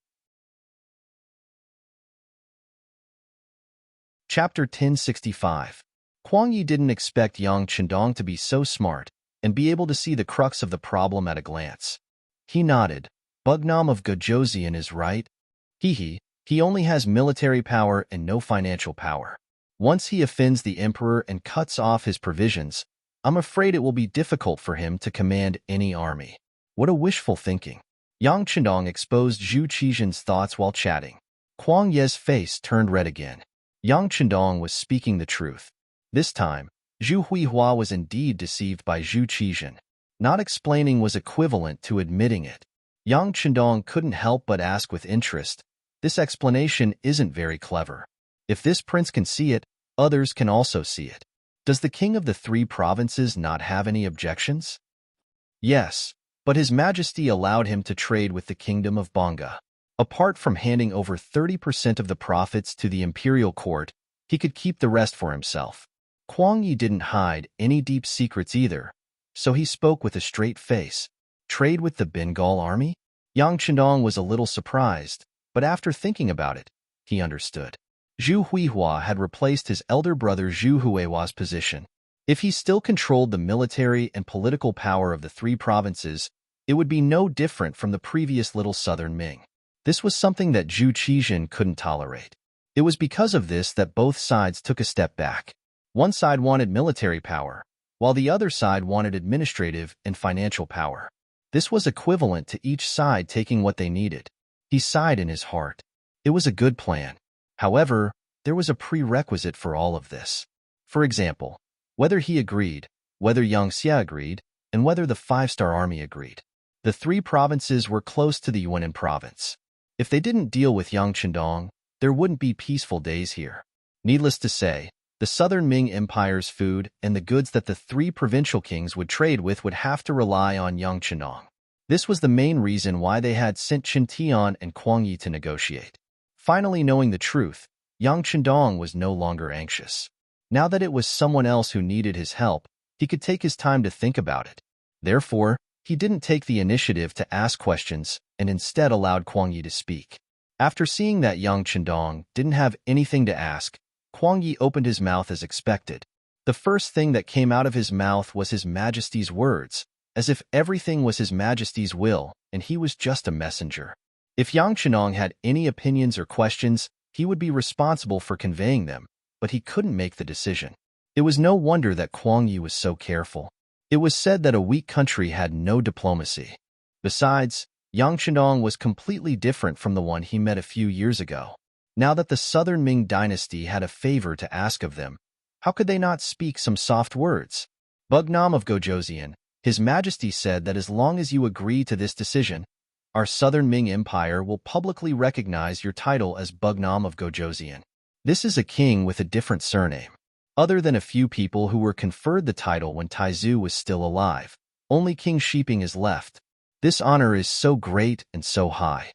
Speaker 1: Chapter 1065. Kuang Yi didn't expect Yang Qindong to be so smart and be able to see the crux of the problem at a glance. He nodded. "Bugnam of Gujozian is right. He only has military power and no financial power. Once he offends the emperor and cuts off his provisions, I'm afraid it will be difficult for him to command any army." What a wishful thinking. Yang Qindong exposed Zhu Qizhan's thoughts while chatting. Kuang Ye's face turned red again. Yang Qindong was speaking the truth. This time, Zhu Huihua was indeed deceived by Zhu Qizhan. Not explaining was equivalent to admitting it. Yang Qindong couldn't help but ask with interest, "This explanation isn't very clever. If this prince can see it, others can also see it. Does the king of the 3 provinces not have any objections?" "Yes, but His Majesty allowed him to trade with the kingdom of Bonga. Apart from handing over 30% of the profits to the imperial court, he could keep the rest for himself." Kuang Yi didn't hide any deep secrets either, so he spoke with a straight face. "Trade with the Bengal army?" Yang Qindong was a little surprised, but after thinking about it, he understood. Zhu Huihua had replaced his elder brother Zhu Huihua's position. If he still controlled the military and political power of the 3 provinces, It would be no different from the previous little southern Ming. This was something that Zhu Qizhen couldn't tolerate. It was because of this that both sides took a step back. One side wanted military power, while the other side wanted administrative and financial power. This was equivalent to each side taking what they needed. He sighed in his heart. It was a good plan. However, there was a prerequisite for all of this. For example, whether he agreed, whether Yang Xia agreed, and whether the five-star army agreed. The three provinces were close to the Yunnan province. If they didn't deal with Yang Chendong, there wouldn't be peaceful days here. Needless to say, the southern Ming Empire's food and the goods that the three provincial kings would trade with would have to rely on Yang Chendong. This was the main reason why they had sent Qintian and Kuang Yi to negotiate. Finally knowing the truth, Yang Chendong was no longer anxious. Now that it was someone else who needed his help, he could take his time to think about it. Therefore, he didn't take the initiative to ask questions and instead allowed Kuang Yi to speak. After seeing that Yang Chendong didn't have anything to ask, Kuang Yi opened his mouth as expected. The first thing that came out of his mouth was His Majesty's words, as if everything was His Majesty's will and he was just a messenger. If Yang Chendong had any opinions or questions, he would be responsible for conveying them, but he couldn't make the decision. It was no wonder that Kuang Yi was so careful. It was said that a weak country had no diplomacy. Besides, Yang Chendong was completely different from the one he met a few years ago. Now that the southern Ming dynasty had a favor to ask of them, how could they not speak some soft words? Bugnam of Gojoseon, His Majesty said that as long as you agree to this decision, our southern Ming Empire will publicly recognize your title as Bugnam of Gojoseon. This is a king with a different surname. Other than a few people who were conferred the title when Taizu was still alive, only King Shiping is left. This honor is so great and so high.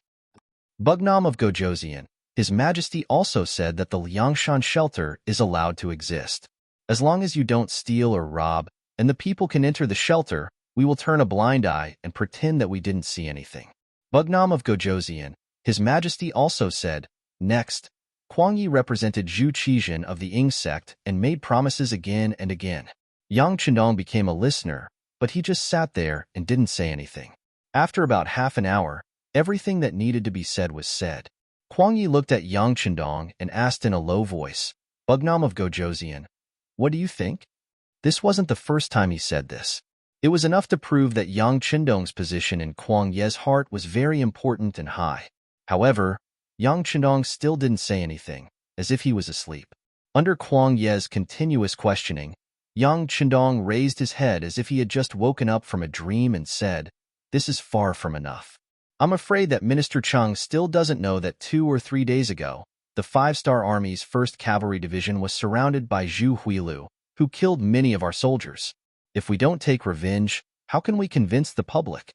Speaker 1: Bugnam of Gojoseon, His Majesty also said that the Liangshan shelter is allowed to exist. As long as you don't steal or rob, and the people can enter the shelter, we will turn a blind eye and pretend that we didn't see anything. Bugnam of Gojoseon, His Majesty also said, next, Kuang Yi represented Zhu Qizhen of the Ying sect and made promises again and again. Yang Chendong became a listener, but he just sat there and didn't say anything. After about half an hour, everything that needed to be said was said. Kuang Yi looked at Yang Chendong and asked in a low voice, Bugnam of Gojoseon, what do you think? This wasn't the first time he said this. It was enough to prove that Yang Chendong's position in Kuang Ye's heart was very important and high. However, Yang Chendong still didn't say anything, as if he was asleep. Under Kuang Ye's continuous questioning, Yang Chendong raised his head as if he had just woken up from a dream and said, this is far from enough. I'm afraid that Minister Chung still doesn't know that 2 or 3 days ago, the 5-star Army's 1st Cavalry Division was surrounded by Zhu Huilu, who killed many of our soldiers. If we don't take revenge, how can we convince the public?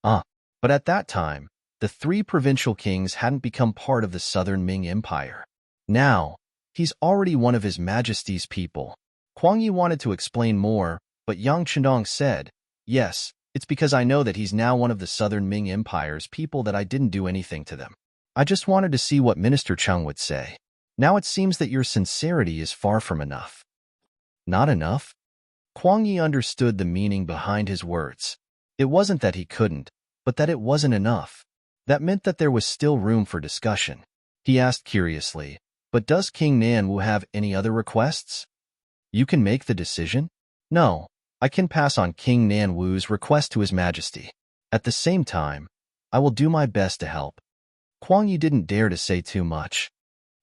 Speaker 1: But at that time, the 3 provincial kings hadn't become part of the southern Ming Empire. Now, he's already one of His Majesty's people. Kuang Yi wanted to explain more, but Yang Chendong said, yes, it's because I know that he's now one of the southern Ming Empire's people that I didn't do anything to them. I just wanted to see what Minister Chung would say. Now it seems that your sincerity is far from enough. Not enough? Kuang Yi understood the meaning behind his words. It wasn't that he couldn't, but that it wasn't enough. That meant that there was still room for discussion. He asked curiously, but does King Nanwu have any other requests? You can make the decision? No, I can pass on King Nanwu's request to His Majesty. At the same time, I will do my best to help. Kuang Yi didn't dare to say too much.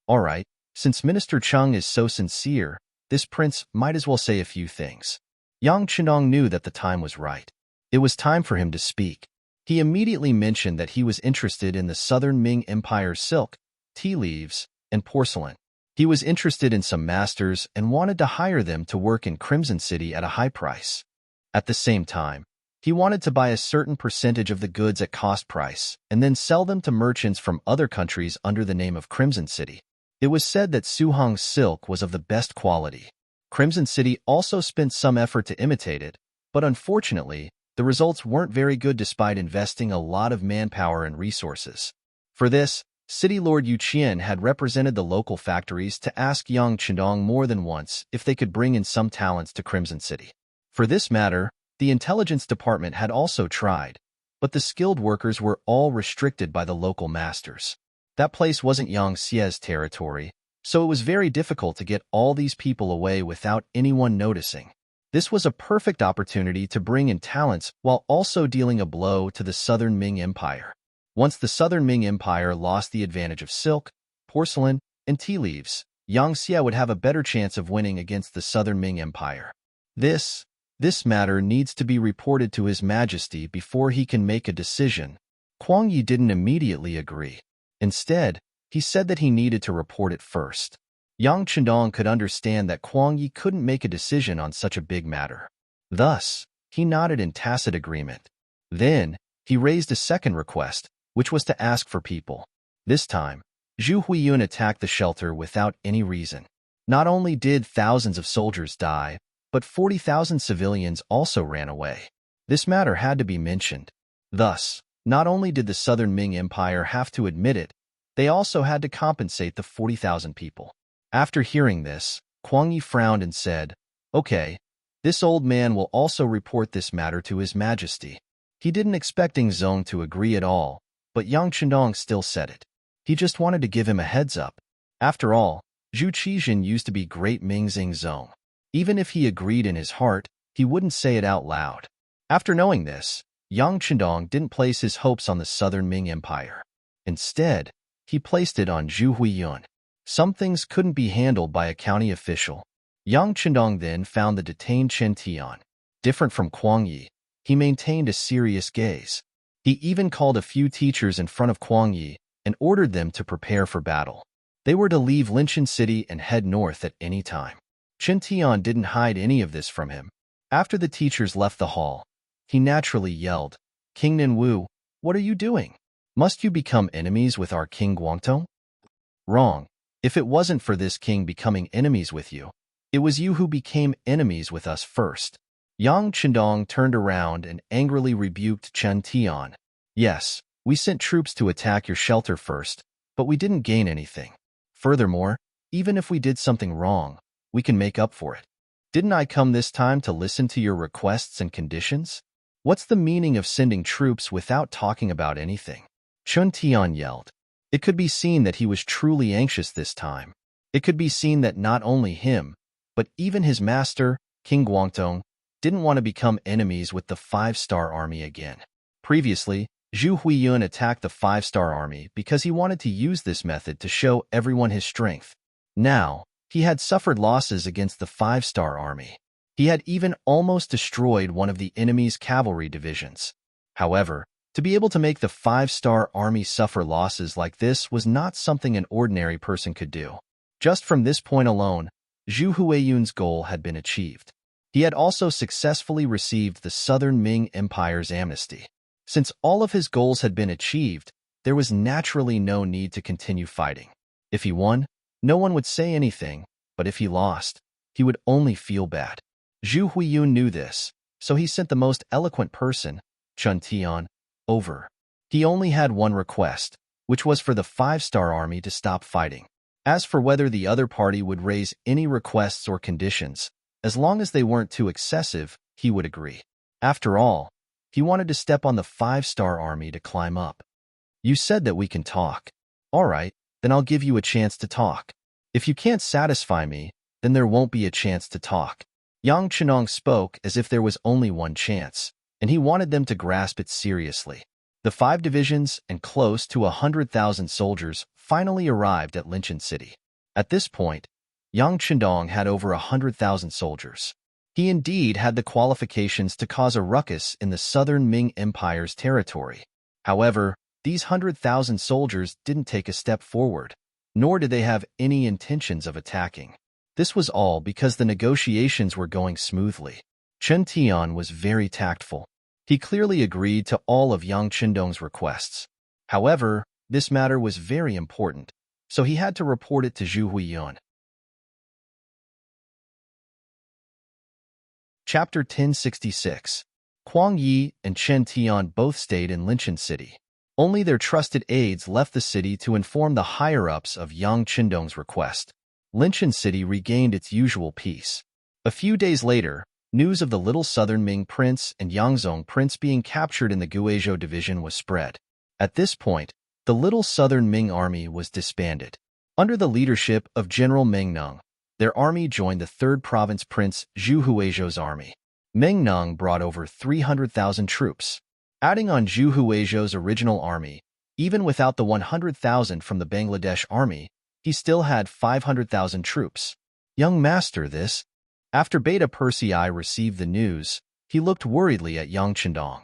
Speaker 1: All right, since Minister Chung is so sincere, this prince might as well say a few things. Yang Chendong knew that the time was right. It was time for him to speak. He immediately mentioned that he was interested in the southern Ming Empire's silk, tea leaves, and porcelain. He was interested in some masters and wanted to hire them to work in Crimson City at a high price. At the same time, he wanted to buy a certain percentage of the goods at cost price and then sell them to merchants from other countries under the name of Crimson City. It was said that Suhong's silk was of the best quality. Crimson City also spent some effort to imitate it, but unfortunately, the results weren't very good despite investing a lot of manpower and resources. For this, City Lord Yu Qian had represented the local factories to ask Yang Chendong more than once if they could bring in some talents to Crimson City. For this matter, the intelligence department had also tried, but the skilled workers were all restricted by the local masters. That place wasn't Yang Xie's territory, so it was very difficult to get all these people away without anyone noticing. This was a perfect opportunity to bring in talents while also dealing a blow to the Southern Ming Empire. Once the Southern Ming Empire lost the advantage of silk, porcelain, and tea leaves, Yang Xie would have a better chance of winning against the Southern Ming Empire. This matter needs to be reported to His Majesty before he can make a decision. Kuang Yi didn't immediately agree. Instead, he said that he needed to report it first. Yang Chendong could understand that Kuang Yi couldn't make a decision on such a big matter. Thus, he nodded in tacit agreement. Then, he raised a second request, which was to ask for people. This time, Zhu Huiyun attacked the shelter without any reason. Not only did thousands of soldiers die, but 40,000 civilians also ran away. This matter had to be mentioned. Thus, not only did the Southern Ming Empire have to admit it, they also had to compensate the 40,000 people. After hearing this, Kuang Yi frowned and said, "Okay, this old man will also report this matter to His Majesty." He didn't expect Ding Zong to agree at all, but Yang Chendong still said it. He just wanted to give him a heads up. After all, Zhu Qijin used to be great Ming Zong. Even if he agreed in his heart, he wouldn't say it out loud. After knowing this, Yang Chendong didn't place his hopes on the Southern Ming Empire. Instead, he placed it on Zhu Huiyun. Some things couldn't be handled by a county official. Yang Chendong then found the detained Chen Tian. Different from Kuang Yi, he maintained a serious gaze. He even called a few teachers in front of Kuang Yi and ordered them to prepare for battle. They were to leave Linshan City and head north at any time. Chen Tian didn't hide any of this from him. After the teachers left the hall, he naturally yelled, "King Ninwu, what are you doing? Must you become enemies with our King Guangtong?" Wrong. If it wasn't for this king becoming enemies with you, it was you who became enemies with us first. Yang Chendong turned around and angrily rebuked Chen Tian. "Yes, we sent troops to attack your shelter first, but we didn't gain anything. Furthermore, even if we did something wrong, we can make up for it. Didn't I come this time to listen to your requests and conditions? What's the meaning of sending troops without talking about anything?" Chen Tian yelled. It could be seen that he was truly anxious this time. It could be seen that not only him, but even his master, King Guangtong, didn't want to become enemies with the 5-star army again. Previously, Zhu Huiyun attacked the 5-star army because he wanted to use this method to show everyone his strength. Now, he had suffered losses against the 5-star army. He had even almost destroyed one of the enemy's cavalry divisions. However, to be able to make the 5-star army suffer losses like this was not something an ordinary person could do. Just from this point alone, Zhu Huiyun's goal had been achieved. He had also successfully received the Southern Ming Empire's amnesty. Since all of his goals had been achieved, there was naturally no need to continue fighting. If he won, no one would say anything, but if he lost, he would only feel bad. Zhu Huiyun knew this, so he sent the most eloquent person, Chen Tian, over. He only had one request, which was for the 5-star army to stop fighting. As for whether the other party would raise any requests or conditions, as long as they weren't too excessive, he would agree. After all, he wanted to step on the 5-star army to climb up. "You said that we can talk. All right, then I'll give you a chance to talk. If you can't satisfy me, then there won't be a chance to talk." Yang Chenong spoke as if there was only one chance, and he wanted them to grasp it seriously. The 5 divisions and close to 100,000 soldiers finally arrived at Linshan City. At this point, Yang Chendong had over 100,000 soldiers. He indeed had the qualifications to cause a ruckus in the Southern Ming Empire's territory. However, these 100,000 soldiers didn't take a step forward, nor did they have any intentions of attacking. This was all because the negotiations were going smoothly. Chen Tian was very tactful. He clearly agreed to all of Yang Chendong's requests. However, this matter was very important, so he had to report it to Zhu Huiyun. Chapter 1066. Kuang Yi and Chen Tian both stayed in Linshan City. Only their trusted aides left the city to inform the higher-ups of Yang Chendong's request. Linshan City regained its usual peace. A few days later, News of the little southern Ming prince and Yangzhong prince being captured in the Guizhou division was spread. At this point, the little southern Ming army was disbanded. Under the leadership of General Ming, their army joined the 3rd Province Prince Zhu Huizhou's army. Ming brought over 300,000 troops. Adding on Zhu Huizhou's original army, even without the 100,000 from the Bangladesh army, he still had 500,000 troops. Young master, this. After Beta Persei received the news, he looked worriedly at young Chandong.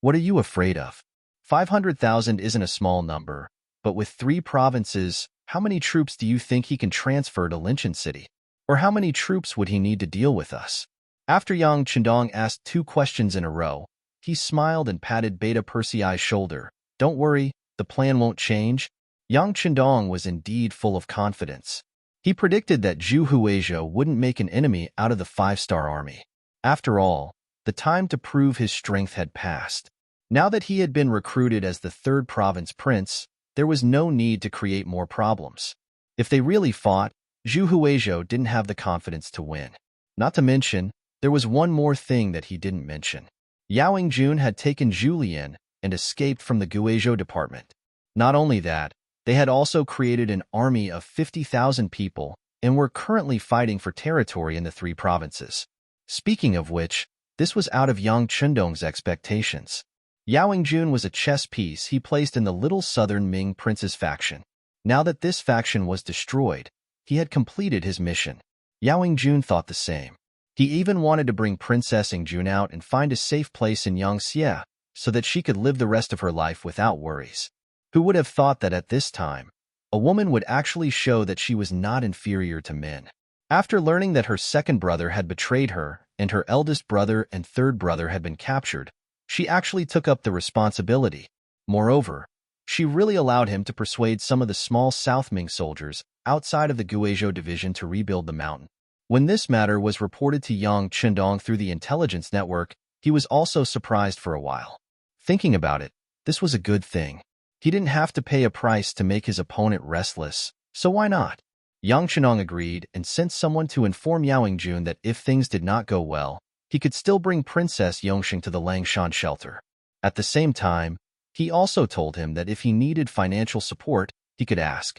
Speaker 1: What are you afraid of? 500,000 isn't a small number, but with 3 provinces, how many troops do you think he can transfer to Linchin City? Or how many troops would he need to deal with us? After Yang Chandong asked 2 questions in a row, he smiled and patted Beta Persei's shoulder. Don't worry, the plan won't change. Yang Chandong was indeed full of confidence. He predicted that Zhu Huizhou wouldn't make an enemy out of the 5-star army. After all, the time to prove his strength had passed. Now that he had been recruited as the 3rd province prince, there was no need to create more problems. If they really fought, Zhu Huizhou didn't have the confidence to win. Not to mention, there was one more thing that he didn't mention. Yao Yingjun had taken Julian and escaped from the Guizhou department. Not only that, they had also created an army of 50,000 people and were currently fighting for territory in the 3 provinces. Speaking of which, this was out of Yang Chandong's expectations. Yao Yingjun was a chess piece he placed in the little southern Ming prince's faction. Now that this faction was destroyed, he had completed his mission. Yao Yingjun thought the same. He even wanted to bring Princess Yingjun out and find a safe place in Yangxie so that she could live the rest of her life without worries. Who would have thought that at this time, a woman would actually show that she was not inferior to men? After learning that her 2nd brother had betrayed her and her eldest brother and 3rd brother had been captured, she actually took up the responsibility. Moreover, she really allowed him to persuade some of the small South Ming soldiers outside of the Guizhou division to rebuild the mountain. When this matter was reported to Yang Chandong through the intelligence network, he was also surprised for a while. Thinking about it, this was a good thing. He didn't have to pay a price to make his opponent restless, so why not? Yang Chandong agreed and sent someone to inform Yao Yingjun that if things did not go well, he could still bring Princess Yongxing to the Langshan shelter. At the same time, he also told him that if he needed financial support, he could ask.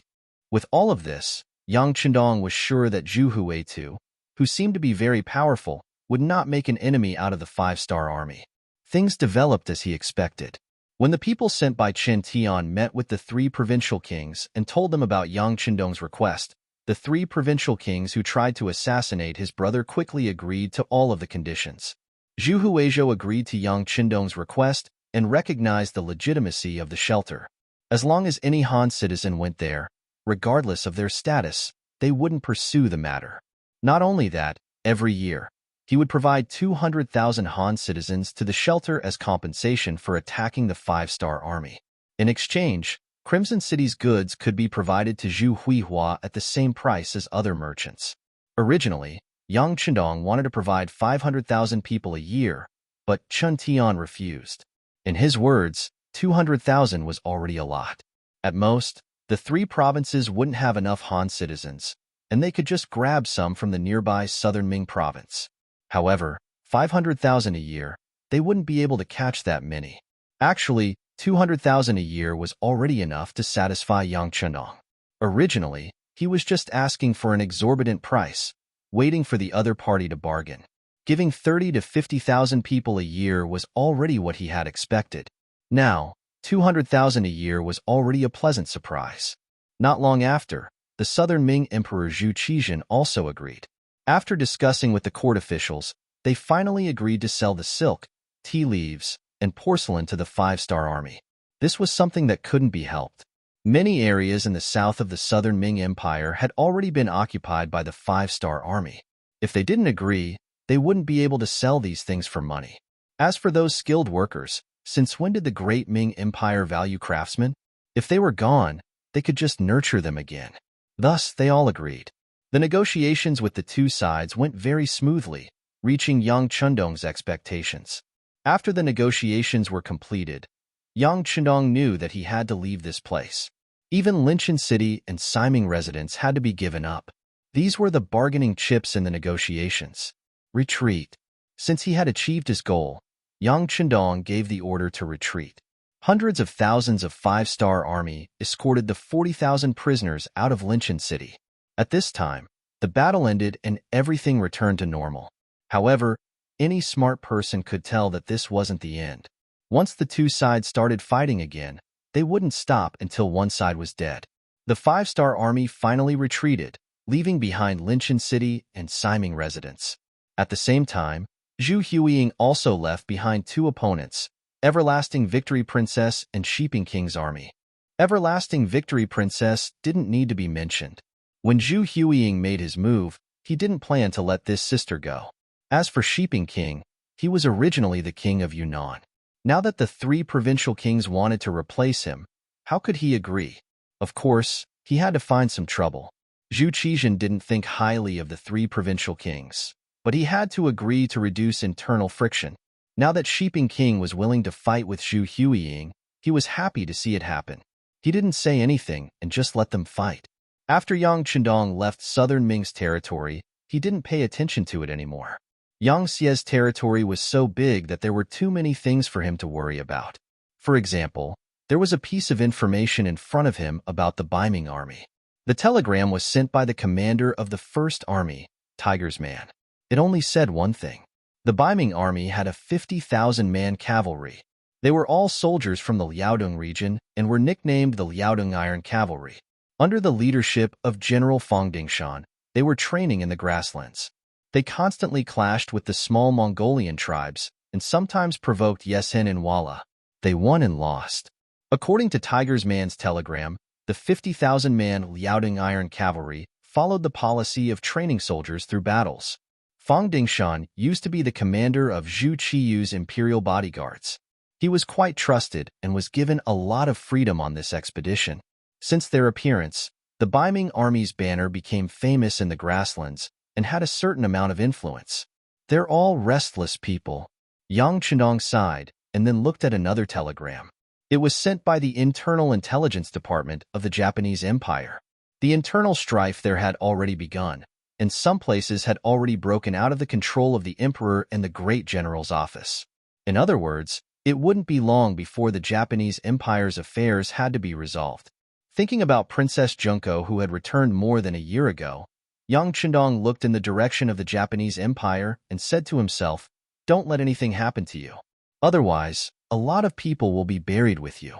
Speaker 1: With all of this, Yang Chandong was sure that Zhu Huizhou, who seemed to be very powerful, would not make an enemy out of the 5-star army. Things developed as he expected. When the people sent by Chen Tian met with the 3 provincial kings and told them about Yang Chandong's request, the 3 provincial kings who tried to assassinate his brother quickly agreed to all of the conditions. Zhu Huizhou agreed to Yang Chandong's request and recognized the legitimacy of the shelter. As long as any Han citizen went there, regardless of their status, they wouldn't pursue the matter. Not only that, every year, he would provide 200,000 Han citizens to the shelter as compensation for attacking the 5-star army. In exchange, Crimson City's goods could be provided to Zhu Huihua at the same price as other merchants. Originally, Yang Chandong wanted to provide 500,000 people a year, but Chen Tian refused. In his words, 200,000 was already a lot. At most, the 3 provinces wouldn't have enough Han citizens, and they could just grab some from the nearby southern Ming province. However, 500,000 a year, they wouldn't be able to catch that many. Actually, 200,000 a year was already enough to satisfy Yang Chandong. Originally, he was just asking for an exorbitant price, waiting for the other party to bargain. Giving 30 to 50,000 people a year was already what he had expected. Now, 200,000 a year was already a pleasant surprise. Not long after, the southern Ming Emperor Zhu Qizhen also agreed. After discussing with the court officials, they finally agreed to sell the silk, tea leaves, and porcelain to the 5-star army. This was something that couldn't be helped. Many areas in the south of the southern Ming Empire had already been occupied by the 5-star army. If they didn't agree, they wouldn't be able to sell these things for money. As for those skilled workers, since when did the great Ming Empire value craftsmen? If they were gone, they could just nurture them again. Thus, they all agreed. The negotiations with the 2 sides went very smoothly, reaching Yang Chandong's expectations. After the negotiations were completed, Yang Chandong knew that he had to leave this place. Even Linchin City and Siming residents had to be given up. These were the bargaining chips in the negotiations. Retreat. Since he had achieved his goal, Yang Chendong gave the order to retreat. Hundreds of thousands of five-star army escorted the 40,000 prisoners out of Linchin City. At this time, the battle ended and everything returned to normal. However, any smart person could tell that this wasn't the end. Once the two sides started fighting again, they wouldn't stop until one side was dead. The five-star army finally retreated, leaving behind Linchin City and Siming residents. At the same time, Zhu Huiying also left behind two opponents, Everlasting Victory Princess and Sheeping King's army. Everlasting Victory Princess didn't need to be mentioned. When Zhu Huiying made his move, he didn't plan to let this sister go. As for Sheeping King, he was originally the king of Yunnan. Now that the three provincial kings wanted to replace him, how could he agree? Of course, he had to find some trouble. Zhu Qizhen didn't think highly of the three provincial kings, but he had to agree to reduce internal friction. Now that Sheeping King was willing to fight with Zhu Huiying, he was happy to see it happen. He didn't say anything and just let them fight. After Yang Chendong left southern Ming's territory, he didn't pay attention to it anymore. Yang Xie's territory was so big that there were too many things for him to worry about. For example, there was a piece of information in front of him about the Biming army. The telegram was sent by the commander of the First Army, Tiger's Man. It only said one thing. The Biming army had a 50,000-man cavalry. They were all soldiers from the Liaodong region and were nicknamed the Liaodong Iron Cavalry. Under the leadership of General Fang Dingshan, they were training in the grasslands. They constantly clashed with the small Mongolian tribes and sometimes provoked Yesen and Wala. They won and lost. According to Tiger's Man's telegram, the 50,000-man Liaodong Iron Cavalry followed the policy of training soldiers through battles. Fang Dingshan used to be the commander of Zhu Qiyu's imperial bodyguards. He was quite trusted and was given a lot of freedom on this expedition. Since their appearance, the Biming army's banner became famous in the grasslands and had a certain amount of influence. They're all restless people. Yang Chendong sighed and then looked at another telegram. It was sent by the Internal Intelligence Department of the Japanese Empire. The internal strife there had already begun, and some places had already broken out of the control of the emperor and the great general's office. In other words, it wouldn't be long before the Japanese Empire's affairs had to be resolved. Thinking about Princess Junko, who had returned more than a year ago, Yang Chendong looked in the direction of the Japanese Empire and said to himself, "Don't let anything happen to you. Otherwise, a lot of people will be buried with you."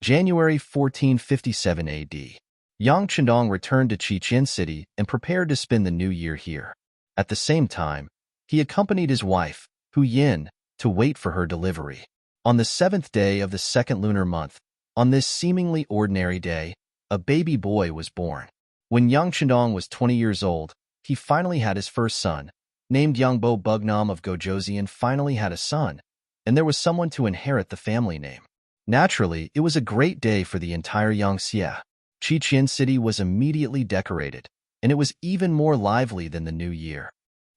Speaker 1: January 1457 AD. Yang Chendong returned to Chichen City and prepared to spend the new year here. At the same time, he accompanied his wife, Hu Yin, to wait for her delivery. On the 7th day of the second lunar month, on this seemingly ordinary day, a baby boy was born. When Yang Chendong was 20 years old, he finally had his first son, named Yangbo Bugnam of Gojoseon finally had a son, and there was someone to inherit the family name. Naturally, it was a great day for the entire Yangxia. Chichen City was immediately decorated, and it was even more lively than the new year.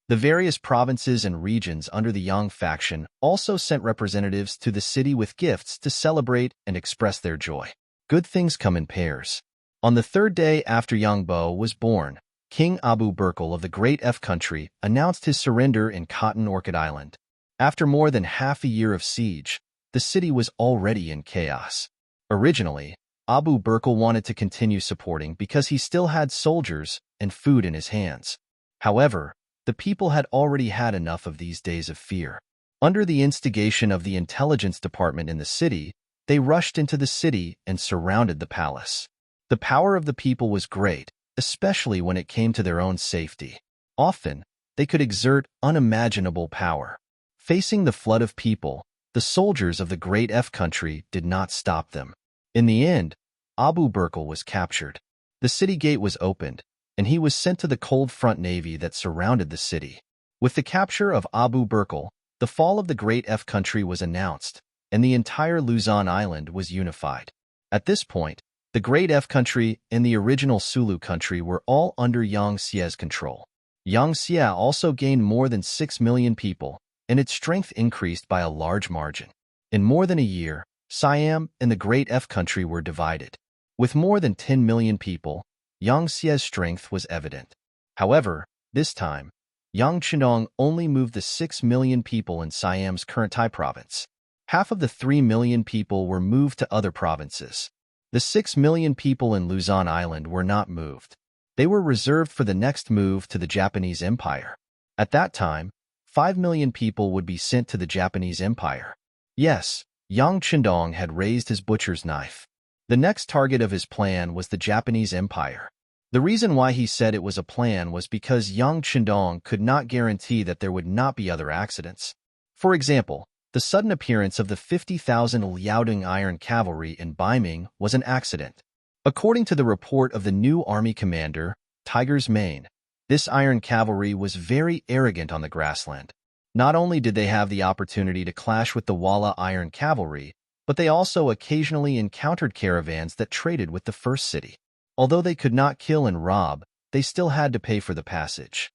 Speaker 1: The various provinces and regions under the Yang faction also sent representatives to the city with gifts to celebrate and express their joy. Good things come in pairs. On the third day after Yangbo was born, King Abu Burkle of the Great F country announced his surrender in Cotton Orchid Island. After more than half a year of siege, the city was already in chaos. Originally, Abu Burkle wanted to continue supporting because he still had soldiers and food in his hands. However, the people had already had enough of these days of fear. Under the instigation of the intelligence department in the city, they rushed into the city and surrounded the palace. The power of the people was great, especially when it came to their own safety. Often, they could exert unimaginable power. Facing the flood of people, the soldiers of the Great F country did not stop them. In the end, Abu Burkle was captured. The city gate was opened, and he was sent to the cold front navy that surrounded the city. With the capture of Abu Burkle, the fall of the Great F country was announced, and the entire Luzon Island was unified. At this point, the Great F country and the original Sulu country were all under Yang Xie's control. Yang Xie also gained more than 6 million people, and its strength increased by a large margin. In more than a year, Siam and the Great F country were divided. With more than 10 million people, Yang Xie's strength was evident. However, this time, Yang Chendong only moved the 6 million people in Siam's current Thai province. Half of the 3 million people were moved to other provinces. The 6 million people in Luzon Island were not moved. They were reserved for the next move to the Japanese Empire. At that time, 5 million people would be sent to the Japanese Empire. Yes, Yang Chendong had raised his butcher's knife. The next target of his plan was the Japanese Empire. The reason why he said it was a plan was because Yang Chendong could not guarantee that there would not be other accidents. For example, the sudden appearance of the 50,000 Liaodong Iron Cavalry in Ming was an accident. According to the report of the new army commander, Tiger's Mane, this Iron Cavalry was very arrogant on the grassland. Not only did they have the opportunity to clash with the Walla Iron Cavalry, but they also occasionally encountered caravans that traded with the first city. Although they could not kill and rob, they still had to pay for the passage.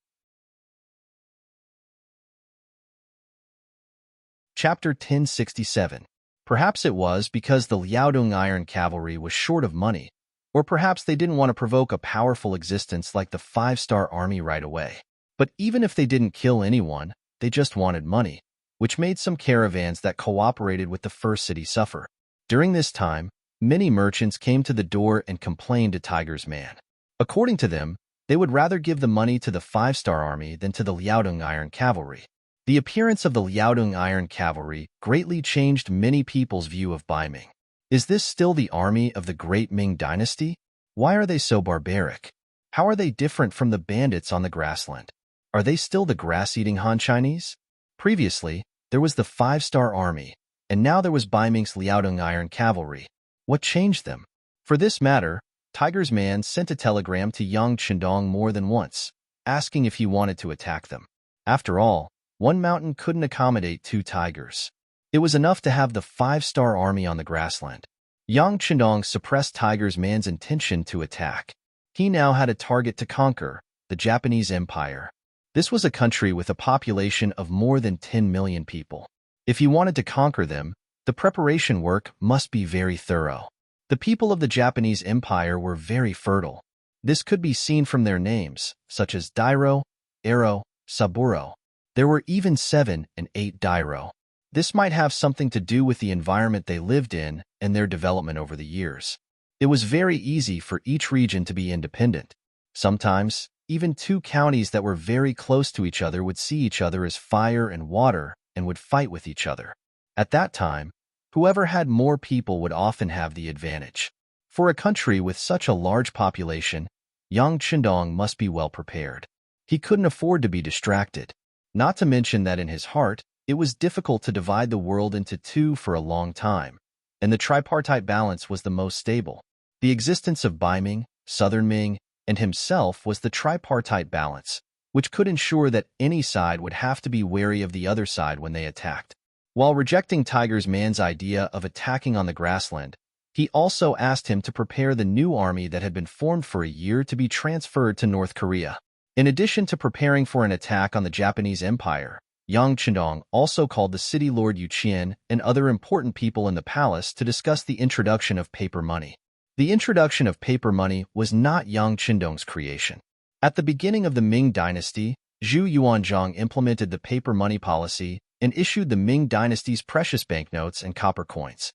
Speaker 1: Chapter 1067. Perhaps it was because the Liaodong Iron Cavalry was short of money, or perhaps they didn't want to provoke a powerful existence like the 5-star army right away. But even if they didn't kill anyone, they just wanted money, which made some caravans that cooperated with the first city suffer. During this time, many merchants came to the door and complained to Tiger's Man. According to them, they would rather give the money to the 5-star army than to the Liaodong Iron Cavalry. The appearance of the Liaodong Iron Cavalry greatly changed many people's view of Ming. Is this still the army of the great Ming dynasty? Why are they so barbaric? How are they different from the bandits on the grassland? Are they still the grass-eating Han Chinese? Previously, there was the 5-star army, and now there was Ming's Liaodong Iron Cavalry. What changed them? For this matter, Tiger's Man sent a telegram to Yang Chendong more than once, asking if he wanted to attack them. After all, one mountain couldn't accommodate 2 tigers. It was enough to have the 5-star army on the grassland. Yang Chendong suppressed Tiger's Man's intention to attack. He now had a target to conquer, the Japanese Empire. This was a country with a population of more than 10 million people. If he wanted to conquer them, the preparation work must be very thorough. The people of the Japanese Empire were very fertile. This could be seen from their names, such as Dairo, Ero, Saburo. There were even 7 and 8 Dairo. This might have something to do with the environment they lived in and their development over the years. It was very easy for each region to be independent. Sometimes, even 2 counties that were very close to each other would see each other as fire and water and would fight with each other. At that time, whoever had more people would often have the advantage. For a country with such a large population, Yang Chendong must be well prepared. He couldn't afford to be distracted. Not to mention that in his heart, it was difficult to divide the world into 2 for a long time, and the tripartite balance was the most stable. The existence of Ming, Southern Ming, and himself was the tripartite balance, which could ensure that any side would have to be wary of the other side when they attacked. While rejecting Tiger's Man's idea of attacking on the grassland, he also asked him to prepare the new army that had been formed for a year to be transferred to North Korea. In addition to preparing for an attack on the Japanese Empire, Yang Chendong also called the city lord Yu Qian and other important people in the palace to discuss the introduction of paper money. The introduction of paper money was not Yang Chendong's creation. At the beginning of the Ming dynasty, Zhu Yuanzhang implemented the paper money policy and issued the Ming dynasty's precious banknotes and copper coins.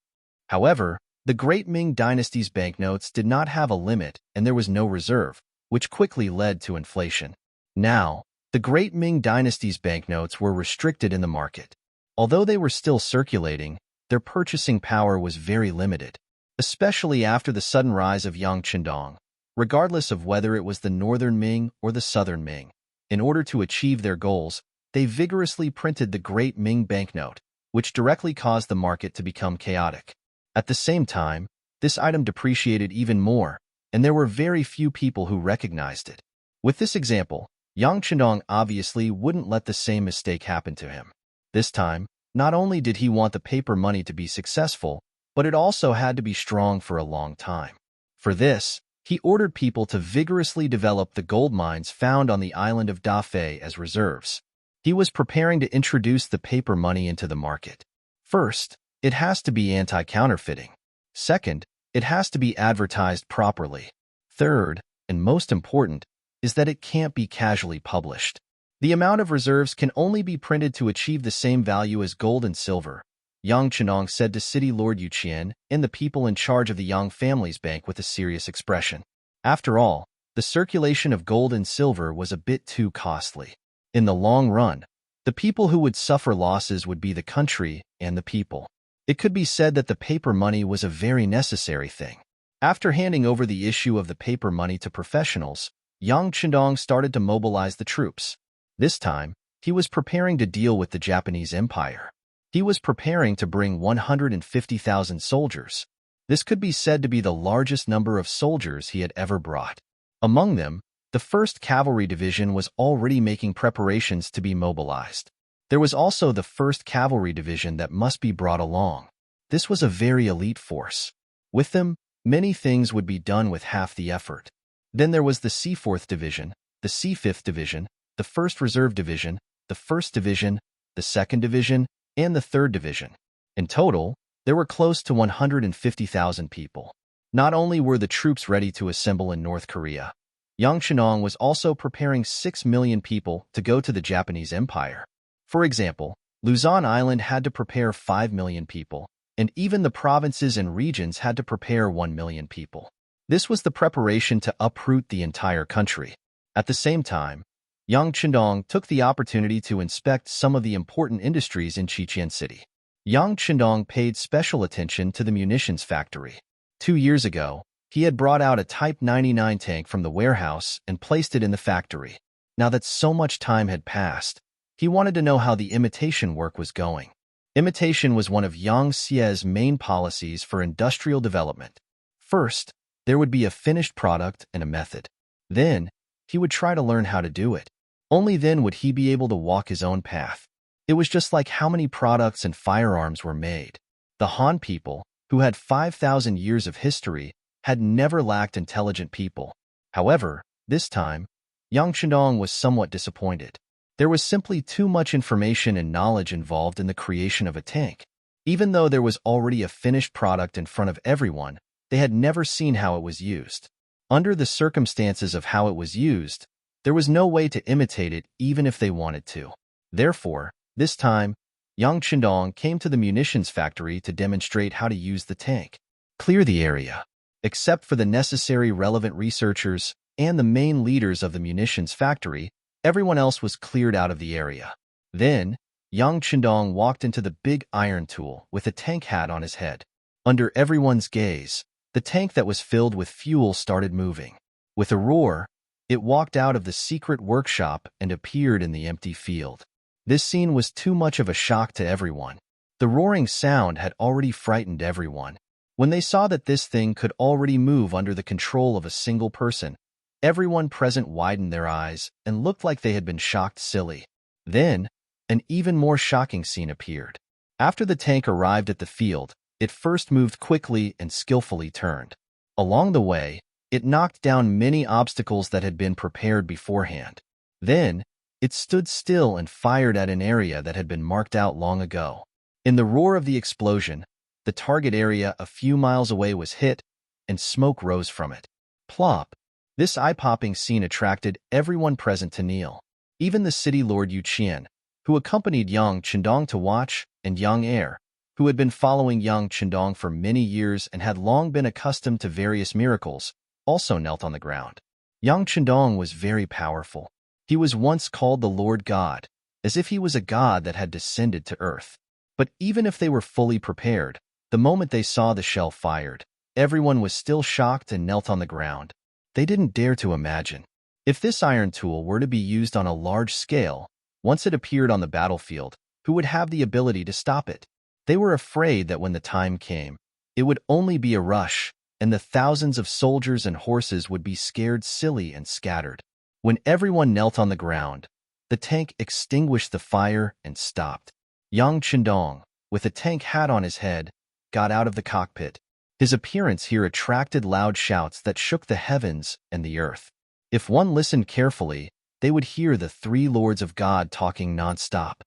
Speaker 1: However, the Great Ming dynasty's banknotes did not have a limit and there was no reserve, which quickly led to inflation. Now, the Great Ming dynasty's banknotes were restricted in the market. Although they were still circulating, their purchasing power was very limited, especially after the sudden rise of Yang Chendong, regardless of whether it was the Northern Ming or the Southern Ming. In order to achieve their goals, they vigorously printed the Great Ming banknote, which directly caused the market to become chaotic. At the same time, this item depreciated even more, and there were very few people who recognized it. With this example, Yang Chendong obviously wouldn't let the same mistake happen to him. This time, not only did he want the paper money to be successful, but it also had to be strong for a long time. For this, he ordered people to vigorously develop the gold mines found on the island of Dafei as reserves. He was preparing to introduce the paper money into the market. First, it has to be anti-counterfeiting. Second, it has to be advertised properly. Third, and most important, is that it can't be casually published. The amount of reserves can only be printed to achieve the same value as gold and silver, Yang Chenong said to City Lord Yu Qian and the people in charge of the Yang family's bank with a serious expression. After all, the circulation of gold and silver was a bit too costly. In the long run, the people who would suffer losses would be the country and the people. It could be said that the paper money was a very necessary thing. After handing over the issue of the paper money to professionals, Yang Chendong started to mobilize the troops. This time, he was preparing to deal with the Japanese Empire. He was preparing to bring 150,000 soldiers. This could be said to be the largest number of soldiers he had ever brought. Among them, the 1st Cavalry Division was already making preparations to be mobilized. There was also the 1st Cavalry Division that must be brought along. This was a very elite force. With them, many things would be done with half the effort. Then there was the C4th Division, the C5th Division, the 1st Reserve Division, the 1st Division, the 2nd Division, and the 3rd Division. In total, there were close to 150,000 people. Not only were the troops ready to assemble in North Korea, Yang Chenong was also preparing 6 million people to go to the Japanese Empire. For example, Luzon Island had to prepare 5 million people, and even the provinces and regions had to prepare 1 million people. This was the preparation to uproot the entire country. At the same time, Yang Chendong took the opportunity to inspect some of the important industries in Chichen City. Yang Chendong paid special attention to the munitions factory. 2 years ago, he had brought out a Type 99 tank from the warehouse and placed it in the factory. Now that so much time had passed, he wanted to know how the imitation work was going. Imitation was one of Yang Xie's main policies for industrial development. First, there would be a finished product and a method. Then, he would try to learn how to do it. Only then would he be able to walk his own path. It was just like how many products and firearms were made. The Han people, who had 5,000 years of history, had never lacked intelligent people. However, this time, Yang Chendong was somewhat disappointed. There was simply too much information and knowledge involved in the creation of a tank. Even though there was already a finished product in front of everyone, they had never seen how it was used. Under the circumstances of how it was used, there was no way to imitate it even if they wanted to. Therefore, this time, Yang Chendong came to the munitions factory to demonstrate how to use the tank. Clear the area. Except for the necessary relevant researchers and the main leaders of the munitions factory, everyone else was cleared out of the area. Then, Yang Chendong walked into the big iron tool with a tank hat on his head. Under everyone's gaze, the tank that was filled with fuel started moving. With a roar, it walked out of the secret workshop and appeared in the empty field. This scene was too much of a shock to everyone. The roaring sound had already frightened everyone. When they saw that this thing could already move under the control of a single person, everyone present widened their eyes and looked like they had been shocked silly. Then, an even more shocking scene appeared. After the tank arrived at the field, it first moved quickly and skillfully turned. Along the way, it knocked down many obstacles that had been prepared beforehand. Then, it stood still and fired at an area that had been marked out long ago. In the roar of the explosion, the target area a few miles away was hit, and smoke rose from it. Plop! This eye-popping scene attracted everyone present to kneel. Even the city lord Yu Qian, who accompanied Yang Chendong to watch, and Yang Heir, who had been following Yang Chendong for many years and had long been accustomed to various miracles, also knelt on the ground. Yang Chendong was very powerful. He was once called the Lord God, as if he was a god that had descended to earth. But even if they were fully prepared, the moment they saw the shell fired, everyone was still shocked and knelt on the ground. They didn't dare to imagine. If this iron tool were to be used on a large scale, once it appeared on the battlefield, who would have the ability to stop it? They were afraid that when the time came, it would only be a rush, and the thousands of soldiers and horses would be scared silly and scattered. When everyone knelt on the ground, the tank extinguished the fire and stopped. Yang Chendong, with a tank hat on his head, got out of the cockpit. His appearance here attracted loud shouts that shook the heavens and the earth. If one listened carefully, they would hear the 3 lords of God talking non-stop.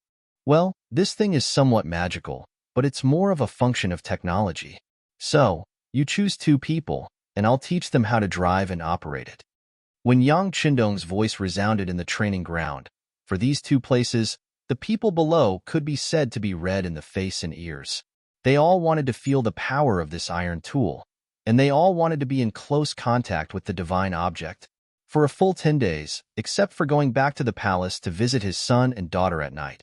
Speaker 1: Well, this thing is somewhat magical, but it's more of a function of technology. So, you choose 2 people, and I'll teach them how to drive and operate it. When Yang Chendong's voice resounded in the training ground, For these two places, the people below could be said to be red in the face and ears. They all wanted to feel the power of this iron tool, and they all wanted to be in close contact with the divine object. For a full 10 days, except for going back to the palace to visit his son and daughter at night,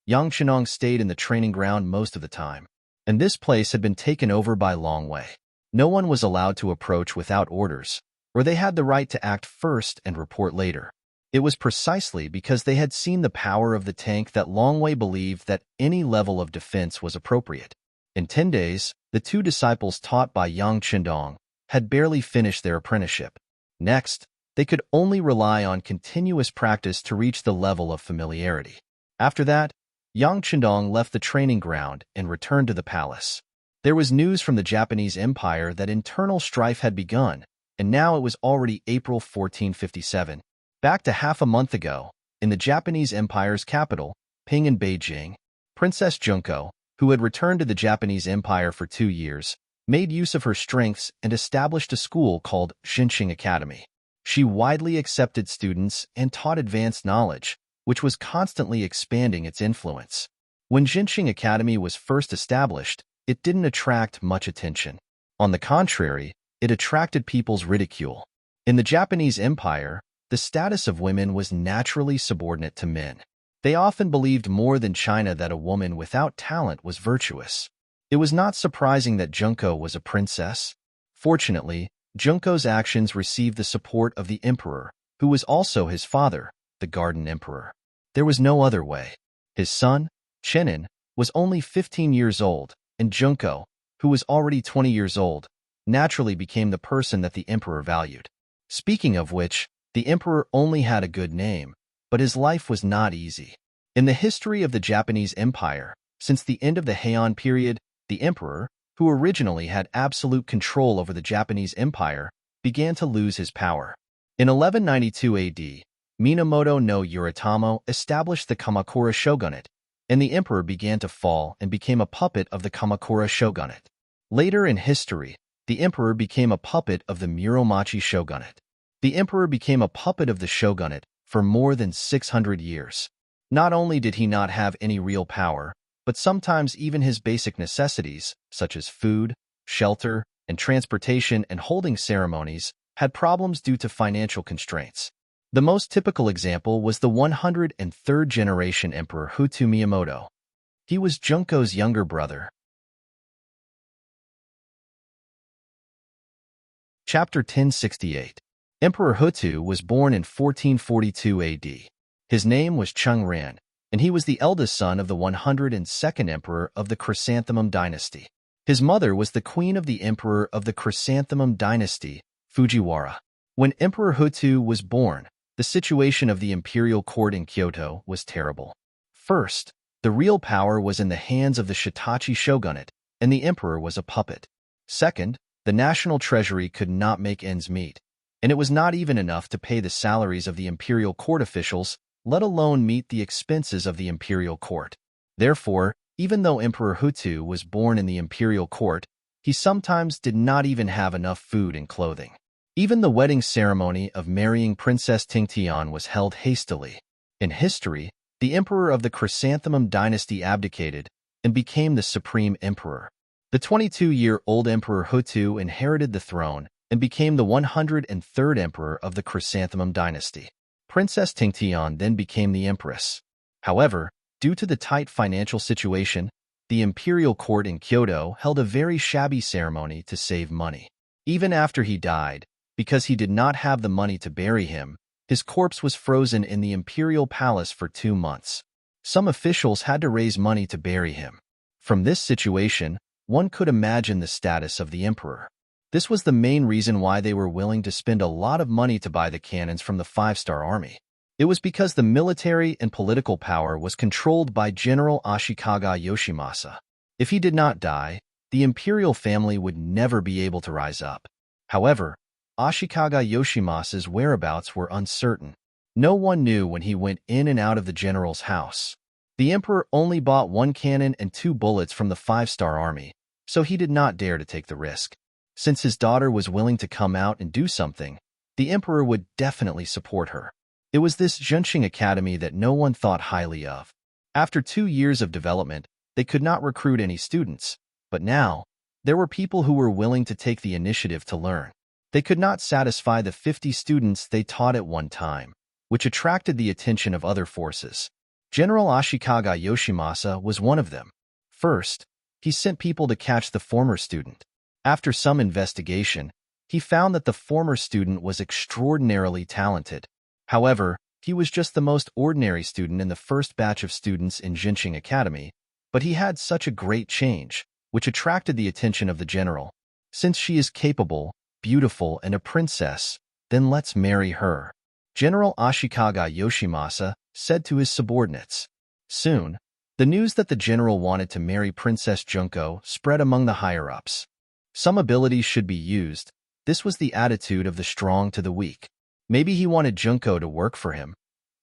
Speaker 1: Yang Chenong stayed in the training ground most of the time, and this place had been taken over by Long Wei. No one was allowed to approach without orders, or they had the right to act first and report later. It was precisely because they had seen the power of the tank that Long Wei believed that any level of defense was appropriate. In 10 days, the two disciples taught by Yang Chendong had barely finished their apprenticeship. Next, they could only rely on continuous practice to reach the level of familiarity. After that, Yang Chendong left the training ground and returned to the palace. There was news from the Japanese Empire that internal strife had begun, and now it was already April 1457. Back to half a month ago, in the Japanese Empire's capital, Ping in Beijing, Princess Junko, who had returned to the Japanese Empire for 2 years, made use of her strengths and established a school called Xinqing Academy. She widely accepted students and taught advanced knowledge, which was constantly expanding its influence. When Xinqing Academy was first established, it didn't attract much attention. On the contrary, it attracted people's ridicule. In the Japanese Empire, the status of women was naturally subordinate to men. They often believed more than China that a woman without talent was virtuous. It was not surprising that Junko was a princess. Fortunately, Junko's actions received the support of the emperor, who was also his father, the Garden Emperor. There was no other way. His son, Chenin, was only 15 years old, and Junko, who was already 20 years old, naturally became the person that the emperor valued. Speaking of which, the emperor only had a good name, but his life was not easy. In the history of the Japanese Empire, since the end of the Heian period, the emperor, who originally had absolute control over the Japanese Empire, began to lose his power. In 1192 AD, Minamoto no Yoritomo established the Kamakura shogunate, and the emperor began to fall and became a puppet of the Kamakura shogunate. Later in history, the emperor became a puppet of the Muromachi shogunate. The emperor became a puppet of the shogunate for more than 600 years. Not only did he not have any real power, but sometimes even his basic necessities, such as food, shelter, and transportation and holding ceremonies, had problems due to financial constraints. The most typical example was the 103rd generation Emperor Hutu Miyamoto. He was Junko's younger brother. Chapter 1068. Emperor Hutu was born in 1442 AD. His name was Chung Ran, and he was the eldest son of the 102nd emperor of the Chrysanthemum dynasty. His mother was the queen of the emperor of the Chrysanthemum dynasty, Fujiwara. When Emperor Hutu was born, the situation of the imperial court in Kyoto was terrible. First, the real power was in the hands of the Shitachi shogunate, and the emperor was a puppet. Second, the national treasury could not make ends meet, and it was not even enough to pay the salaries of the imperial court officials, let alone meet the expenses of the imperial court. Therefore, even though Emperor Hutu was born in the imperial court, he sometimes did not even have enough food and clothing. Even the wedding ceremony of marrying Princess Tingtian was held hastily. In history, the emperor of the Chrysanthemum dynasty abdicated and became the supreme emperor. The 22-year-old Emperor Hutu inherited the throne and became the 103rd emperor of the Chrysanthemum dynasty. Princess Tingtian then became the empress. However, due to the tight financial situation, the imperial court in Kyoto held a very shabby ceremony to save money. Even after he died, because he did not have the money to bury him, his corpse was frozen in the imperial palace for 2 months. Some officials had to raise money to bury him. From this situation, one could imagine the status of the emperor. This was the main reason why they were willing to spend a lot of money to buy the cannons from the 5-star army. It was because the military and political power was controlled by General Ashikaga Yoshimasa. If he did not die, the imperial family would never be able to rise up. However, Ashikaga Yoshimasa's whereabouts were uncertain. No one knew when he went in and out of the general's house. The emperor only bought 1 cannon and 2 bullets from the 5-star army, so he did not dare to take the risk. Since his daughter was willing to come out and do something, the emperor would definitely support her. It was this Zhenxing Academy that no one thought highly of. After 2 years of development, they could not recruit any students, but now, there were people who were willing to take the initiative to learn. They could not satisfy the 50 students they taught at one time, which attracted the attention of other forces. General Ashikaga Yoshimasa was one of them. First, he sent people to catch the former student. After some investigation, he found that the former student was extraordinarily talented. However, he was just the most ordinary student in the first batch of students in Zhenxing Academy, but he had such a great change, which attracted the attention of the general. Since she is capable, beautiful, and a princess, then let's marry her, General Ashikaga Yoshimasa said to his subordinates. Soon, the news that the general wanted to marry Princess Junko spread among the higher-ups. Some abilities should be used. This was the attitude of the strong to the weak. Maybe he wanted Junko to work for him.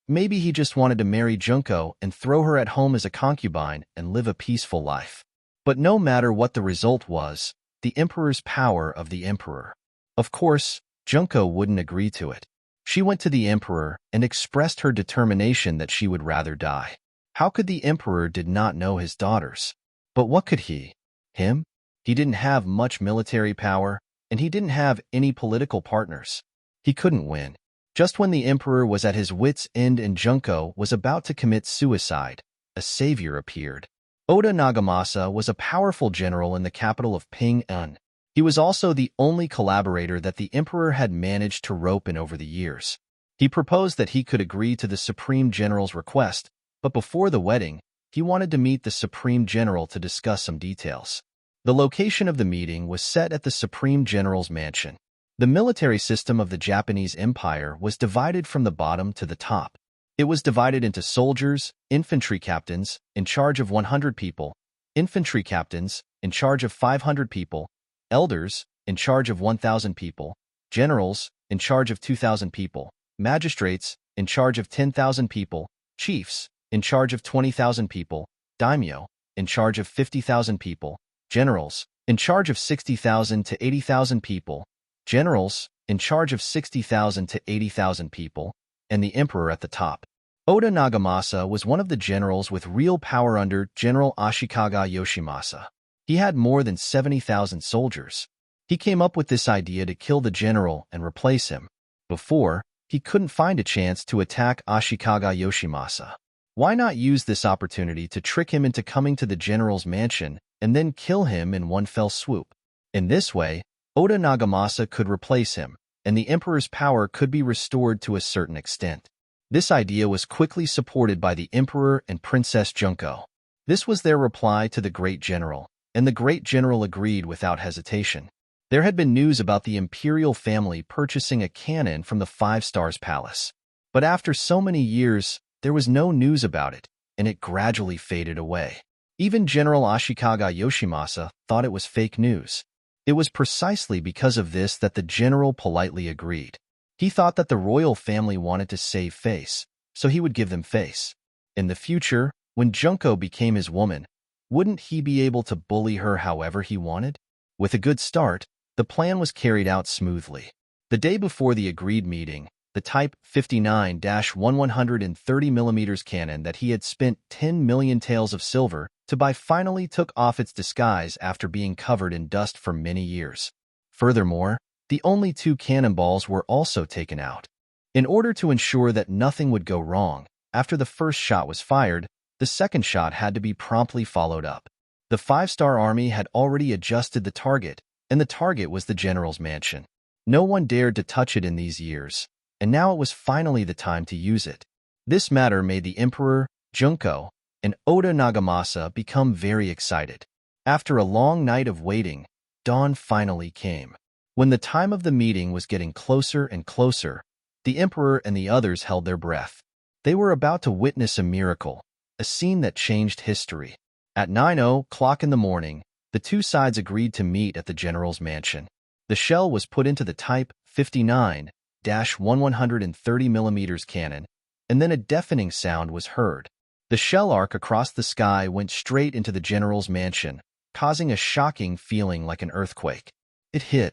Speaker 1: Maybe he just wanted to marry Junko and throw her at home as a concubine and live a peaceful life. But no matter what the result was, the emperor's power of the emperor. Of course, Junko wouldn't agree to it. She went to the emperor and expressed her determination that she would rather die. How could the emperor did not know his daughters? But what could he? Him? He didn't have much military power, and he didn't have any political partners. He couldn't win. Just when the emperor was at his wits' end and Junko was about to commit suicide, a savior appeared. Oda Nagamasa was a powerful general in the capital of Ping-an. He was also the only collaborator that the emperor had managed to rope in over the years. He proposed that he could agree to the Supreme General's request, but before the wedding, he wanted to meet the Supreme General to discuss some details. The location of the meeting was set at the Supreme General's mansion. The military system of the Japanese Empire was divided from the bottom to the top. It was divided into soldiers, infantry captains, in charge of 100 people, infantry captains, in charge of 500 people, elders, in charge of 1,000 people, generals, in charge of 2,000 people, magistrates, in charge of 10,000 people, chiefs, in charge of 20,000 people, daimyo, in charge of 50,000 people, generals, in charge of 60,000 to 80,000 people, generals, in charge of 60,000 to 80,000 people, and the emperor at the top. Oda Nagamasa was one of the generals with real power under General Ashikaga Yoshimasa. He had more than 70,000 soldiers. He came up with this idea to kill the general and replace him. Before, he couldn't find a chance to attack Ashikaga Yoshimasa. Why not use this opportunity to trick him into coming to the general's mansion and then kill him in one fell swoop? In this way, Oda Nagamasa could replace him, and the emperor's power could be restored to a certain extent. This idea was quickly supported by the emperor and Princess Junko. This was their reply to the great general, and the great general agreed without hesitation. There had been news about the imperial family purchasing a cannon from the Five Stars Palace. But after so many years, there was no news about it, and it gradually faded away. Even General Ashikaga Yoshimasa thought it was fake news. It was precisely because of this that the general politely agreed. He thought that the royal family wanted to save face, so he would give them face. In the future, when Junko became his woman, wouldn't he be able to bully her however he wanted? With a good start, the plan was carried out smoothly. The day before the agreed meeting, the Type 59-130mm cannon that he had spent 10 million taels of silver to buy finally took off its disguise after being covered in dust for many years. Furthermore, the only 2 cannonballs were also taken out. In order to ensure that nothing would go wrong, after the first shot was fired, the second shot had to be promptly followed up. The 5-star army had already adjusted the target, and the target was the general's mansion. No one dared to touch it in these years, and now it was finally the time to use it. This matter made the emperor, Junko, and Oda Nagamasa become very excited. After a long night of waiting, dawn finally came. When the time of the meeting was getting closer and closer, the emperor and the others held their breath. They were about to witness a miracle, a scene that changed history. At 9:00 in the morning, the 2 sides agreed to meet at the general's mansion. The shell was put into the Type 59-130mm cannon, and then a deafening sound was heard. The shell arc across the sky went straight into the general's mansion, causing a shocking feeling like an earthquake. It hit.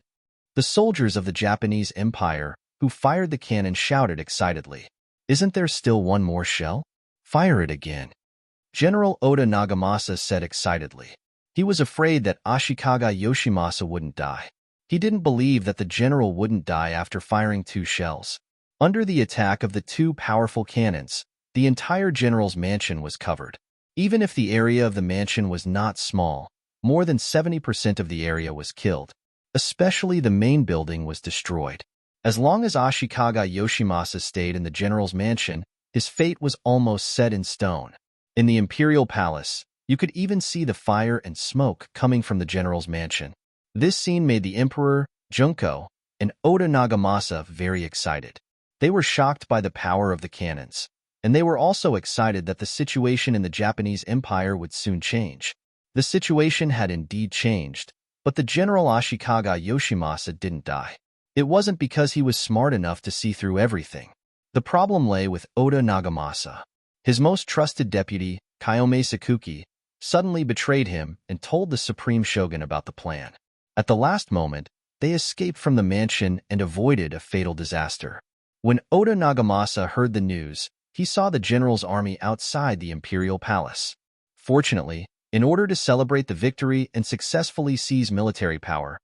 Speaker 1: The soldiers of the Japanese Empire, who fired the cannon, shouted excitedly. Isn't there still one more shell? Fire it again. General Oda Nagamasa said excitedly. He was afraid that Ashikaga Yoshimasa wouldn't die. He didn't believe that the general wouldn't die after firing 2 shells. Under the attack of the 2 powerful cannons, the entire general's mansion was covered. Even if the area of the mansion was not small, more than 70% of the area was killed. Especially the main building was destroyed. As long as Ashikaga Yoshimasa stayed in the general's mansion, his fate was almost set in stone. In the imperial palace, you could even see the fire and smoke coming from the general's mansion. This scene made the emperor, Junko, and Oda Nagamasa very excited. They were shocked by the power of the cannons, and they were also excited that the situation in the Japanese Empire would soon change. The situation had indeed changed, but the General Ashikaga Yoshimasa didn't die. It wasn't because he was smart enough to see through everything. The problem lay with Oda Nagamasa. His most trusted deputy, Kayome Sakuki, suddenly betrayed him and told the Supreme Shogun about the plan. At the last moment, they escaped from the mansion and avoided a fatal disaster. When Oda Nagamasa heard the news, he saw the general's army outside the imperial palace. Fortunately, in order to celebrate the victory and successfully seize military power,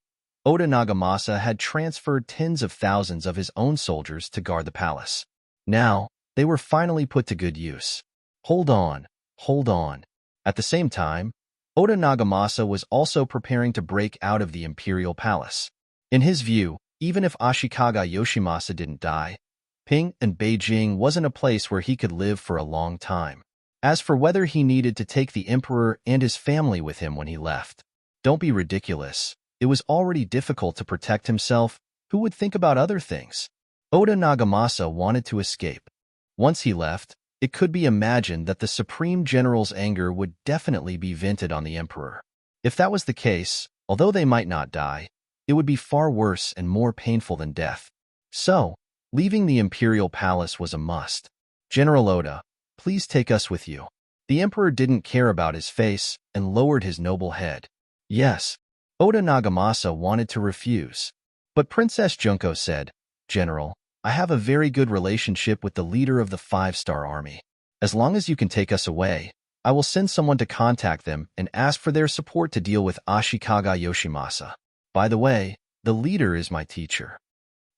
Speaker 1: Oda Nagamasa had transferred tens of thousands of his own soldiers to guard the palace. Now, they were finally put to good use. Hold on, hold on. At the same time, Oda Nagamasa was also preparing to break out of the imperial palace. In his view, even if Ashikaga Yoshimasa didn't die, Ping and Beijing wasn't a place where he could live for a long time. As for whether he needed to take the emperor and his family with him when he left, don't be ridiculous. It was already difficult to protect himself. Who would think about other things? Oda Nagamasa wanted to escape. Once he left, it could be imagined that the Supreme General's anger would definitely be vented on the emperor. If that was the case, although they might not die, it would be far worse and more painful than death. So, leaving the imperial palace was a must. General Oda, please take us with you. The emperor didn't care about his face and lowered his noble head. Yes, Oda Nagamasa wanted to refuse. But Princess Junko said, General, I have a very good relationship with the leader of the 5-star army. As long as you can take us away, I will send someone to contact them and ask for their support to deal with Ashikaga Yoshimasa. By the way, the leader is my teacher.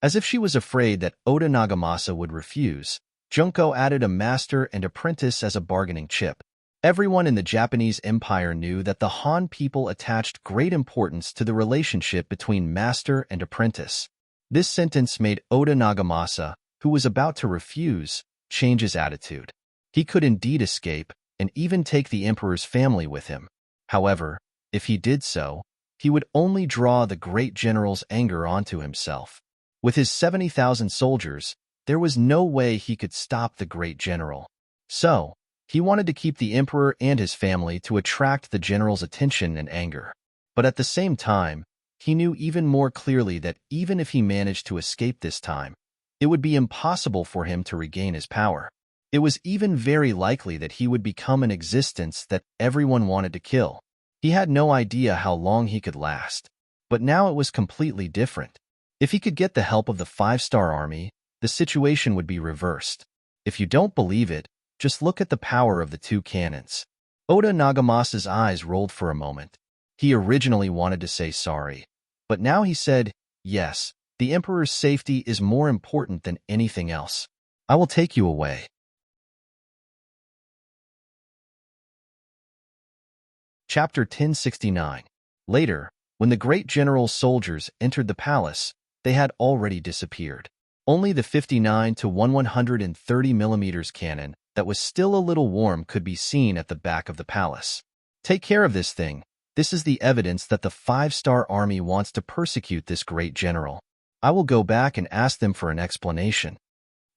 Speaker 1: As if she was afraid that Oda Nagamasa would refuse, Junko added a master and apprentice as a bargaining chip. Everyone in the Japanese Empire knew that the Han people attached great importance to the relationship between master and apprentice. This sentence made Oda Nagamasa, who was about to refuse, change his attitude. He could indeed escape and even take the emperor's family with him. However, if he did so, he would only draw the great general's anger onto himself. With his 70,000 soldiers, there was no way he could stop the great general. So, he wanted to keep the emperor and his family to attract the general's attention and anger. But at the same time, he knew even more clearly that even if he managed to escape this time, it would be impossible for him to regain his power. It was even very likely that he would become an existence that everyone wanted to kill. He had no idea how long he could last. But now it was completely different. If he could get the help of the 5-star army, the situation would be reversed. If you don't believe it, just look at the power of the 2 cannons. Oda Nagamasa's eyes rolled for a moment. He originally wanted to say sorry, but now he said, yes, the emperor's safety is more important than anything else. I will take you away. Chapter 1069. Later, when the great general's soldiers entered the palace, they had already disappeared. Only the 59 to 130 mm cannon that was still a little warm could be seen at the back of the palace. Take care of this thing. This is the evidence that the 5-star army wants to persecute this great general. I will go back and ask them for an explanation.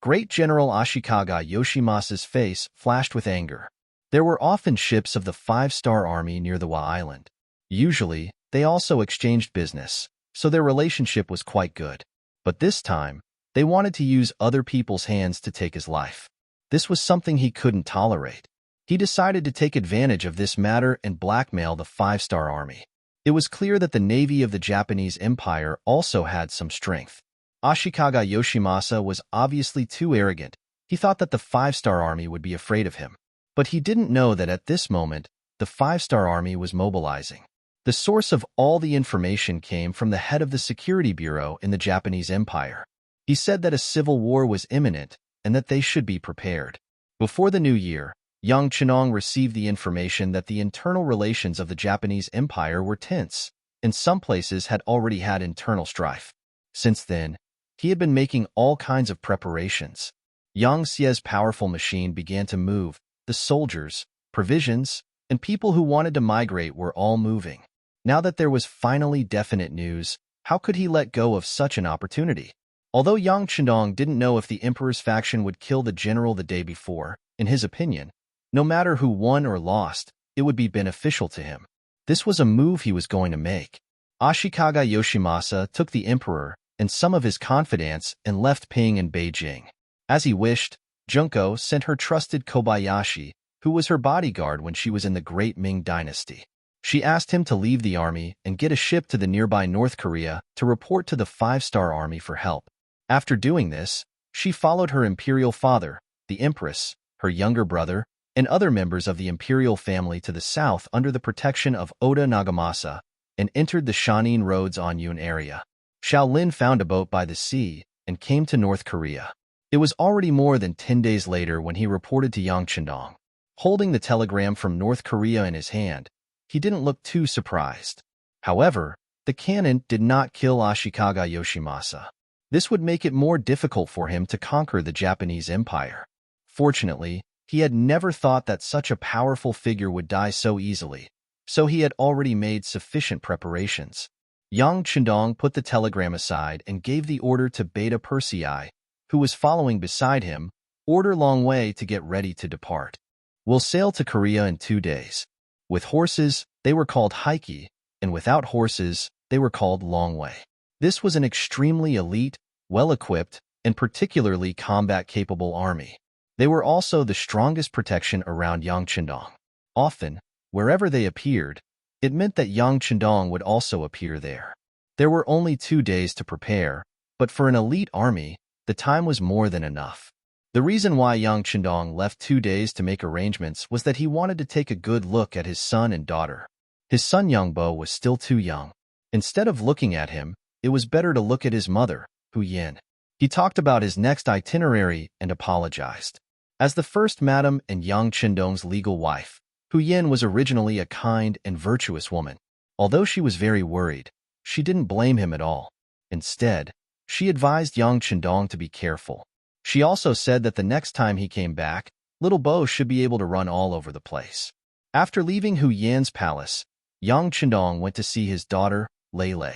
Speaker 1: Great General Ashikaga Yoshimasa's face flashed with anger. There were often ships of the 5-star army near the Wa Island. Usually, they also exchanged business, so their relationship was quite good. But this time, they wanted to use other people's hands to take his life. This was something he couldn't tolerate. He decided to take advantage of this matter and blackmail the 5-star army. It was clear that the navy of the Japanese Empire also had some strength. Ashikaga Yoshimasa was obviously too arrogant, He thought that the five-star army would be afraid of him. But he didn't know that at this moment, the five-star army was mobilizing. The source of all the information came from the head of the security bureau in the Japanese Empire. He said that a civil war was imminent and that they should be prepared. Before the new year, Yang Chenong received the information that the internal relations of the Japanese Empire were tense, and some places had already had internal strife. Since then, he had been making all kinds of preparations. Yang Xie's powerful machine began to move. The soldiers, provisions, and people who wanted to migrate were all moving. Now that there was finally definite news, how could he let go of such an opportunity? Although Yang Chenong didn't know if the emperor's faction would kill the general the day before, in his opinion, no matter who won or lost, it would be beneficial to him. This was a move he was going to make. Ashikaga Yoshimasa took the emperor and some of his confidants and left Ping in Beijing. As he wished, Junko sent her trusted Kobayashi, who was her bodyguard when she was in the Great Ming dynasty. She asked him to leave the army and get a ship to the nearby North Korea to report to the five-star army for help. After doing this, she followed her imperial father, the empress, her younger brother, and other members of the imperial family to the south under the protection of Oda Nagamasa, and entered the Shanin Road's Anyun area. Shaolin found a boat by the sea and came to North Korea. It was already more than 10 days later when he reported to Yang Chendong. Holding the telegram from North Korea in his hand, he didn't look too surprised. However, the cannon did not kill Ashikaga Yoshimasa. This would make it more difficult for him to conquer the Japanese Empire. Fortunately, he had never thought that such a powerful figure would die so easily, so he had already made sufficient preparations. Yang Chendong put the telegram aside and gave the order to Beta Persei, who was following beside him, order Long Wei to get ready to depart. We'll sail to Korea in 2 days. With horses, they were called Heike, and without horses, they were called Long Wei. This was an extremely elite, well-equipped, and particularly combat-capable army. They were also the strongest protection around Yang Chendong. Often, wherever they appeared, it meant that Yang Chendong would also appear there. There were only 2 days to prepare, but for an elite army, the time was more than enough. The reason why Yang Chendong left 2 days to make arrangements was that he wanted to take a good look at his son and daughter. His son Yangbo was still too young. Instead of looking at him, it was better to look at his mother, Hu Yin. He talked about his next itinerary and apologized. As the first madam and Yang Chendong's legal wife, Hu Yin was originally a kind and virtuous woman. Although she was very worried, she didn't blame him at all. Instead, she advised Yang Chendong to be careful. She also said that the next time he came back, little Bo should be able to run all over the place. After leaving Hu Yan's palace, Yang Chendong went to see his daughter, Lele.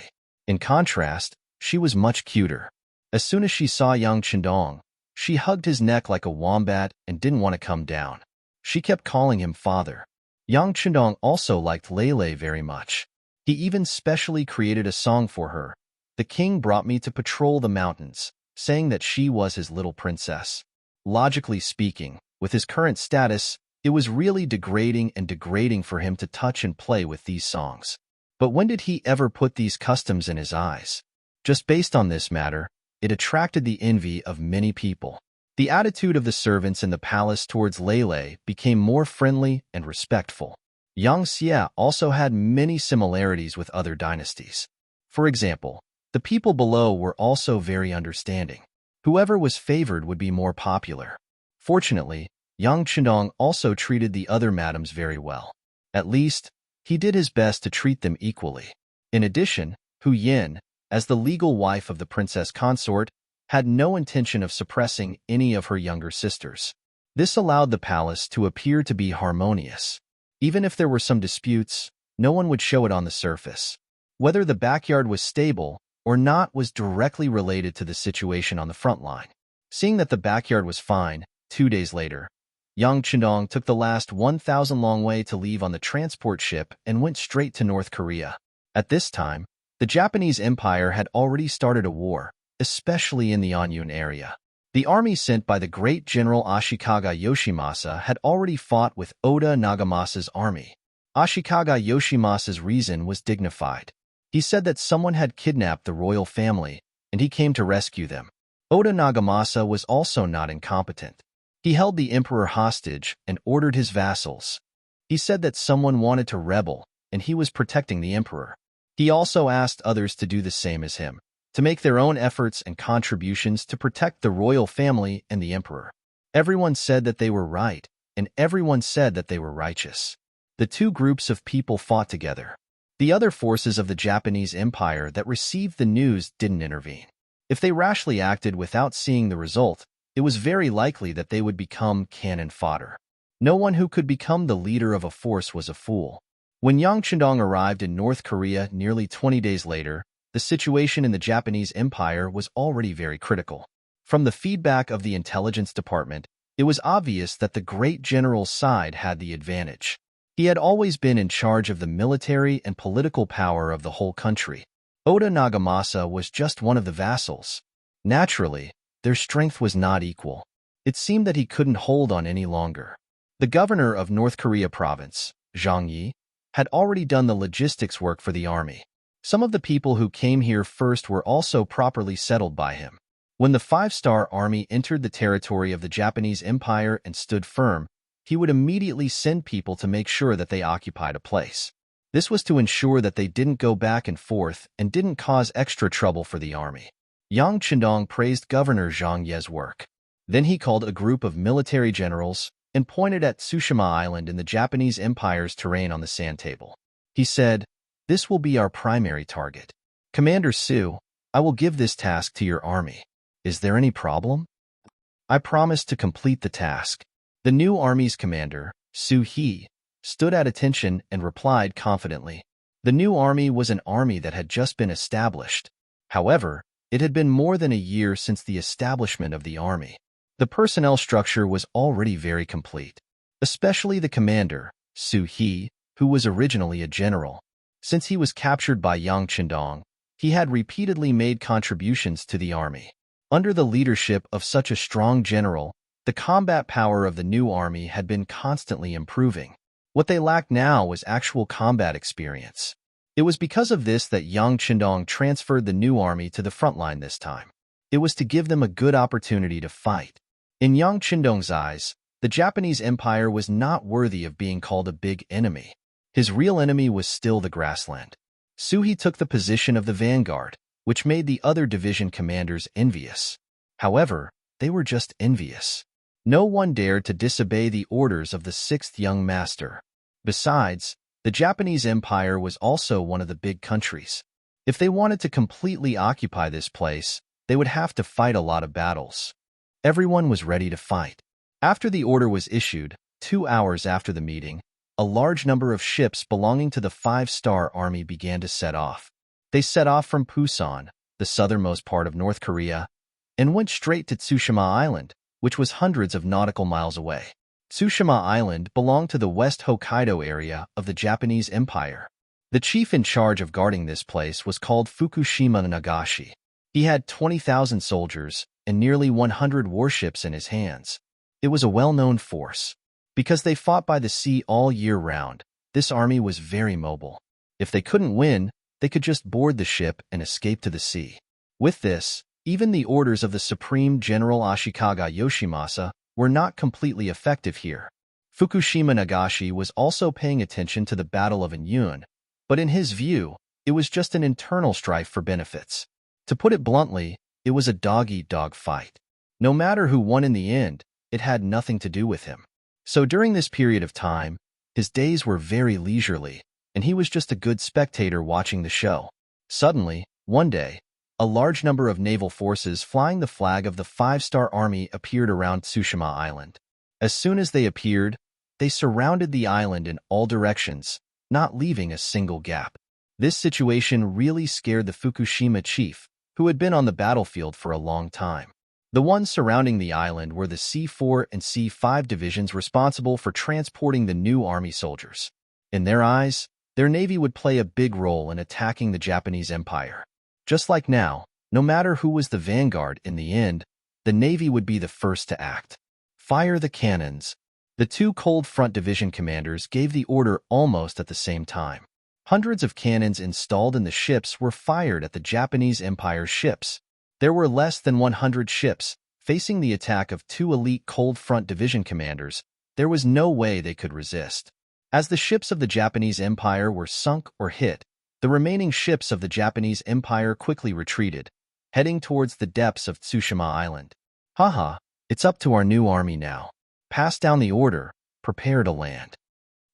Speaker 1: In contrast, she was much cuter. As soon as she saw Yang Chendong, she hugged his neck like a wombat and didn't want to come down. She kept calling him father. Yang Chendong also liked Lele very much. He even specially created a song for her. The king brought me to patrol the mountains, saying that she was his little princess. Logically speaking, with his current status, it was really degrading for him to touch and play with these songs. But when did he ever put these customs in his eyes? Just based on this matter, it attracted the envy of many people. The attitude of the servants in the palace towards Lele became more friendly and respectful. Yang Xie also had many similarities with other dynasties. For example, the people below were also very understanding. Whoever was favored would be more popular. Fortunately, Yang Chendong also treated the other madams very well. At least, he did his best to treat them equally. In addition, Hu Yin, as the legal wife of the princess consort, had no intention of suppressing any of her younger sisters. This allowed the palace to appear to be harmonious. Even if there were some disputes, no one would show it on the surface. Whether the backyard was stable or not was directly related to the situation on the front line. Seeing that the backyard was fine, 2 days later, Yang Chendong took the last 1,000 Long Wei to leave on the transport ship and went straight to North Korea. At this time, the Japanese Empire had already started a war, especially in the Anyun area. The army sent by the great general Ashikaga Yoshimasa had already fought with Oda Nagamasa's army. Ashikaga Yoshimasa's reason was dignified. He said that someone had kidnapped the royal family, and he came to rescue them. Oda Nagamasa was also not incompetent. He held the emperor hostage and ordered his vassals. He said that someone wanted to rebel, and he was protecting the emperor. He also asked others to do the same as him, to make their own efforts and contributions to protect the royal family and the emperor. Everyone said that they were right, and everyone said that they were righteous. The two groups of people fought together. The other forces of the Japanese Empire that received the news didn't intervene. If they rashly acted without seeing the result, it was very likely that they would become cannon fodder. No one who could become the leader of a force was a fool. When Yang Chendong arrived in North Korea nearly 20 days later, the situation in the Japanese Empire was already very critical. From the feedback of the intelligence department, it was obvious that the great general's side had the advantage. He had always been in charge of the military and political power of the whole country. Oda Nagamasa was just one of the vassals. Naturally, their strength was not equal. It seemed that he couldn't hold on any longer. The governor of North Korea province, Zhang Yi, had already done the logistics work for the army. Some of the people who came here first were also properly settled by him. When the five-star army entered the territory of the Japanese Empire and stood firm, he would immediately send people to make sure that they occupied a place. This was to ensure that they didn't go back and forth and didn't cause extra trouble for the army. Yang Chendong praised Governor Zhang Ye's work. Then he called a group of military generals and pointed at Tsushima Island in the Japanese Empire's terrain on the sand table. He said, "This will be our primary target. Commander Su, I will give this task to your army. Is there any problem?" I promised to complete the task. The new army's commander, Su He, stood at attention and replied confidently. The new army was an army that had just been established. However, it had been more than a year since the establishment of the army. The personnel structure was already very complete, especially the commander, Su He, who was originally a general. Since he was captured by Yang Chendong, he had repeatedly made contributions to the army. Under the leadership of such a strong general, the combat power of the new army had been constantly improving. What they lacked now was actual combat experience. It was because of this that Yang Chendong transferred the new army to the front line this time. It was to give them a good opportunity to fight. In Yang Chendong's eyes, the Japanese Empire was not worthy of being called a big enemy. His real enemy was still the grassland. Suhi took the position of the vanguard, which made the other division commanders envious. However, they were just envious. No one dared to disobey the orders of the sixth young master. Besides, the Japanese Empire was also one of the big countries. If they wanted to completely occupy this place, they would have to fight a lot of battles. Everyone was ready to fight. After the order was issued, 2 hours after the meeting, a large number of ships belonging to the five-star army began to set off. They set off from Pusan, the southernmost part of North Korea, and went straight to Tsushima Island, which was hundreds of nautical miles away. Tsushima Island belonged to the West Hokkaido area of the Japanese Empire. The chief in charge of guarding this place was called Fukushima Nagashi. He had 20,000 soldiers and nearly 100 warships in his hands. It was a well-known force. Because they fought by the sea all year round, this army was very mobile. If they couldn't win, they could just board the ship and escape to the sea. With this, even the orders of the Supreme General Ashikaga Yoshimasa were not completely effective here. Fukushima Nagashi was also paying attention to the Battle of Anyun, but in his view, it was just an internal strife for benefits. To put it bluntly, it was a dog-eat-dog fight. No matter who won in the end, it had nothing to do with him. So during this period of time, his days were very leisurely, and he was just a good spectator watching the show. Suddenly, one day, a large number of naval forces flying the flag of the five-star army appeared around Tsushima Island. As soon as they appeared, they surrounded the island in all directions, not leaving a single gap. This situation really scared the Fukushima chief, who had been on the battlefield for a long time. The ones surrounding the island were the C4 and C5 divisions responsible for transporting the new army soldiers. In their eyes, their navy would play a big role in attacking the Japanese Empire. Just like now, no matter who was the vanguard in the end, the navy would be the first to act. Fire the cannons. The two cold front division commanders gave the order almost at the same time. Hundreds of cannons installed in the ships were fired at the Japanese Empire's ships. There were less than 100 ships. Facing the attack of 2 elite Cold Front Division commanders, there was no way they could resist. As the ships of the Japanese Empire were sunk or hit, the remaining ships of the Japanese Empire quickly retreated, heading towards the depths of Tsushima Island. Haha, it's up to our new army now. Pass down the order, prepare to land.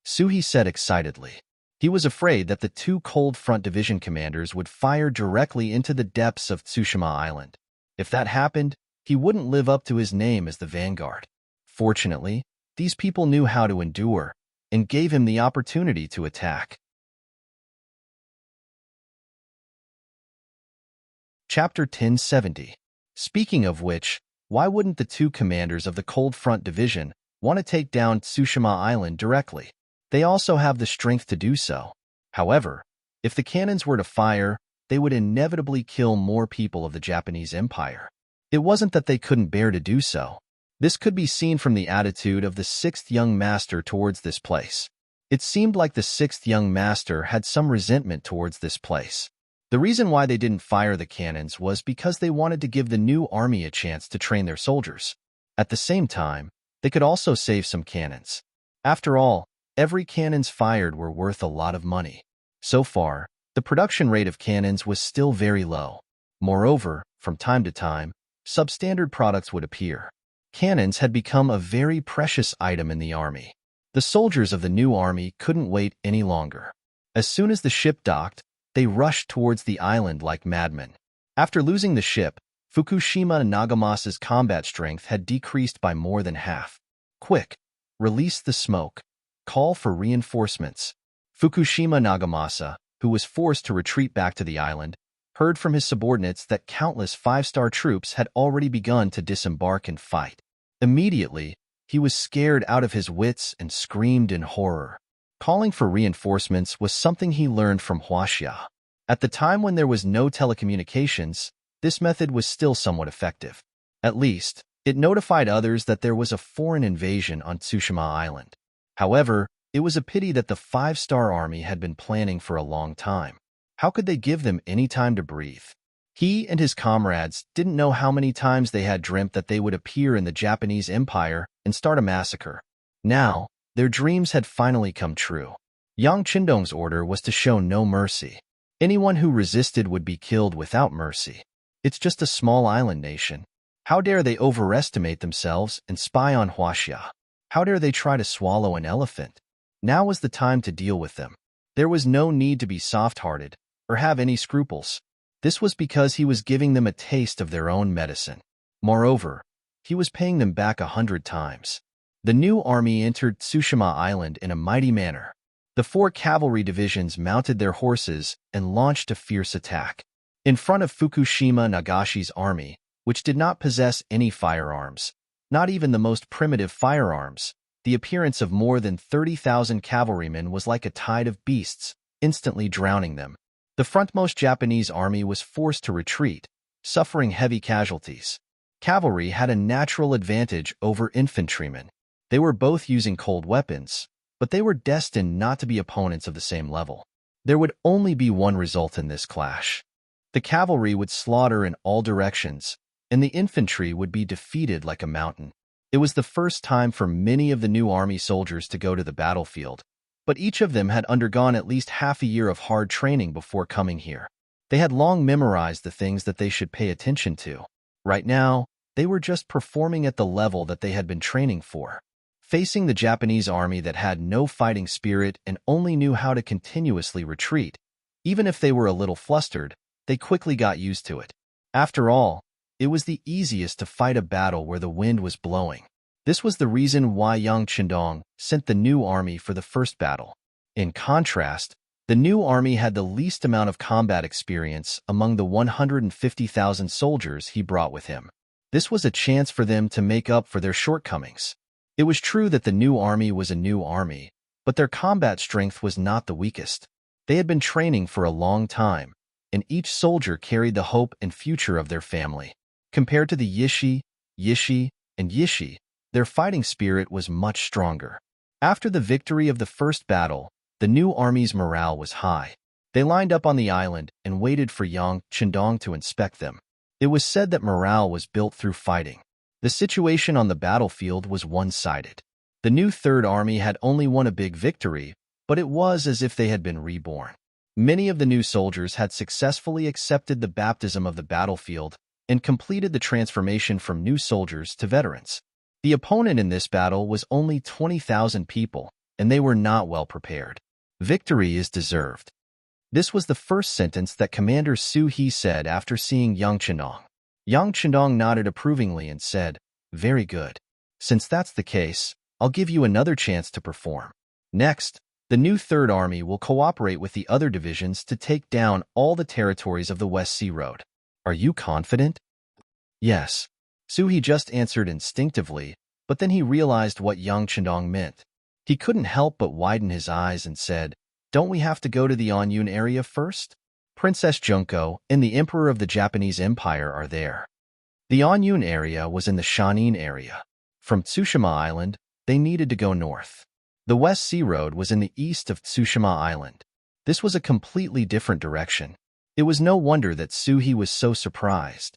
Speaker 1: Suhi said excitedly. He was afraid that the 2 Cold Front Division commanders would fire directly into the depths of Tsushima Island. If that happened, he wouldn't live up to his name as the vanguard. Fortunately, these people knew how to endure and gave him the opportunity to attack. Chapter 1070. Speaking of which, why wouldn't the 2 commanders of the Cold Front Division want to take down Tsushima Island directly? They also have the strength to do so. However, if the cannons were to fire, they would inevitably kill more people of the Japanese Empire. It wasn't that they couldn't bear to do so. This could be seen from the attitude of the 6th young master towards this place. It seemed like the 6th young master had some resentment towards this place. The reason why they didn't fire the cannons was because they wanted to give the new army a chance to train their soldiers. At the same time, they could also save some cannons. After all, every cannons fired were worth a lot of money. So far, the production rate of cannons was still very low. Moreover, from time to time, substandard products would appear. Cannons had become a very precious item in the army. The soldiers of the new army couldn't wait any longer. As soon as the ship docked, they rushed towards the island like madmen. After losing the ship, Fukushima Nagamasa's combat strength had decreased by more than half. Quick, release the smoke. Call for reinforcements. Fukushima Nagamasa, who was forced to retreat back to the island, heard from his subordinates that countless 5-star troops had already begun to disembark and fight. Immediately, he was scared out of his wits and screamed in horror. Calling for reinforcements was something he learned from Huaxia. At the time when there was no telecommunications, this method was still somewhat effective. At least, it notified others that there was a foreign invasion on Tsushima Island. However, it was a pity that the 5-star army had been planning for a long time. How could they give them any time to breathe? He and his comrades didn't know how many times they had dreamt that they would appear in the Japanese Empire and start a massacre. Now, their dreams had finally come true. Yang Qindong's order was to show no mercy. Anyone who resisted would be killed without mercy. It's just a small island nation. How dare they overestimate themselves and spy on Huaxia? How dare they try to swallow an elephant? Now was the time to deal with them. There was no need to be soft-hearted or have any scruples. This was because he was giving them a taste of their own medicine. Moreover, he was paying them back 100 times. The new army entered Tsushima Island in a mighty manner. The 4 cavalry divisions mounted their horses and launched a fierce attack. In front of Fukushima Nagashi's army, which did not possess any firearms, not even the most primitive firearms, the appearance of more than 30,000 cavalrymen was like a tide of beasts, instantly drowning them. The frontmost Japanese army was forced to retreat, suffering heavy casualties. Cavalry had a natural advantage over infantrymen. They were both using cold weapons, but they were destined not to be opponents of the same level. There would only be one result in this clash. The cavalry would slaughter in all directions, and the infantry would be defeated like a mountain. It was the first time for many of the new army soldiers to go to the battlefield, but each of them had undergone at least half a year of hard training before coming here. They had long memorized the things that they should pay attention to. Right now, they were just performing at the level that they had been training for. Facing the Japanese army that had no fighting spirit and only knew how to continuously retreat, even if they were a little flustered, they quickly got used to it. After all, it was the easiest to fight a battle where the wind was blowing. This was the reason why Yang Qindong sent the new army for the first battle. In contrast, the new army had the least amount of combat experience among the 150,000 soldiers he brought with him. This was a chance for them to make up for their shortcomings. It was true that the new army was a new army, but their combat strength was not the weakest. They had been training for a long time, and each soldier carried the hope and future of their family. Compared to the Yishi, and Yishi, their fighting spirit was much stronger. After the victory of the first battle, the new army's morale was high. They lined up on the island and waited for Yang Qindong to inspect them. It was said that morale was built through fighting. The situation on the battlefield was one-sided. The new Third Army had only won a big victory, but it was as if they had been reborn. Many of the new soldiers had successfully accepted the baptism of the battlefield and completed the transformation from new soldiers to veterans. The opponent in this battle was only 20,000 people, and they were not well prepared. Victory is deserved. This was the first sentence that Commander Su He said after seeing Yang Chendong. Yang Chendong nodded approvingly and said, "Very good. Since that's the case, I'll give you another chance to perform. Next, the new Third Army will cooperate with the other divisions to take down all the territories of the West Sea Road. Are you confident?" "Yes." Su He just answered instinctively, but then he realized what Yang Chendong meant. He couldn't help but widen his eyes and said, "Don't we have to go to the Anyun area first? Princess Junko and the Emperor of the Japanese Empire are there." The Anyun area was in the Shanin area. From Tsushima Island, they needed to go north. The West Sea Road was in the east of Tsushima Island. This was a completely different direction. It was no wonder that Suhi was so surprised.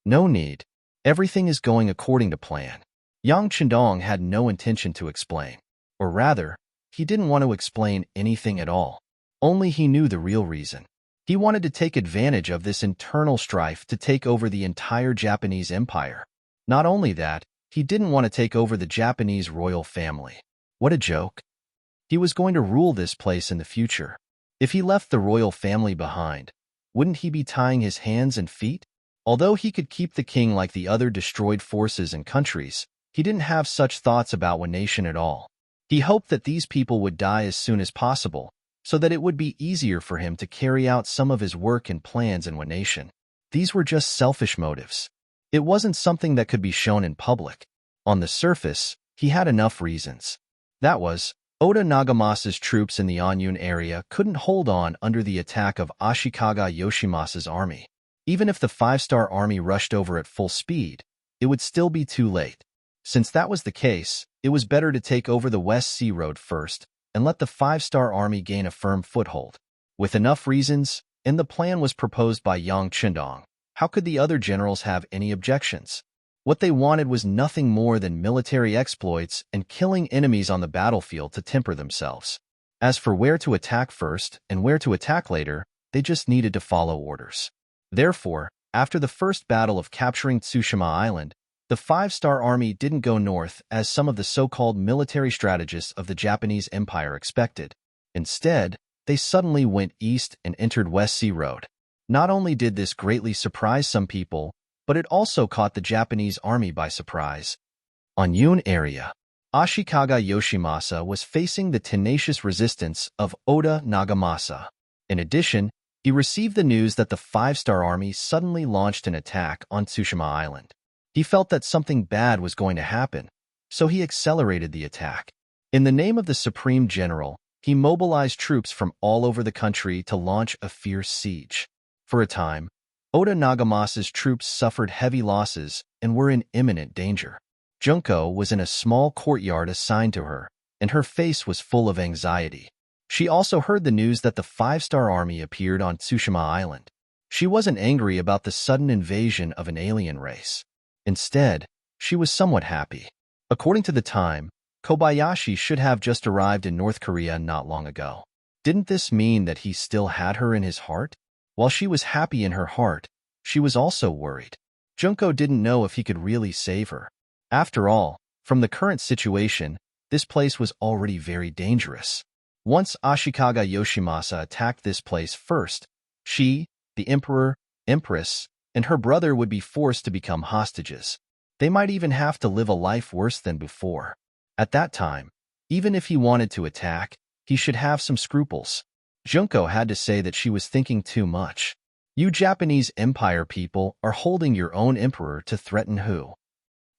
Speaker 1: "No need. Everything is going according to plan." Yang Chendong had no intention to explain. Or rather, he didn't want to explain anything at all. Only he knew the real reason. He wanted to take advantage of this internal strife to take over the entire Japanese empire. Not only that, he didn't want to take over the Japanese royal family. What a joke. He was going to rule this place in the future. If he left the royal family behind, wouldn't he be tying his hands and feet? Although he could keep the king like the other destroyed forces and countries, he didn't have such thoughts about one nation at all. He hoped that these people would die as soon as possible, so that it would be easier for him to carry out some of his work and plans in one nation. These were just selfish motives. It wasn't something that could be shown in public. On the surface, he had enough reasons. That was, Oda Nagamasa's troops in the Anyun area couldn't hold on under the attack of Ashikaga Yoshimasa's army. Even if the five-star army rushed over at full speed, it would still be too late. Since that was the case, it was better to take over the West Sea Road first and let the five-star army gain a firm foothold. With enough reasons, and the plan was proposed by Yang Chendong, how could the other generals have any objections? What they wanted was nothing more than military exploits and killing enemies on the battlefield to temper themselves. As for where to attack first and where to attack later, they just needed to follow orders. Therefore, after the first battle of capturing Tsushima Island, the five-star army didn't go north as some of the so-called military strategists of the Japanese Empire expected. Instead, they suddenly went east and entered West Sea Road. Not only did this greatly surprise some people, but it also caught the Japanese army by surprise. On Yun area, Ashikaga Yoshimasa was facing the tenacious resistance of Oda Nagamasa. In addition, he received the news that the five-star army suddenly launched an attack on Tsushima Island. He felt that something bad was going to happen, so he accelerated the attack. In the name of the Supreme General, he mobilized troops from all over the country to launch a fierce siege. For a time, Oda Nagamasa's troops suffered heavy losses and were in imminent danger. Junko was in a small courtyard assigned to her, and her face was full of anxiety. She also heard the news that the five-star army appeared on Tsushima Island. She wasn't angry about the sudden invasion of an alien race. Instead, she was somewhat happy. According to the time, Kobayashi should have just arrived in North Korea not long ago. Didn't this mean that he still had her in his heart? While she was happy in her heart, she was also worried. Junko didn't know if he could really save her. After all, from the current situation, this place was already very dangerous. Once Ashikaga Yoshimasa attacked this place first, she, the Emperor, Empress, and her brother would be forced to become hostages. They might even have to live a life worse than before. At that time, even if he wanted to attack, he should have some scruples. Junko had to say that she was thinking too much. You Japanese Empire people are holding your own emperor to threaten who?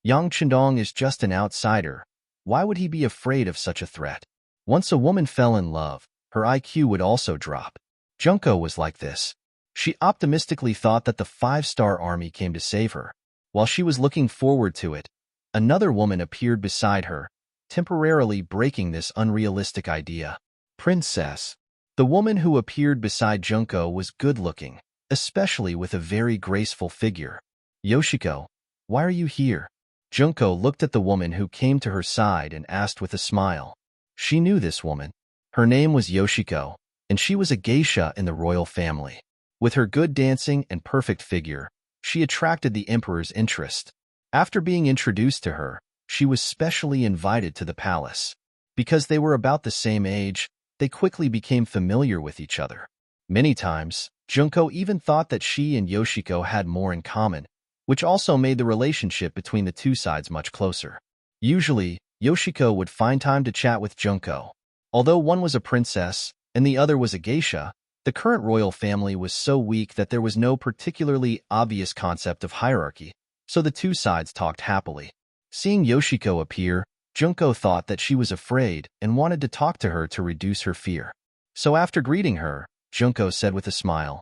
Speaker 1: Yang Chendong is just an outsider. Why would he be afraid of such a threat? Once a woman fell in love, her IQ would also drop. Junko was like this. She optimistically thought that the five-star army came to save her. While she was looking forward to it, another woman appeared beside her, temporarily breaking this unrealistic idea. Princess. The woman who appeared beside Junko was good-looking, especially with a very graceful figure. Yoshiko, why are you here? Junko looked at the woman who came to her side and asked with a smile. She knew this woman. Her name was Yoshiko, and she was a geisha in the royal family. With her good dancing and perfect figure, she attracted the emperor's interest. After being introduced to her, she was specially invited to the palace. Because they were about the same age, they quickly became familiar with each other. Many times, Junko even thought that she and Yoshiko had more in common, which also made the relationship between the two sides much closer. Usually, Yoshiko would find time to chat with Junko. Although one was a princess and the other was a geisha, the current royal family was so weak that there was no particularly obvious concept of hierarchy, so the two sides talked happily. Seeing Yoshiko appear, Junko thought that she was afraid and wanted to talk to her to reduce her fear. So after greeting her, Junko said with a smile,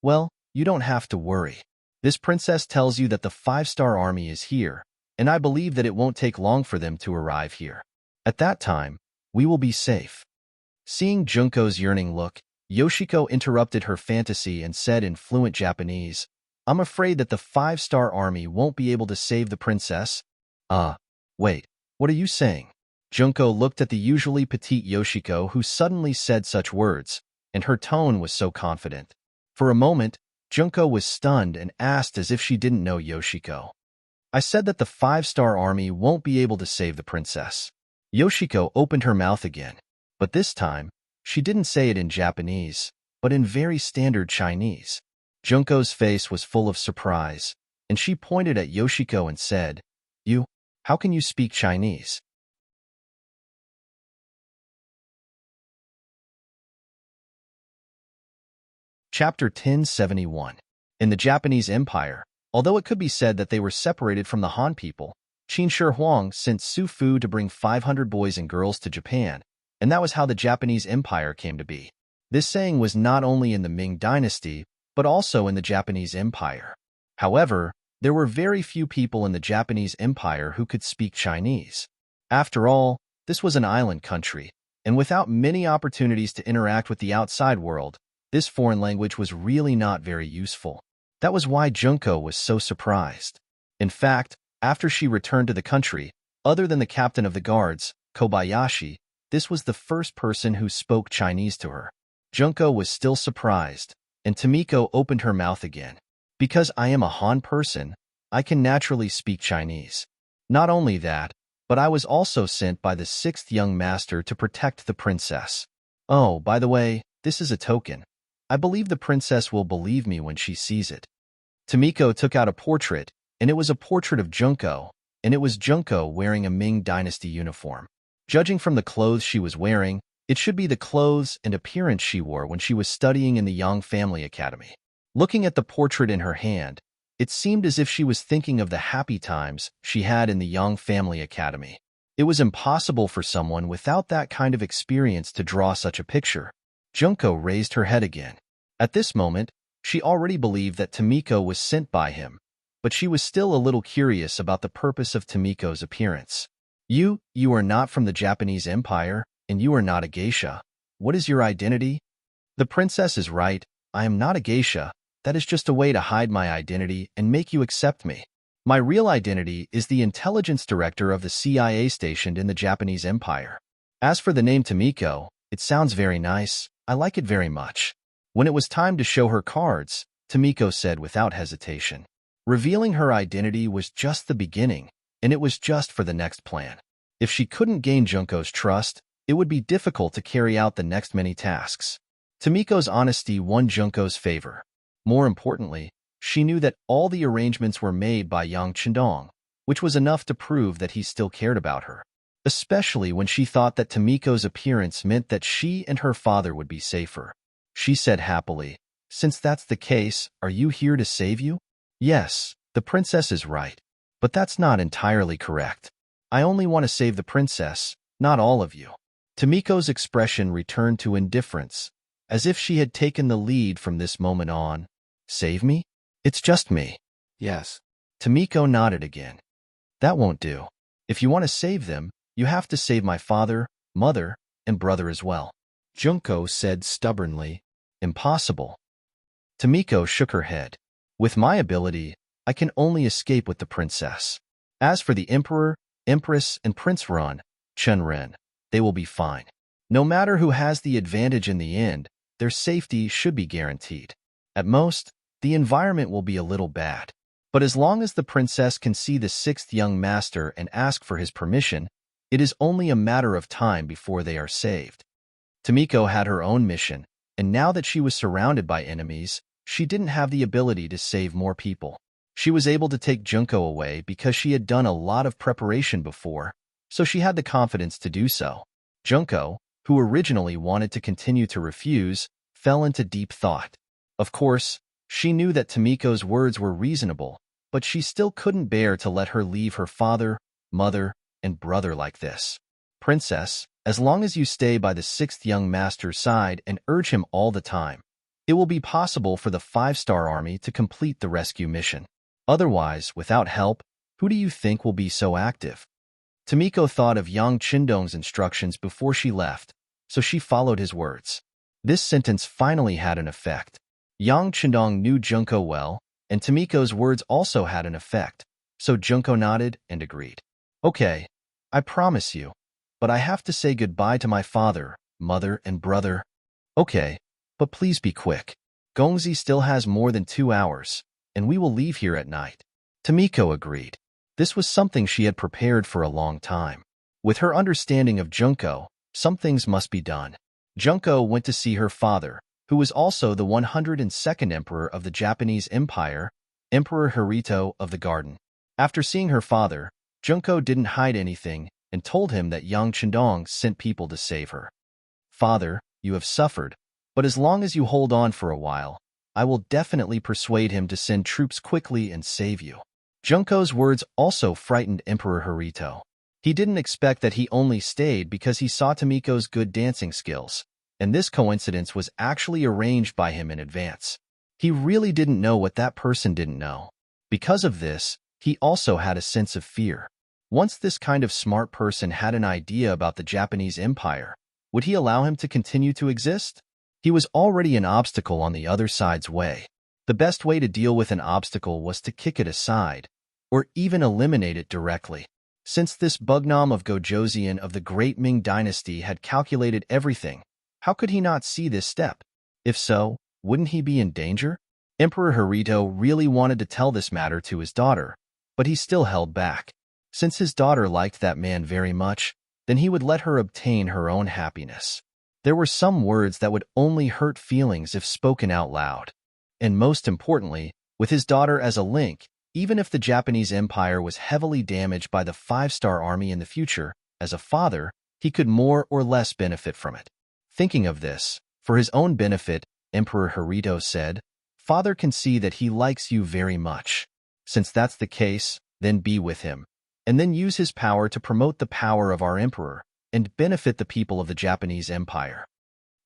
Speaker 1: "Well, you don't have to worry. This princess tells you that the 5-star army is here, and I believe that it won't take long for them to arrive here. At that time, we will be safe." Seeing Junko's yearning look, Yoshiko interrupted her fantasy and said in fluent Japanese, "I'm afraid that the 5-star army won't be able to save the princess." Wait, what are you saying? Junko looked at the usually petite Yoshiko who suddenly said such words, and her tone was so confident. For a moment, Junko was stunned and asked as if she didn't know Yoshiko. "I said that the 5-star army won't be able to save the princess." Yoshiko opened her mouth again, but this time, she didn't say it in Japanese, but in very standard Chinese. Junko's face was full of surprise, and she pointed at Yoshiko and said, How can you speak Chinese?" Chapter 1071. In the Japanese Empire, although it could be said that they were separated from the Han people, Qin Shi Huang sent Su Fu to bring 500 boys and girls to Japan, and that was how the Japanese Empire came to be. This saying was not only in the Ming dynasty, but also in the Japanese Empire. However, there were very few people in the Japanese Empire who could speak Chinese. After all, this was an island country, and without many opportunities to interact with the outside world, this foreign language was really not very useful. That was why Junko was so surprised. In fact, after she returned to the country, other than the captain of the guards, Kobayashi, this was the first person who spoke Chinese to her. Junko was still surprised, and Tomiko opened her mouth again. "Because I am a Han person, I can naturally speak Chinese. Not only that, but I was also sent by the 6th young master to protect the princess. Oh, by the way, this is a token. I believe the princess will believe me when she sees it." Tomiko took out a portrait, and it was a portrait of Junko, and it was Junko wearing a Ming dynasty uniform. Judging from the clothes she was wearing, it should be the clothes and appearance she wore when she was studying in the Yang Family Academy. Looking at the portrait in her hand, it seemed as if she was thinking of the happy times she had in the Yang Family Academy. It was impossible for someone without that kind of experience to draw such a picture. Junko raised her head again. At this moment, she already believed that Tomiko was sent by him, but she was still a little curious about the purpose of Tomiko's appearance. You are not from the Japanese Empire, and you are not a geisha. What is your identity?" "The princess is right. I am not a geisha. That is just a way to hide my identity and make you accept me. My real identity is the intelligence director of the CIA stationed in the Japanese Empire. As for the name Tomiko, it sounds very nice. I like it very much." When it was time to show her cards, Tomiko said without hesitation. Revealing her identity was just the beginning, and it was just for the next plan. If she couldn't gain Junko's trust, it would be difficult to carry out the next many tasks. Tomiko's honesty won Junko's favor. More importantly, she knew that all the arrangements were made by Yang Chendong, which was enough to prove that he still cared about her, especially when she thought that Tomiko's appearance meant that she and her father would be safer. She said happily, "Since that's the case, are you here to save you?" "Yes, the princess is right. But that's not entirely correct. I only want to save the princess, not all of you." Tomiko's expression returned to indifference, as if she had taken the lead from this moment on. "Save me? It's just me."
Speaker 2: Yes.
Speaker 1: Tomiko nodded again. "That won't do. If you want to save them, you have to save my father, mother, and brother as well."
Speaker 2: Junko said stubbornly.
Speaker 1: "Impossible." Tomiko shook her head. With my ability, I can only escape with the princess. As for the Emperor, Empress, and Prince Run, Chunren, they will be fine. No matter who has the advantage in the end, their safety should be guaranteed. At most, the environment will be a little bad. But as long as the princess can see the sixth young master and ask for his permission, it is only a matter of time before they are saved. Tomiko had her own mission, and now that she was surrounded by enemies, she didn't have the ability to save more people. She was able to take Junko away because she had done a lot of preparation before, so she had the confidence to do so. Junko, who originally wanted to continue to refuse, fell into deep thought. Of course, she knew that Tomiko's words were reasonable, but she still couldn't bear to let her leave her father, mother, and brother like this. Princess, as long as you stay by the sixth young master's side and urge him all the time, it will be possible for the 5-star army to complete the rescue mission. Otherwise, without help, who do you think will be so active? Tomiko thought of Yang Qindong's instructions before she left, so she followed his words. This sentence finally had an effect. Yang Qindong knew Junko well, and Tomiko's words also had an effect, so Junko nodded and agreed. Okay, I promise you, but I have to say goodbye to my father, mother, and brother. Okay, but please be quick. Gongzi still has more than 2 hours, and we will leave here at night. Tomiko agreed. This was something she had prepared for a long time. With her understanding of Junko, some things must be done. Junko went to see her father, who was also the 102nd emperor of the Japanese Empire, Emperor Hirito of the Garden. After seeing her father, Junko didn't hide anything and told him that Yang Qindong sent people to save her. Father, you have suffered, but as long as you hold on for a while, I will definitely persuade him to send troops quickly and save you. Junko's words also frightened Emperor Hirito. He didn't expect that he only stayed because he saw Tomiko's good dancing skills, and this coincidence was actually arranged by him in advance. He really didn't know what that person didn't know. Because of this, he also had a sense of fear. Once this kind of smart person had an idea about the Japanese Empire, would he allow him to continue to exist? He was already an obstacle on the other side's way. The best way to deal with an obstacle was to kick it aside, or even eliminate it directly. Since this Bugnom of Gojoseon of the great Ming dynasty had calculated everything, how could he not see this step? If so, wouldn't he be in danger? Emperor Hirito really wanted to tell this matter to his daughter, but he still held back. Since his daughter liked that man very much, then he would let her obtain her own happiness. There were some words that would only hurt feelings if spoken out loud. And most importantly, with his daughter as a link, even if the Japanese Empire was heavily damaged by the 5-star army in the future, as a father, he could more or less benefit from it. Thinking of this, for his own benefit, Emperor Hirito said, "Father can see that he likes you very much. Since that's the case, then be with him, and then use his power to promote the power of our emperor and benefit the people of the Japanese Empire."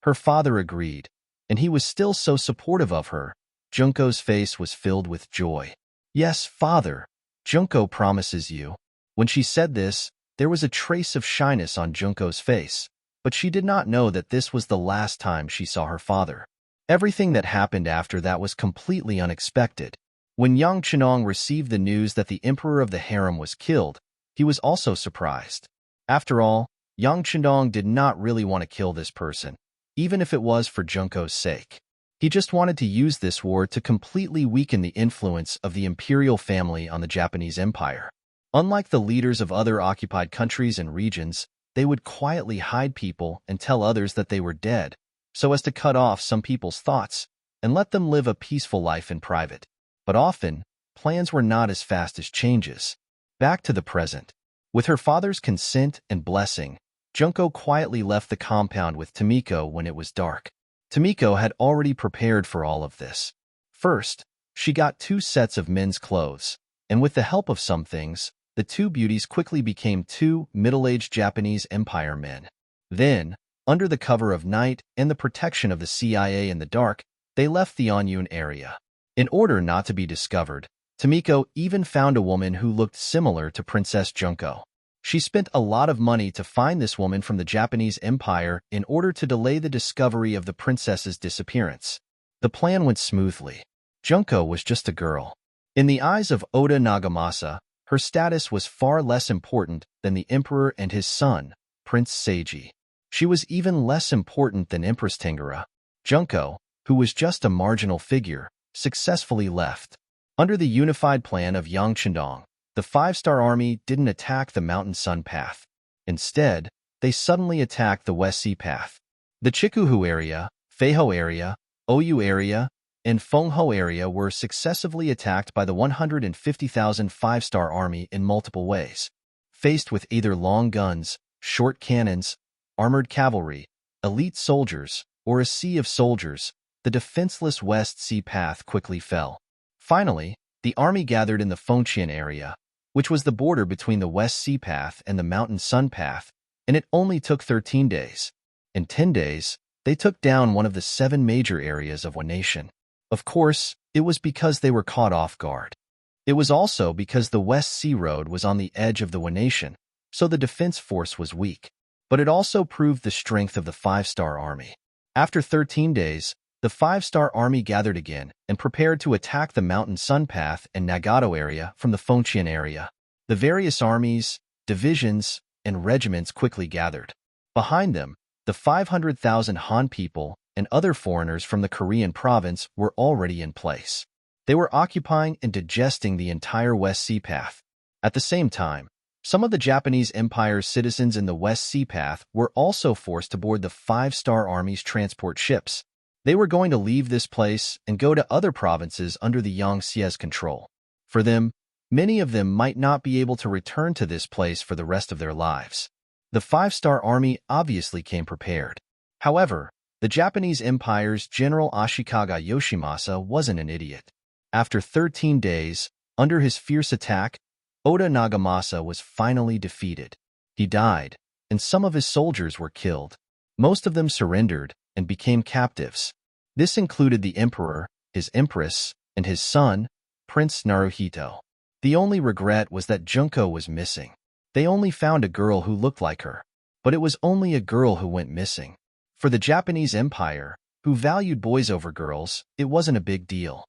Speaker 1: Her father agreed, and he was still so supportive of her. Junko's face was filled with joy. "Yes, father, Junko promises you." When she said this, there was a trace of shyness on Junko's face, but she did not know that this was the last time she saw her father. Everything that happened after that was completely unexpected. When Yang Qinong received the news that the emperor of the harem was killed, he was also surprised. After all, Yang Qindong did not really want to kill this person, even if it was for Junko's sake. He just wanted to use this war to completely weaken the influence of the imperial family on the Japanese Empire. Unlike the leaders of other occupied countries and regions, they would quietly hide people and tell others that they were dead, so as to cut off some people's thoughts and let them live a peaceful life in private. But often, plans were not as fast as changes. Back to the present. With her father's consent and blessing, Junko quietly left the compound with Tomiko when it was dark. Tomiko had already prepared for all of this. First, she got 2 sets of men's clothes, and with the help of some things, the 2 beauties quickly became 2 middle-aged Japanese Empire men. Then, under the cover of night and the protection of the CIA in the dark, they left the Anyun area. In order not to be discovered, Tomiko even found a woman who looked similar to Princess Junko. She spent a lot of money to find this woman from the Japanese Empire in order to delay the discovery of the princess's disappearance. The plan went smoothly. Junko was just a girl. In the eyes of Oda Nagamasa, her status was far less important than the emperor and his son, Prince Seiji. She was even less important than Empress Tengara. Junko, who was just a marginal figure, successfully left. Under the unified plan of Yang Chendong, the five-star army didn't attack the Mountain Sun Path. Instead, they suddenly attacked the West Sea Path. The Chikuhu area, Feiho area, Oyu area, and Fengho area were successively attacked by the 150,000 five-star army in multiple ways. Faced with either long guns, short cannons, armored cavalry, elite soldiers, or a sea of soldiers, the defenseless West Sea Path quickly fell. Finally, the army gathered in the Fengqian area, which was the border between the West Sea Path and the Mountain Sun Path, and it only took 13 days. In 10 days, they took down one of the 7 major areas of one nation. Of course, it was because they were caught off guard. It was also because the West Sea Road was on the edge of the one nation, so the defense force was weak. But it also proved the strength of the five-star army. After 13 days, the five-star army gathered again and prepared to attack the Mountain Sun Path and Nagato area from the Fengqian area. The various armies, divisions, and regiments quickly gathered. Behind them, the 500,000 Han people and other foreigners from the Korean province were already in place. They were occupying and digesting the entire West Sea Path. At the same time, some of the Japanese Empire's citizens in the West Sea Path were also forced to board the five-star army's transport ships. They were going to leave this place and go to other provinces under the Yangtze's control. For them, many of them might not be able to return to this place for the rest of their lives. The five-star army obviously came prepared. However, the Japanese Empire's General Ashikaga Yoshimasa wasn't an idiot. After 13 days, under his fierce attack, Oda Nagamasa was finally defeated. He died, and some of his soldiers were killed. Most of them surrendered and became captives. This included the emperor, his empress, and his son, Prince Naruhito. The only regret was that Junko was missing. They only found a girl who looked like her, but it was only a girl who went missing. For the Japanese Empire, who valued boys over girls, it wasn't a big deal.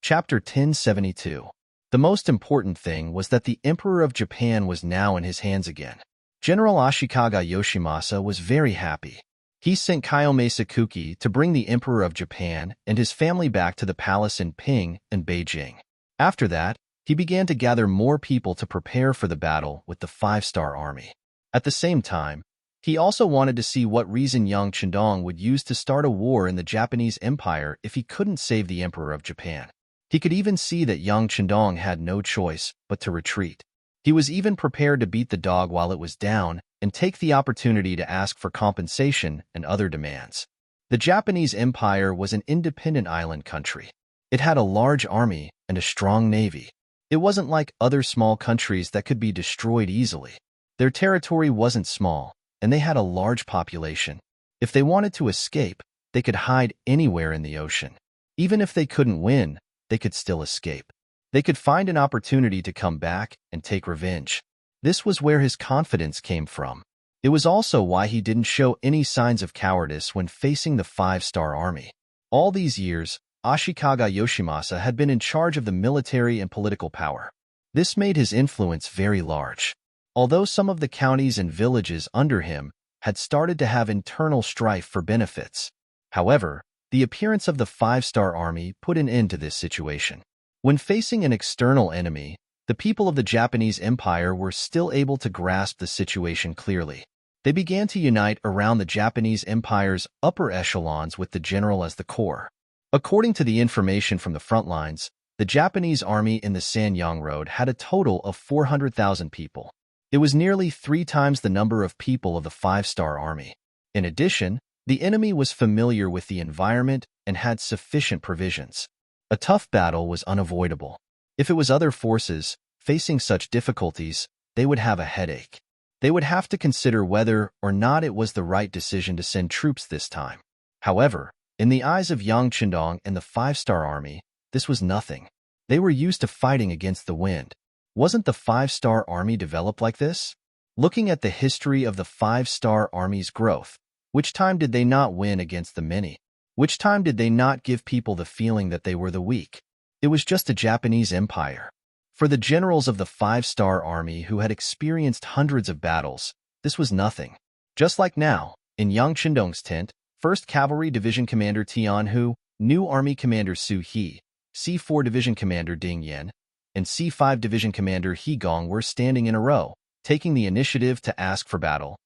Speaker 1: Chapter 1072. The most important thing was that the Emperor of Japan was now in his hands again. General Ashikaga Yoshimasa was very happy. He sent Kayome Sakuki to bring the Emperor of Japan and his family back to the palace in Ping and Beijing. After that, he began to gather more people to prepare for the battle with the five-star army. At the same time, he also wanted to see what reason Yang Chendong would use to start a war in the Japanese Empire if he couldn't save the Emperor of Japan. He could even see that Yang Chendong had no choice but to retreat. He was even prepared to beat the dog while it was down and take the opportunity to ask for compensation and other demands. The Japanese Empire was an independent island country. It had a large army and a strong navy. It wasn't like other small countries that could be destroyed easily. Their territory wasn't small, and they had a large population. If they wanted to escape, they could hide anywhere in the ocean. Even if they couldn't win, they could still escape. They could find an opportunity to come back and take revenge. This was where his confidence came from. It was also why he didn't show any signs of cowardice when facing the five-star army. All these years, Ashikaga Yoshimasa had been in charge of the military and political power. This made his influence very large. Although some of the counties and villages under him had started to have internal strife for benefits. However, the appearance of the five-star army put an end to this situation. When facing an external enemy, the people of the Japanese Empire were still able to grasp the situation clearly. They began to unite around the Japanese Empire's upper echelons with the general as the core. According to the information from the front lines, the Japanese army in the Sanyang Road had a total of 400,000 people. It was nearly 3 times the number of people of the five-star army. In addition, the enemy was familiar with the environment and had sufficient provisions. A tough battle was unavoidable. If it was other forces facing such difficulties, they would have a headache. They would have to consider whether or not it was the right decision to send troops this time. However, in the eyes of Yang Chendong and the five-star army, this was nothing. They were used to fighting against the wind. Wasn't the five-star army developed like this? Looking at the history of the five-star army's growth, which time did they not win against the many? Which time did they not give people the feeling that they were the weak? It was just a Japanese empire. For the generals of the five-star army who had experienced hundreds of battles, this was nothing. Just like now, in Yang Qindong's tent, 1st Cavalry Division Commander Tian Hu, new Army Commander Su He, C4 Division Commander Ding Yan, and C5 Division Commander He Gong were standing in a row, taking the initiative to ask for battle.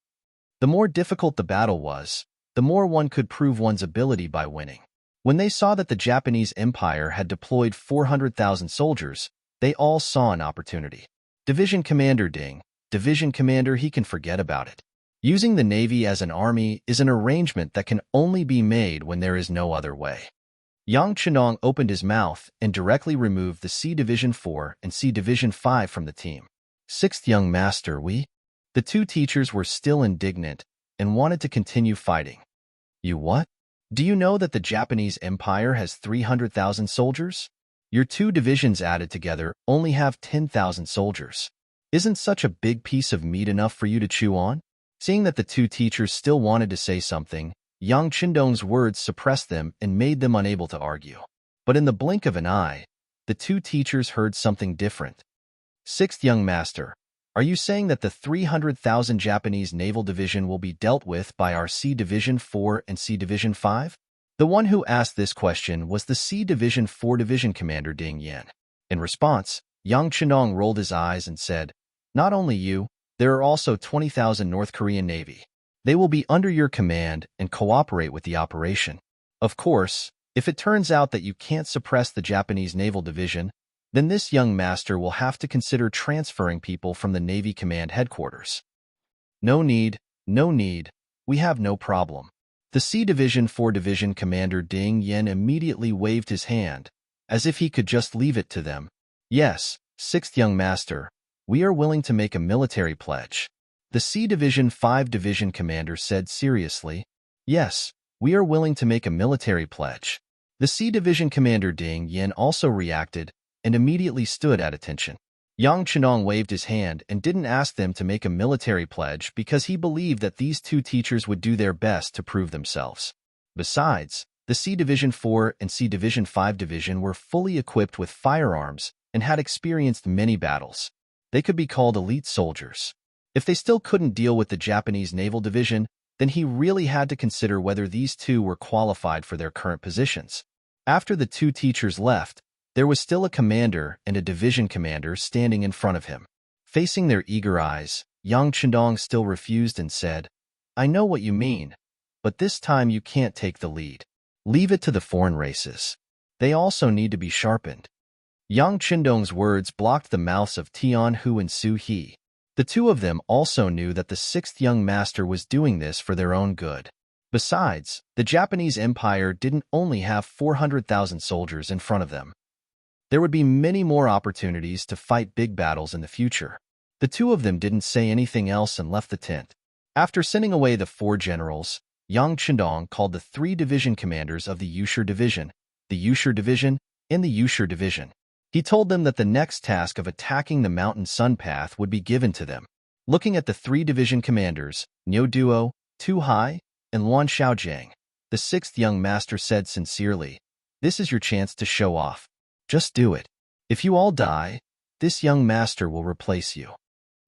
Speaker 1: The more difficult the battle was, the more one could prove one's ability by winning. When they saw that the Japanese Empire had deployed 400,000 soldiers, they all saw an opportunity. Division Commander Ding, Division Commander He can forget about it. Using the Navy as an army is an arrangement that can only be made when there is no other way. Yang Qindong opened his mouth and directly removed the C Division 4 and C Division 5 from the team. 6th Young Master, The two teachers were still indignant and wanted to continue fighting. You what? Do you know that the Japanese Empire has 300,000 soldiers? Your two divisions added together only have 10,000 soldiers. Isn't such a big piece of meat enough for you to chew on? Seeing that the two teachers still wanted to say something, Yang Qindong's words suppressed them and made them unable to argue. But in the blink of an eye, the two teachers heard something different. 6th Young Master, are you saying that the 300,000 Japanese Naval Division will be dealt with by our C Division 4 and C Division 5? The one who asked this question was the C Division 4 Division Commander Ding Yan. In response, Yang Qindong rolled his eyes and said, Not only you, there are also 20,000 North Korean Navy. They will be under your command and cooperate with the operation. Of course, if it turns out that you can't suppress the Japanese Naval Division, then this young master will have to consider transferring people from the Navy Command Headquarters. No need, we have no problem. The C Division 4 Division Commander Ding Yan immediately waved his hand, as if he could just leave it to them. Yes, 6th Young Master, we are willing to make a military pledge. The C Division 5 Division Commander said seriously, Yes, we are willing to make a military pledge. The C Division Commander Ding Yan also reacted, and immediately stood at attention. Yang Qindong waved his hand and didn't ask them to make a military pledge because he believed that these two teachers would do their best to prove themselves. Besides, the C Division 4 and C Division 5 Division were fully equipped with firearms and had experienced many battles. They could be called elite soldiers. If they still couldn't deal with the Japanese Naval Division, then he really had to consider whether these two were qualified for their current positions. After the two teachers left, there was still a commander and a division commander standing in front of him. Facing their eager eyes, Yang Qindong still refused and said, I know what you mean, but this time you can't take the lead. Leave it to the foreign races. They also need to be sharpened. Yang Qindong's words blocked the mouths of Tian Hu and Su He. The two of them also knew that the 6th Young Master was doing this for their own good. Besides, the Japanese Empire didn't only have 400,000 soldiers in front of them. There would be many more opportunities to fight big battles in the future. The two of them didn't say anything else and left the tent. After sending away the four generals, Yang Qindong called the three division commanders of the Yusher Division, the Yusher Division, and the Yusher Division. He told them that the next task of attacking the Mountain Sun Path would be given to them. Looking at the three division commanders, Niu Duo, Tu Hai, and Luan Xiaojiang, the 6th Young Master said sincerely, This is your chance to show off. Just do it. If you all die, this young master will replace you.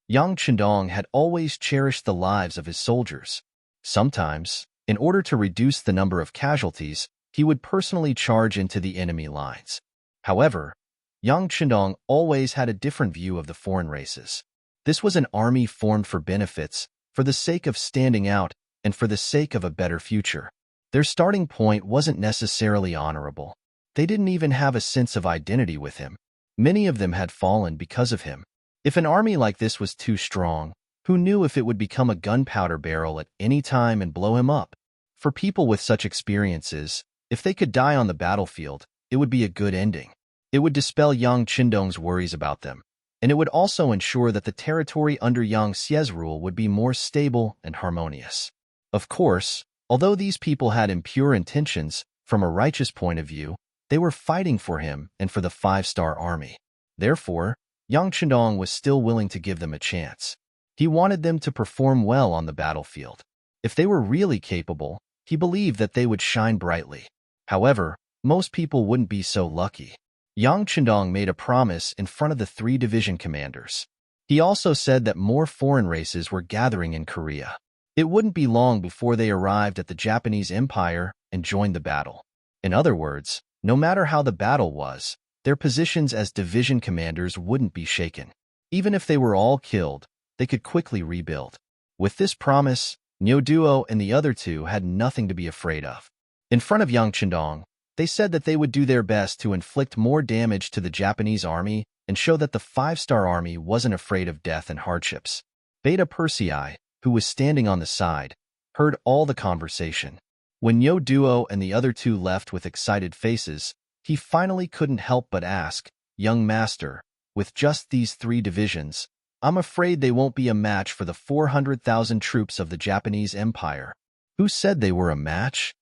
Speaker 1: Yang Qindong had always cherished the lives of his soldiers. Sometimes, in order to reduce the number of casualties, he would personally charge into the enemy lines. However, Yang Qindong always had a different view of the foreign races. This was an army formed for benefits, for the sake of standing out, and for the sake of a better future. Their starting point wasn't necessarily honorable. They didn't even have a sense of identity with him. Many of them had fallen because of him. If an army like this was too strong, who knew if it would become a gunpowder barrel at any time and blow him up? For people with such experiences, if they could die on the battlefield, it would be a good ending. It would dispel Yang Qindong's worries about them, and it would also ensure that the territory under Yang Xie's rule would be more stable and harmonious. Of course, although these people had impure intentions, from a righteous point of view, they were fighting for him and for the five-star army. Therefore, Yang Qindong was still willing to give them a chance. He wanted them to perform well on the battlefield. If they were really capable, he believed that they would shine brightly. However, most people wouldn't be so lucky. Yang Chendong made a promise in front of the 3 division commanders. He also said that more foreign races were gathering in Korea. It wouldn't be long before they arrived at the Japanese Empire and joined the battle. In other words, no matter how the battle was, their positions as division commanders wouldn't be shaken. Even if they were all killed, they could quickly rebuild. With this promise, Nyoduo and the other 2 had nothing to be afraid of. In front of Yang Chendong, they said that they would do their best to inflict more damage to the Japanese army and show that the 5-star army wasn't afraid of death and hardships. Beta Persei, who was standing on the side, heard all the conversation. When Nyoduo and the other 2 left with excited faces, he finally couldn't help but ask, "Young master, with just these 3 divisions, I'm afraid they won't be a match for the 400,000 troops of the Japanese Empire." Who said they were a match?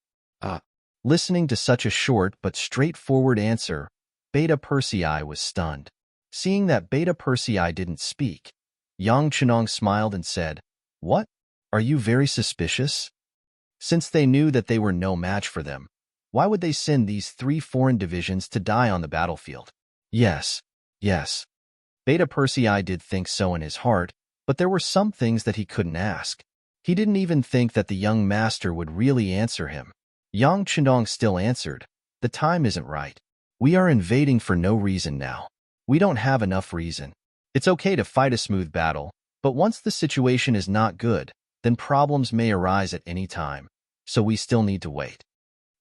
Speaker 1: Listening to such a short but straightforward answer, Beta Persei was stunned. Seeing that Beta Persei didn't speak, Yang Chenong smiled and said, "What? Are you very suspicious?" Since they knew that they were no match for them, why would they send these 3 foreign divisions to die on the battlefield? Yes. Beta Persei did think so in his heart, but there were some things that he couldn't ask. He didn't even think that the young master would really answer him. Yang Chendong still answered, "The time isn't right. We are invading for no reason now. We don't have enough reason. It's okay to fight a smooth battle, but once the situation is not good, then problems may arise at any time, so we still need to wait."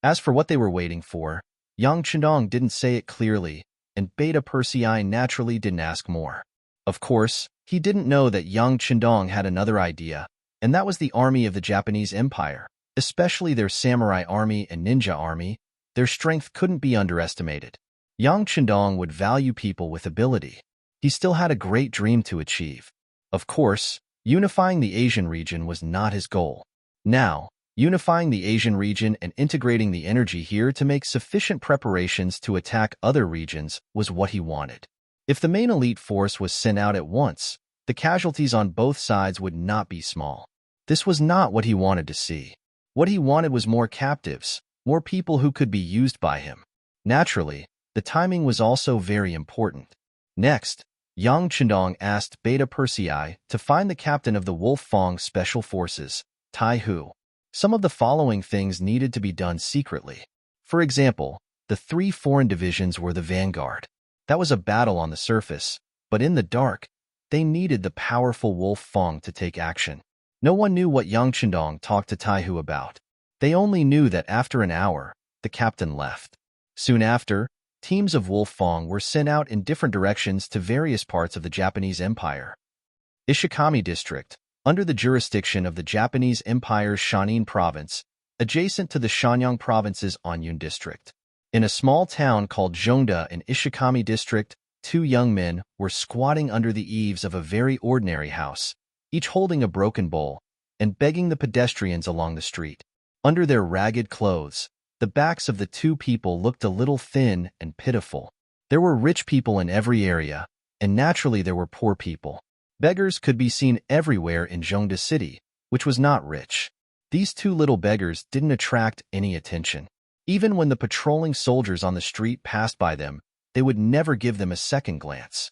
Speaker 1: As for what they were waiting for, Yang Chendong didn't say it clearly, and Beta Persei naturally didn't ask more. Of course, he didn't know that Yang Chendong had another idea, and that was the army of the Japanese Empire, especially their samurai army and ninja army. Their strength couldn't be underestimated. Yang Chendong would value people with ability. He still had a great dream to achieve. Of course, unifying the Asian region was not his goal. Now, unifying the Asian region and integrating the energy here to make sufficient preparations to attack other regions was what he wanted. If the main elite force was sent out at once, the casualties on both sides would not be small. This was not what he wanted to see. What he wanted was more captives, more people who could be used by him. Naturally, the timing was also very important. Next, Yang Chendong asked Beta Persei to find the captain of the Wolf Fong Special Forces, Tai Hu. Some of the following things needed to be done secretly. For example, the 3 foreign divisions were the vanguard. That was a battle on the surface, but in the dark, they needed the powerful Wolf Fong to take action. No one knew what Yang Chendong talked to Tai Hu about. They only knew that after an hour, the captain left. Soon after, teams of Wolf Fong were sent out in different directions to various parts of the Japanese Empire. Ishikami District, under the jurisdiction of the Japanese Empire's Shanin Province, adjacent to the Shanyang Province's Anyun District. In a small town called Zhongda in Ishikami District, 2 young men were squatting under the eaves of a very ordinary house, each holding a broken bowl, and begging the pedestrians along the street. Under their ragged clothes, the backs of the 2 people looked a little thin and pitiful. There were rich people in every area, and naturally there were poor people. Beggars could be seen everywhere in Zhongda City, which was not rich. These 2 little beggars didn't attract any attention. Even when the patrolling soldiers on the street passed by them, they would never give them a second glance.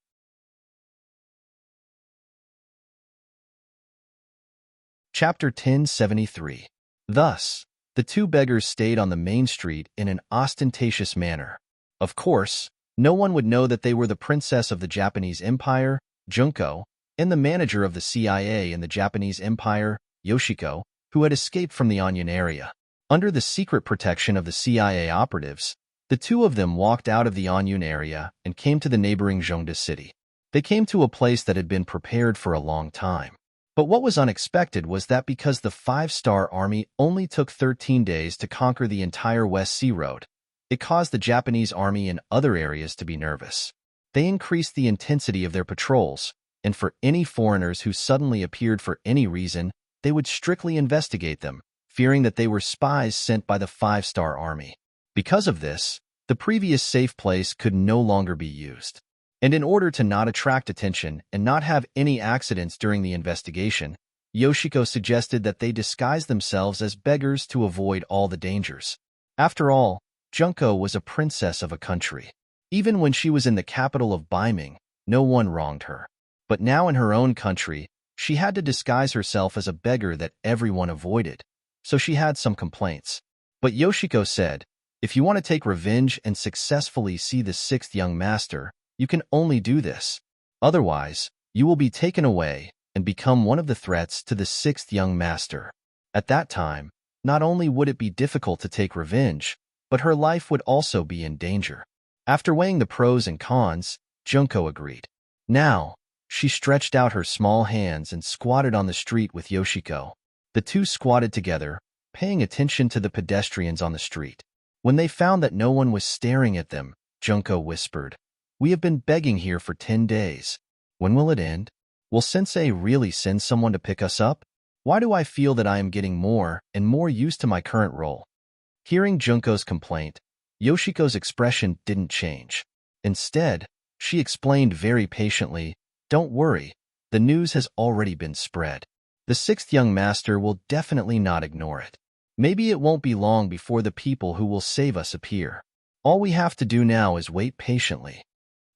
Speaker 1: Chapter 1073. Thus, the 2 beggars stayed on the main street in an ostentatious manner. Of course, no one would know that they were the princess of the Japanese Empire, Junko, and the manager of the CIA in the Japanese Empire, Yoshiko, who had escaped from the Anyun area. Under the secret protection of the CIA operatives, the 2 of them walked out of the Anyun area and came to the neighboring Zhongda city. They came to a place that had been prepared for a long time. But what was unexpected was that because the 5-star army only took 13 days to conquer the entire West Sea Road, it caused the Japanese army in other areas to be nervous. They increased the intensity of their patrols, and for any foreigners who suddenly appeared for any reason, they would strictly investigate them, fearing that they were spies sent by the 5-star army. Because of this, the previous safe place could no longer be used. And in order to not attract attention and not have any accidents during the investigation, Yoshiko suggested that they disguise themselves as beggars to avoid all the dangers. After all, Junko was a princess of a country. Even when she was in the capital of Ming, no one wronged her. But now in her own country, she had to disguise herself as a beggar that everyone avoided, so she had some complaints. But Yoshiko said, if you want to take revenge and successfully see the sixth young master, you can only do this. Otherwise, you will be taken away and become one of the threats to the sixth young master. At that time, not only would it be difficult to take revenge, but her life would also be in danger. After weighing the pros and cons, Junko agreed. Now, she stretched out her small hands and squatted on the street with Yoshiko. The two squatted together, paying attention to the pedestrians on the street. When they found that no one was staring at them, Junko whispered, "We have been begging here for 10 days. When will it end? Will Sensei really send someone to pick us up? Why do I feel that I am getting more and more used to my current role?" Hearing Junko's complaint, Yoshiko's expression didn't change. Instead, she explained very patiently, "Don't worry, the news has already been spread. The sixth young master will definitely not ignore it. Maybe it won't be long before the people who will save us appear. All we have to do now is wait patiently."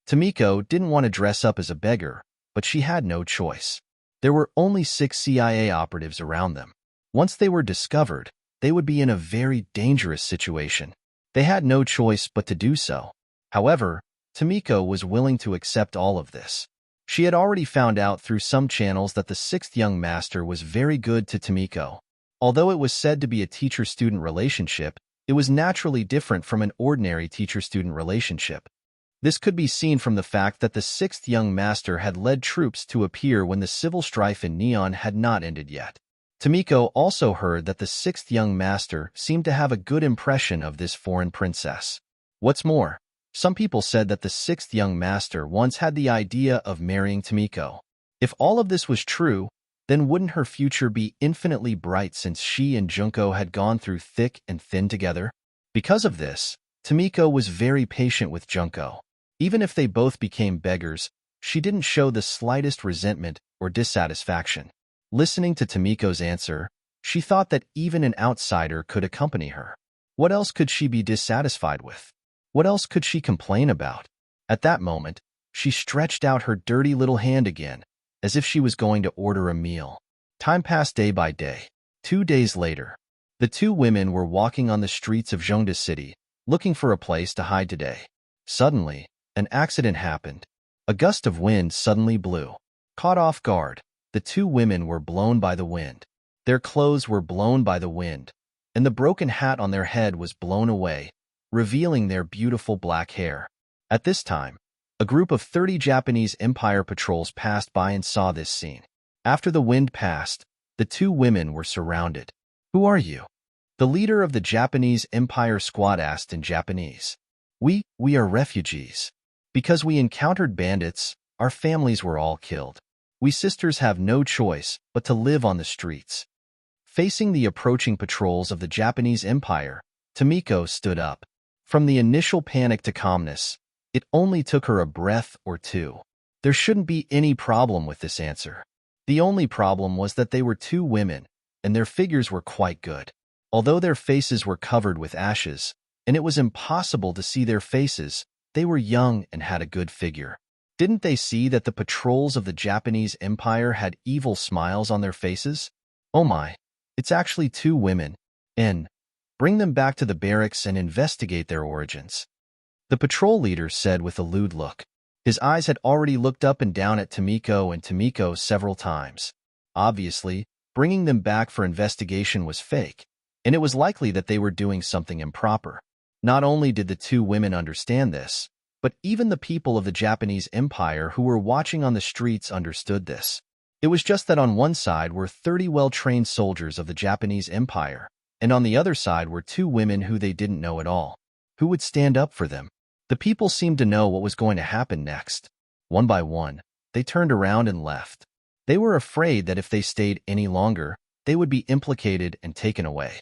Speaker 1: Tomiko didn't want to dress up as a beggar, but she had no choice. There were only 6 CIA operatives around them. Once they were discovered, they would be in a very dangerous situation. They had no choice but to do so. However, Tomiko was willing to accept all of this. She had already found out through some channels that the sixth young master was very good to Tomiko. Although it was said to be a teacher-student relationship, it was naturally different from an ordinary teacher-student relationship. This could be seen from the fact that the sixth young master had led troops to appear when the civil strife in Neon had not ended yet. Tomiko also heard that the sixth young master seemed to have a good impression of this foreign princess. What's more, some people said that the sixth young master once had the idea of marrying Tomiko. If all of this was true, then wouldn't her future be infinitely bright since she and Junko had gone through thick and thin together? Because of this, Tomiko was very patient with Junko. Even if they both became beggars, she didn't show the slightest resentment or dissatisfaction. Listening to Tomiko's answer, she thought that even an outsider could accompany her. What else could she be dissatisfied with? What else could she complain about? At that moment, she stretched out her dirty little hand again, as if she was going to order a meal. Time passed day by day. 2 days later, the two women were walking on the streets of Zhongda City, looking for a place to hide today. Suddenly, an accident happened. A gust of wind suddenly blew. Caught off guard, the two women were blown by the wind. Their clothes were blown by the wind, and the broken hat on their head was blown away, revealing their beautiful black hair. At this time, a group of 30 Japanese Empire patrols passed by and saw this scene. After the wind passed, the two women were surrounded. "Who are you?" The leader of the Japanese Empire squad asked in Japanese. We are refugees. Because we encountered bandits, our families were all killed. We sisters have no choice but to live on the streets." Facing the approaching patrols of the Japanese Empire, Tomiko stood up. From the initial panic to calmness, it only took her a breath or two. There shouldn't be any problem with this answer. The only problem was that they were two women, and their figures were quite good. Although their faces were covered with ashes, and it was impossible to see their faces, they were young and had a good figure. Didn't they see that the patrols of the Japanese Empire had evil smiles on their faces? Oh my, it's actually two women. Bring them back to the barracks and investigate their origins," the patrol leader said with a lewd look. His eyes had already looked up and down at Tomiko several times. Obviously, bringing them back for investigation was fake, and it was likely that they were doing something improper. Not only did the two women understand this, but even the people of the Japanese Empire who were watching on the streets understood this. It was just that on one side were 30 well-trained soldiers of the Japanese Empire, and on the other side were two women who they didn't know at all. Who would stand up for them? The people seemed to know what was going to happen next. One by one, they turned around and left. They were afraid that if they stayed any longer, they would be implicated and taken away.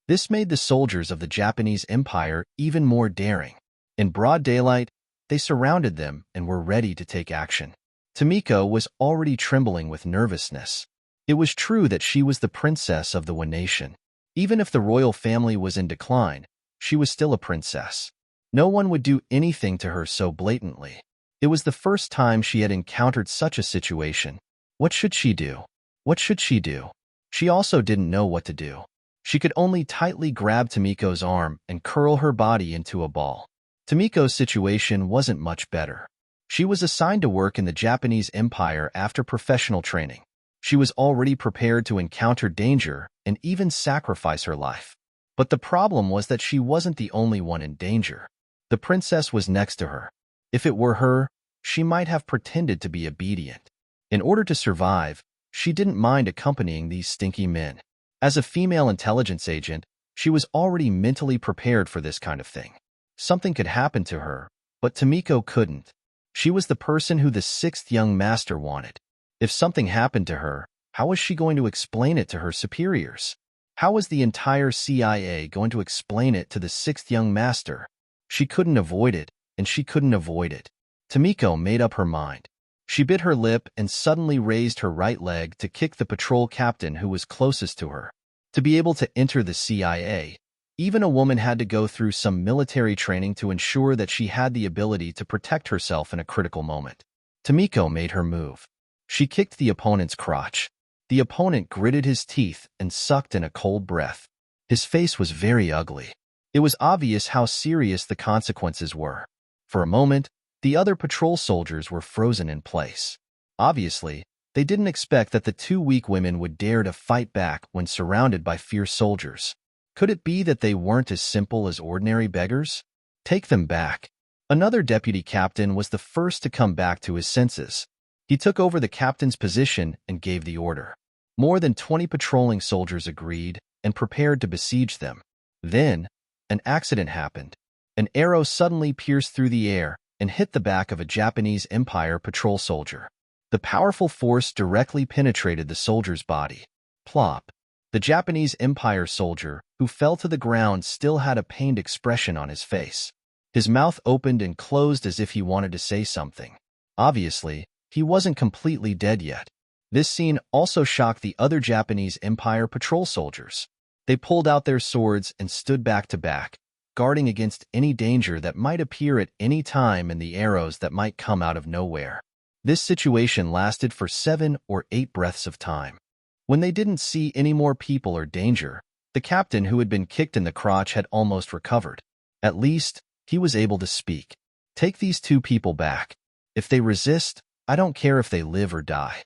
Speaker 1: This made the soldiers of the Japanese Empire even more daring. In broad daylight, They surrounded them and were ready to take action. Tomiko was already trembling with nervousness. It was true that she was the princess of the One Nation. Even if the royal family was in decline, she was still a princess. No one would do anything to her so blatantly. It was the first time she had encountered such a situation. What should she do? What should she do? She also didn't know what to do. She could only tightly grab Tomiko's arm and curl her body into a ball. Tomiko's situation wasn't much better. She was assigned to work in the Japanese Empire after professional training. She was already prepared to encounter danger and even sacrifice her life. But the problem was that she wasn't the only one in danger. The princess was next to her. If it were her, she might have pretended to be obedient. In order to survive, she didn't mind accompanying these stinky men. As a female intelligence agent, she was already mentally prepared for this kind of thing. Something could happen to her, but Tomiko couldn't. She was the person who the sixth young master wanted. If something happened to her, how was she going to explain it to her superiors? How was the entire CIA going to explain it to the sixth young master? She couldn't avoid it, and she couldn't avoid it. Tomiko made up her mind. She bit her lip and suddenly raised her right leg to kick the patrol captain who was closest to her. To be able to enter the CIA, even a woman had to go through some military training to ensure that she had the ability to protect herself in a critical moment. Tomiko made her move. She kicked the opponent's crotch. The opponent gritted his teeth and sucked in a cold breath. His face was very ugly. It was obvious how serious the consequences were. For a moment, the other patrol soldiers were frozen in place. Obviously, they didn't expect that the two weak women would dare to fight back when surrounded by fierce soldiers. Could it be that they weren't as simple as ordinary beggars? Take them back. Another deputy captain was the first to come back to his senses. He took over the captain's position and gave the order. More than 20 patrolling soldiers agreed and prepared to besiege them. Then, an accident happened. An arrow suddenly pierced through the air and hit the back of a Japanese Empire patrol soldier. The powerful force directly penetrated the soldier's body. Plop. The Japanese Empire soldier, who fell to the ground, still had a pained expression on his face. His mouth opened and closed as if he wanted to say something. Obviously, he wasn't completely dead yet. This scene also shocked the other Japanese Empire patrol soldiers. They pulled out their swords and stood back to back, guarding against any danger that might appear at any time and the arrows that might come out of nowhere. This situation lasted for 7 or 8 breaths of time. When they didn't see any more people or danger, the captain who had been kicked in the crotch had almost recovered. At least, he was able to speak. Take these 2 people back. If they resist, I don't care if they live or die.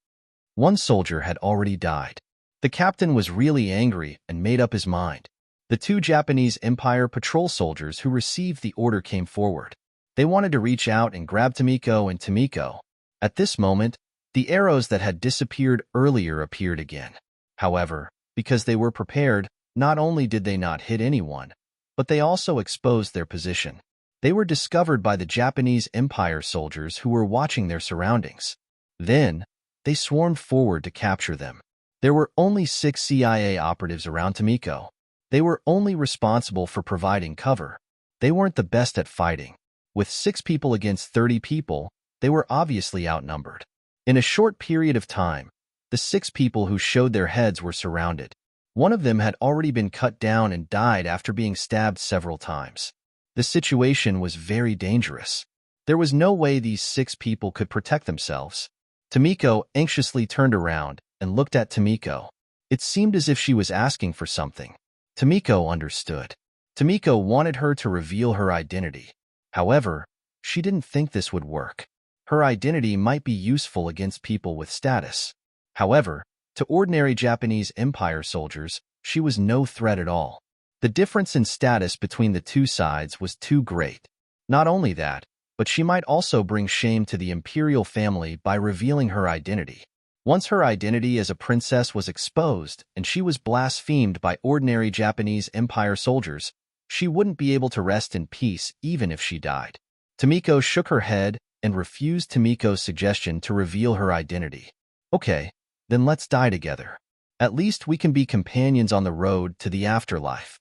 Speaker 1: One soldier had already died. The captain was really angry and made up his mind. The 2 Japanese Empire patrol soldiers who received the order came forward. They wanted to reach out and grab Tomiko and Tomiko. At this moment, the arrows that had disappeared earlier appeared again. However, because they were prepared, not only did they not hit anyone, but they also exposed their position. They were discovered by the Japanese Empire soldiers who were watching their surroundings. Then, they swarmed forward to capture them. There were only 6 CIA operatives around Tomiko. They were only responsible for providing cover. They weren't the best at fighting. With 6 people against 30 people, they were obviously outnumbered. In a short period of time, the 6 people who showed their heads were surrounded. One of them had already been cut down and died after being stabbed several times. The situation was very dangerous. There was no way these 6 people could protect themselves. Tomiko anxiously turned around and looked at Tomiko. It seemed as if she was asking for something. Tomiko understood. Tomiko wanted her to reveal her identity. However, she didn't think this would work. Her identity might be useful against people with status. However, to ordinary Japanese Empire soldiers, she was no threat at all. The difference in status between the 2 sides was too great. Not only that, but she might also bring shame to the imperial family by revealing her identity. Once her identity as a princess was exposed and she was blasphemed by ordinary Japanese Empire soldiers, she wouldn't be able to rest in peace even if she died. Tomiko shook her head and refused Tomiko's suggestion to reveal her identity. Okay, then let's die together. At least we can be companions on the road to the afterlife.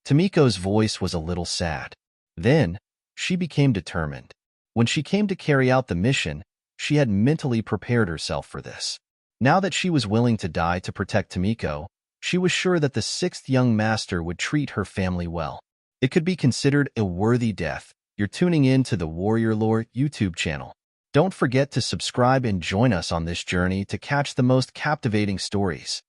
Speaker 1: Tomiko's voice was a little sad. Then, she became determined. When she came to carry out the mission, she had mentally prepared herself for this. Now that she was willing to die to protect Tomiko, she was sure that the sixth young master would treat her family well. It could be considered a worthy death. You're tuning in to the Warrior Lore YouTube channel. Don't forget to subscribe and join us on this journey to catch the most captivating stories.